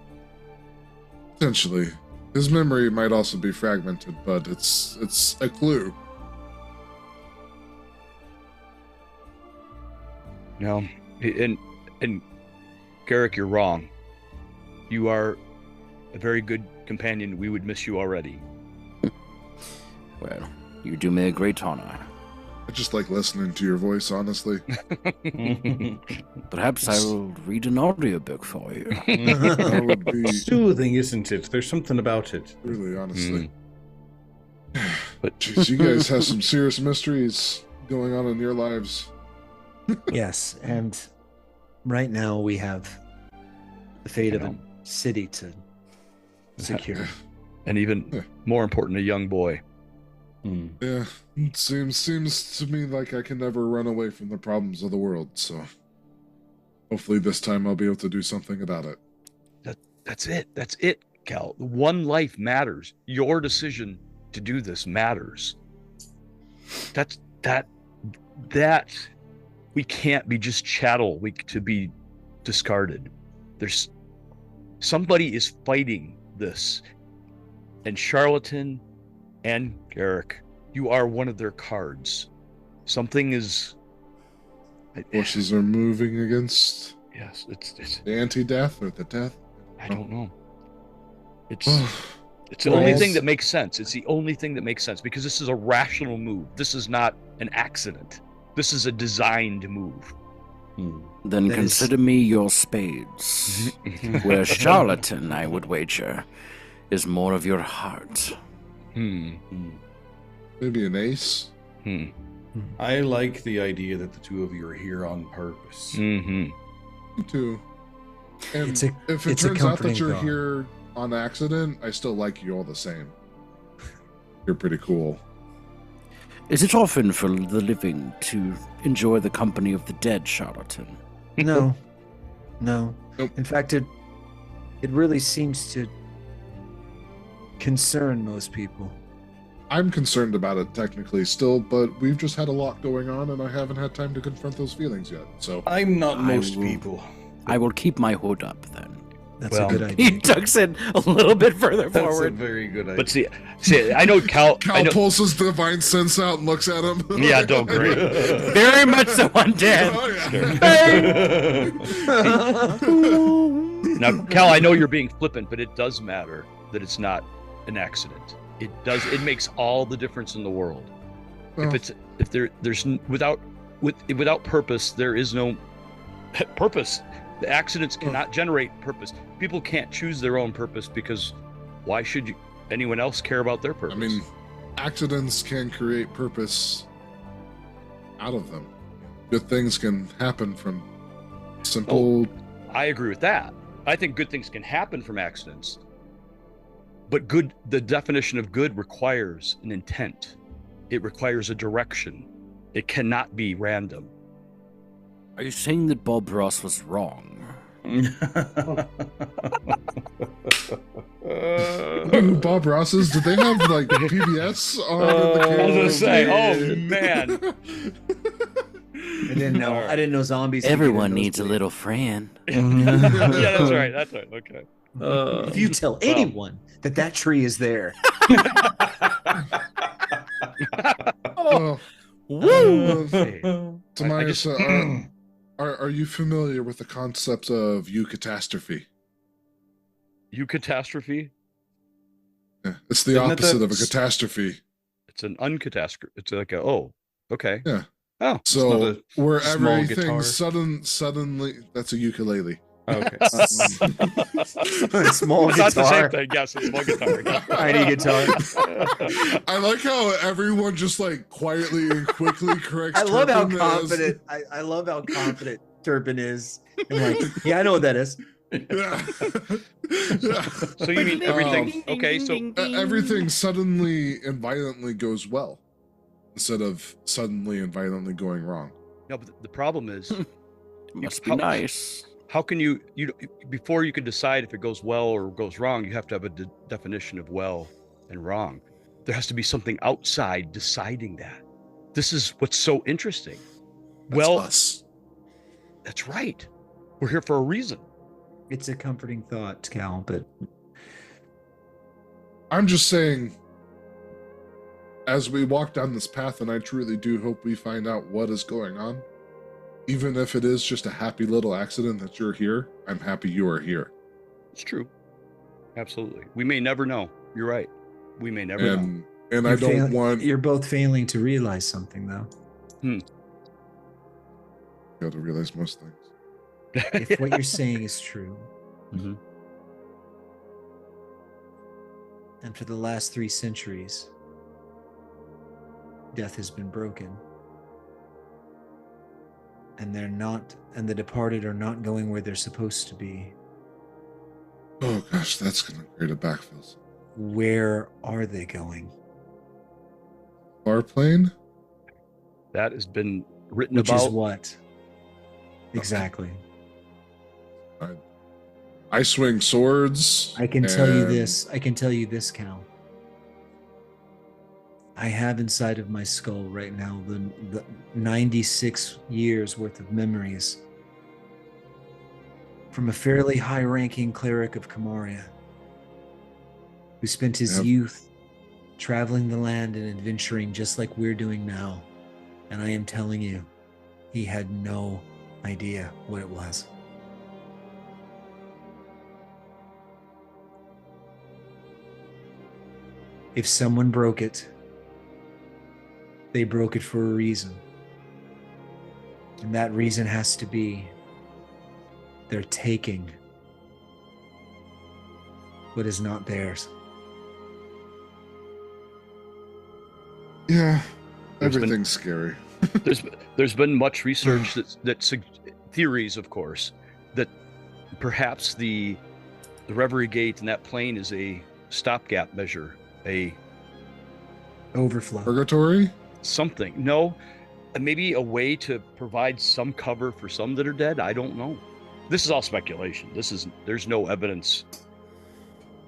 Potentially. His memory might also be fragmented, but it's a clue. No, and Garrick, you're wrong. You are a very good companion. We would miss you already. Well, you do me a great honor. I just like listening to your voice, honestly. Perhaps I will read an audiobook for you. That would be soothing, isn't it? There's something about it. Really, honestly. But jeez, you guys have some serious mysteries going on in your lives. Yes, and right now we have the fate I of a know. city to secure. And even more important, a young boy. Yeah, it seems to me like I can never run away from the problems of the world. So hopefully this time I'll be able to do something about it. That's it. That's it, Cal. One life matters. Your decision to do this matters. That we can't be just chattel to be discarded. There's somebody is fighting this, and Charlatan and Garrick, you are one of their cards. Something is. Forces are moving against. Yes, it's the anti-death or the death. I don't know. It's the only thing that makes sense. It's the only thing that makes sense because this is a rational move. This is not an accident. This is a designed move. Then consider me your spades. Where charlatan, I would wager, is more of your heart. Maybe an ace. I like the idea that the two of you are here on purpose. Me too. And if it it's a turns out that comforting you're thought. here on accident, I still like you all the same. You're pretty cool. Is it often for the living to enjoy the company of the dead, charlatan? No. No. Nope. In fact, it really seems to concern most people. I'm concerned about it technically still, but we've just had a lot going on and I haven't had time to confront those feelings yet. So I'm not most people. I will keep my hood up then. That's a good He idea. tucks it a little bit further That's a forward. very good idea. But see, I know Cal. Cal pulls his divine sense out and looks at him. Yeah, don't great. Very much so undead. Oh, yeah. Now, Cal, I know you're being flippant, but it does matter that it's not an accident. It does. It makes all the difference in the world. Well, Without purpose, there is no purpose. The accidents cannot generate purpose. People can't choose their own purpose because why should anyone else care about their purpose? I mean, accidents can create purpose out of them. Good things can happen from simple. I agree with that. I think good things can happen from accidents. But the definition of good requires an intent. It requires a direction. It cannot be random. Are you saying that Bob Ross was wrong? Bob Ross's, did they have like PBS on the I was gonna say, oh cable? man. I didn't know zombies. could get Everyone in needs a those little friend. Yeah, that's right. That's right. Okay. places. If you tell anyone that tree is there, Oh, Woo! Tobias, are you familiar with the concept of eucatastrophe? Eucatastrophe? Yeah, it's the Isn't it opposite of a that- catastrophe. It's an uncatastrophe. It's like okay. Yeah. Oh, So not a where small everything guitar. suddenly that's a ukulele. Okay. small it's not the same guitar, thing. Yes, it's small guitar. tiny guitar. I like how everyone just like quietly and quickly corrects. I love how Turpin as- confident. I love how confident Turpin is. And like, yeah, I know what that is. Yeah. Yeah. So you mean everything? Okay, so Everything suddenly and violently goes well instead of suddenly and violently going wrong. no, but the problem is, Must be nice. how can you before you can decide if it goes well or goes wrong, you have to have a definition of well and wrong. There has to be something outside deciding that. This is what's so interesting. That's us. That's right. We're here for a reason. It's a comforting thought, Cal, but I'm just saying, as we walk down this path, and I truly do hope we find out what is going on, even if it is just a happy little accident that you're here, I'm happy you are here. It's true. Absolutely. We may never know. You're right. We may never know. And I don't want You're both failing to realize something, though. you to realize most things. If what you're saying is true, Mhm. and for the last 3 centuries, death has been broken, and the departed are not going where they're supposed to be, Oh gosh, that's gonna create a backfill. Where are they going? Bar plane? That has been written Which about. is what? Exactly. I swing swords. I can tell you and- this. I can tell you this, Cal. I have inside of my skull right now the 96 years worth of memories from a fairly high-ranking cleric of Kamaria who spent his Yep. youth traveling the land and adventuring just like we're doing now. And I am telling you, he had no idea what it was. If someone broke it, they broke it for a reason. And that reason has to be they're taking what is not theirs. Yeah, There's been- everything's scary. There's been much research theories, of course, that perhaps the Reverie Gate and that plane is a stopgap measure, a Overflow. Purgatory? something. No, maybe a way to provide some cover for some that are dead. I don't know. This is all speculation. There's no evidence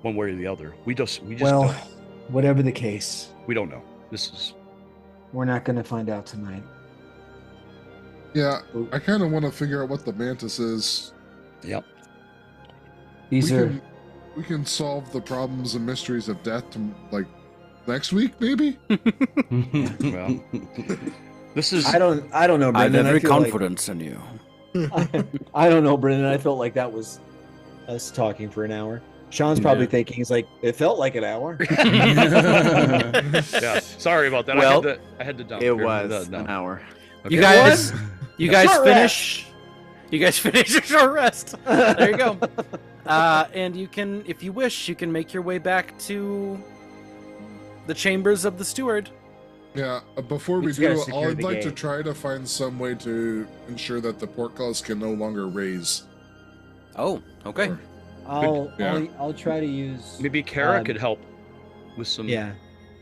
one way or the other. We just Well, don't. whatever the case, We don't know. This is we're not going to find out tonight. Yeah, I kind of want to figure out what the mantis is. yep. These we are can, we can solve the problems and mysteries of death like next week, maybe. Well, this is I don't know, I have Brendan. every feel like- confidence in you. I don't know, Brendan. I felt like that was us talking for an hour. Sean's probably Yeah. thinking, he's like, it felt like an hour. yeah. Sorry about that. Well, I had to dump. It here. was No. an hour. Okay. You guys, Short finish. You guys finish your short rest. There you go. And you can, if you wish, you can make your way back to the chambers of the steward. Yeah, before We we just gotta do, secure I'd the like to gate. try to find some way to ensure that the portcullis can no longer raise. Oh, okay. Or- Yeah. I'll try to use. Maybe Kara Um, could help with some Yeah,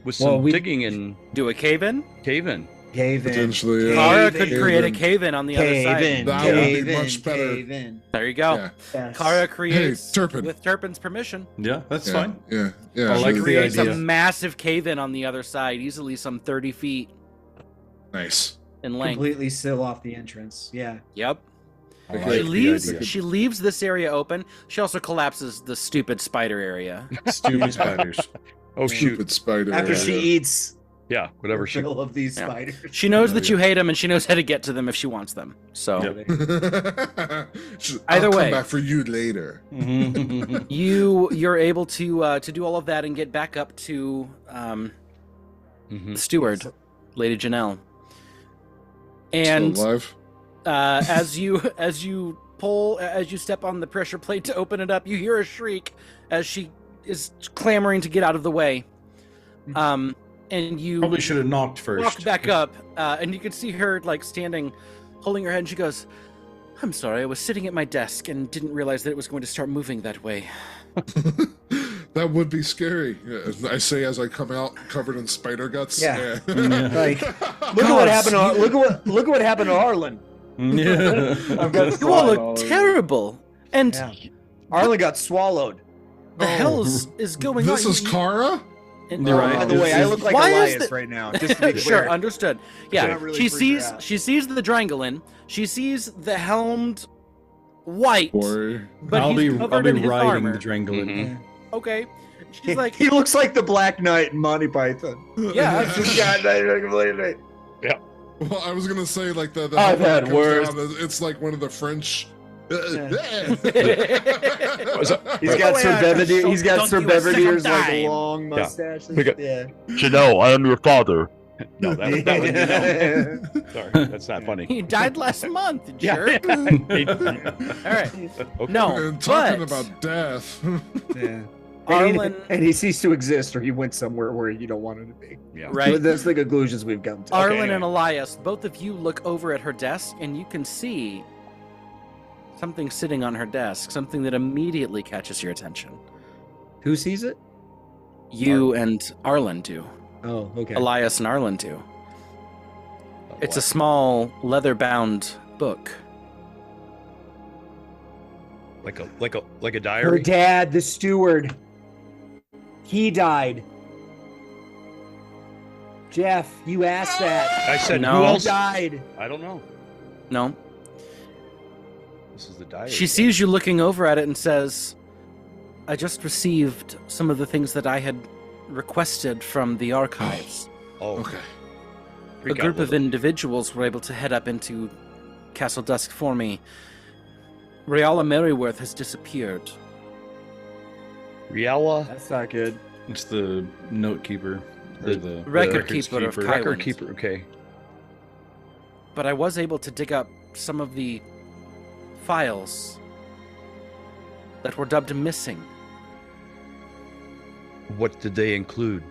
with Well, some we- digging and Do a cave in. cave in. cave in. Potentially, Kara Cave could in. create a cave in on the other Cave side. in. That would be Cave in. much better. Cave in. There you go. Yeah, Yes. Kara creates Turpin. with Turpin's permission. Yeah, that's yeah, fine. yeah, yeah. I like sure. the Creates idea. a massive cave in on the other side, easily some 30 feet Nice. in length. Completely seal off the entrance. Yeah. Yep. I She She like the leaves. idea. She leaves this area open. She also collapses the stupid spider area. Stupid spiders. Oh shoot! Stupid spider. After yeah. she eats Yeah, whatever she. all of these Yeah. spiders. She knows Oh, that yeah. you hate them, and she knows how to get to them if she wants them. So Yep. Either I'll way. come back for you later. you're able to do all of that and get back up to Mhm. the steward, Lady Janelle. Still And alive? as you step on the pressure plate to open it up, you hear a shriek as she is clamoring to get out of the way. And you Probably should have knocked first. walk back up, and you can see her like standing, holding her head, and she goes, "I'm sorry, I was sitting at my desk and didn't realize that it was going to start moving that way." That would be scary. Yeah, I say as I come out covered in spider guts. Yeah. Yeah. Like, look at what happened. Look at what happened to Arlen. Yeah. I've got You all slime look over. terrible. And Yeah. Arlen got swallowed. the hell is going This on? is Kara? And- You're right. By the way, I look like Why is Elias the- right now. Just to be Sure, clear. understood. I'm Yeah, not really she freaking sees out. the Drangalin. She sees the helmed white, Boy. but I'll he's be covered riding in his armor. the Drangolin. Mhm. Okay, she's like, he looks like the Black Knight in Monty Python. yeah, completely. Well, I was gonna say like the I've helmet that had comes worse. down, it's like one of the French. He's got Sir Bedivere. He's got Sir Don't you a Bedivere's second like time. long mustache. We got- Yeah. Janelle, I am your father. No, that would be no. Sorry, that's not funny. he died last month, Yeah. jerk. All right, Okay. no, And talking but about death. Yeah. Arlen, And he ceased to exist, or he went somewhere where you don't want him to be. Yeah. right? That's the conclusions we've come to. Arlen anyway. and Elias, both of you look over at her desk, and you can see something sitting on her desk, something that immediately catches your attention. Who sees it? You and Arlen do. Oh, okay. Elias and Arlen do. It's a small leather-bound book. Like a Her diary. dad, the steward. He died. Jeff, you asked that. I said, No. who Who else? died? I don't know. No. This is the diary. She sees you looking over at it and says, I just received some of the things that I had requested from the archives. Oh, Okay. A freak out, group of Lily. individuals were able to head up into Castle Dusk for me. Riala Merryworth has disappeared. Riala, That's not good. It's the note keeper. Or the Record records keeper of keeper. Kai- record Kywind. keeper. Okay. But I was able to dig up some of the files that were dubbed missing. What did they include?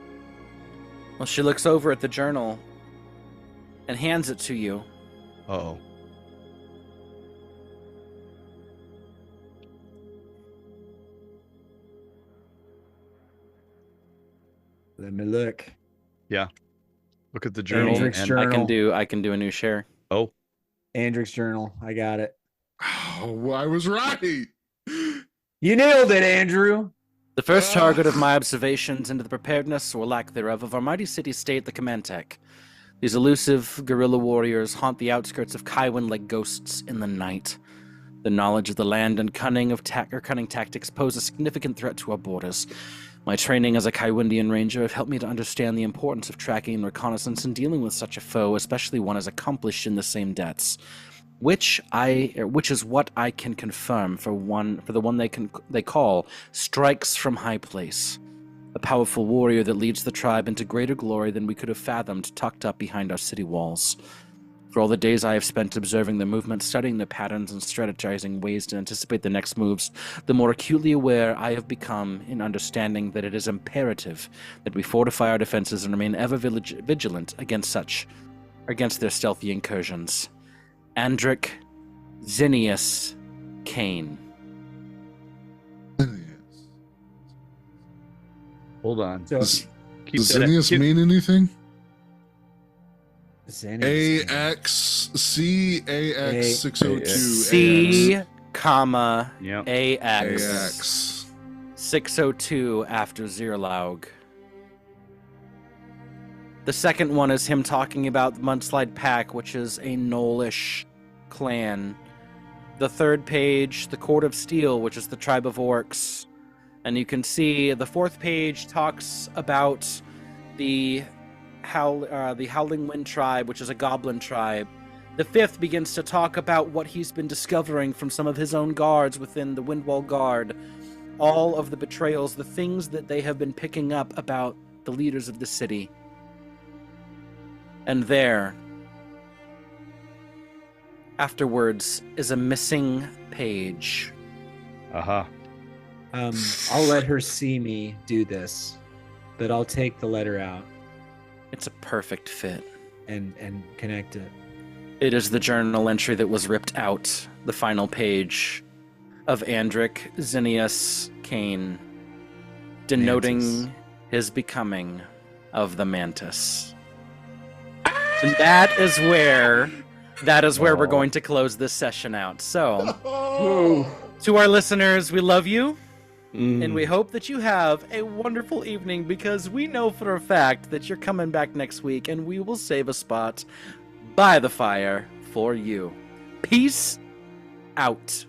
Well, she looks over at the journal and hands it to you. Uh-oh. Let me look. Look at the journal. Hendrix and- journal. I can do a new share. Oh, Andric's journal. I got it. Oh, I was right. You nailed it, Andrew. The first target of my observations into the preparedness or lack thereof of our mighty city-state, the Commantech. These elusive guerrilla warriors haunt the outskirts of Kywind like ghosts in the night. The knowledge of the land and cunning tactics pose a significant threat to our borders. My training as a Kywindian ranger have helped me to understand the importance of tracking and reconnaissance and dealing with such a foe, especially one as accomplished in the same debts. Which is what I can confirm for the one they call Strikes from High Place, a powerful warrior that leads the tribe into greater glory than we could have fathomed, tucked up behind our city walls. For all the days I have spent observing their movements, studying their patterns, and strategizing ways to anticipate the next moves, the more acutely aware I have become in understanding that it is imperative that we fortify our defenses and remain ever vigilant against their stealthy incursions. Andric Zinnius Kane. hold on. So Does Keep does that- Zinnius keep- mean anything? Zinnius. AX 602 C, comma, Yeah. AX. AX. 602 after Zirlaug. The second one is him talking about the Mudslide Pack, which is a Gnollish clan. The third page, the Court of Steel, which is the tribe of orcs. And you can see the fourth page talks about the Howling Wind tribe, which is a goblin tribe. The fifth begins to talk about what he's been discovering from some of his own guards within the Windwall Guard. All of the betrayals, the things that they have been picking up about the leaders of the city. And there, afterwards, is a missing page. Uh-huh. I'll let her see me do this, but I'll take the letter out It's a perfect fit. and connect it. It is the journal entry that was ripped out, the final page of Andric Zinnius Kane, denoting Mantis. his becoming of the Mantis. And that is where we're going to close this session out. So, to our listeners, we love you. And we hope that you have a wonderful evening, because we know for a fact that you're coming back next week and we will save a spot by the fire for you. Peace out.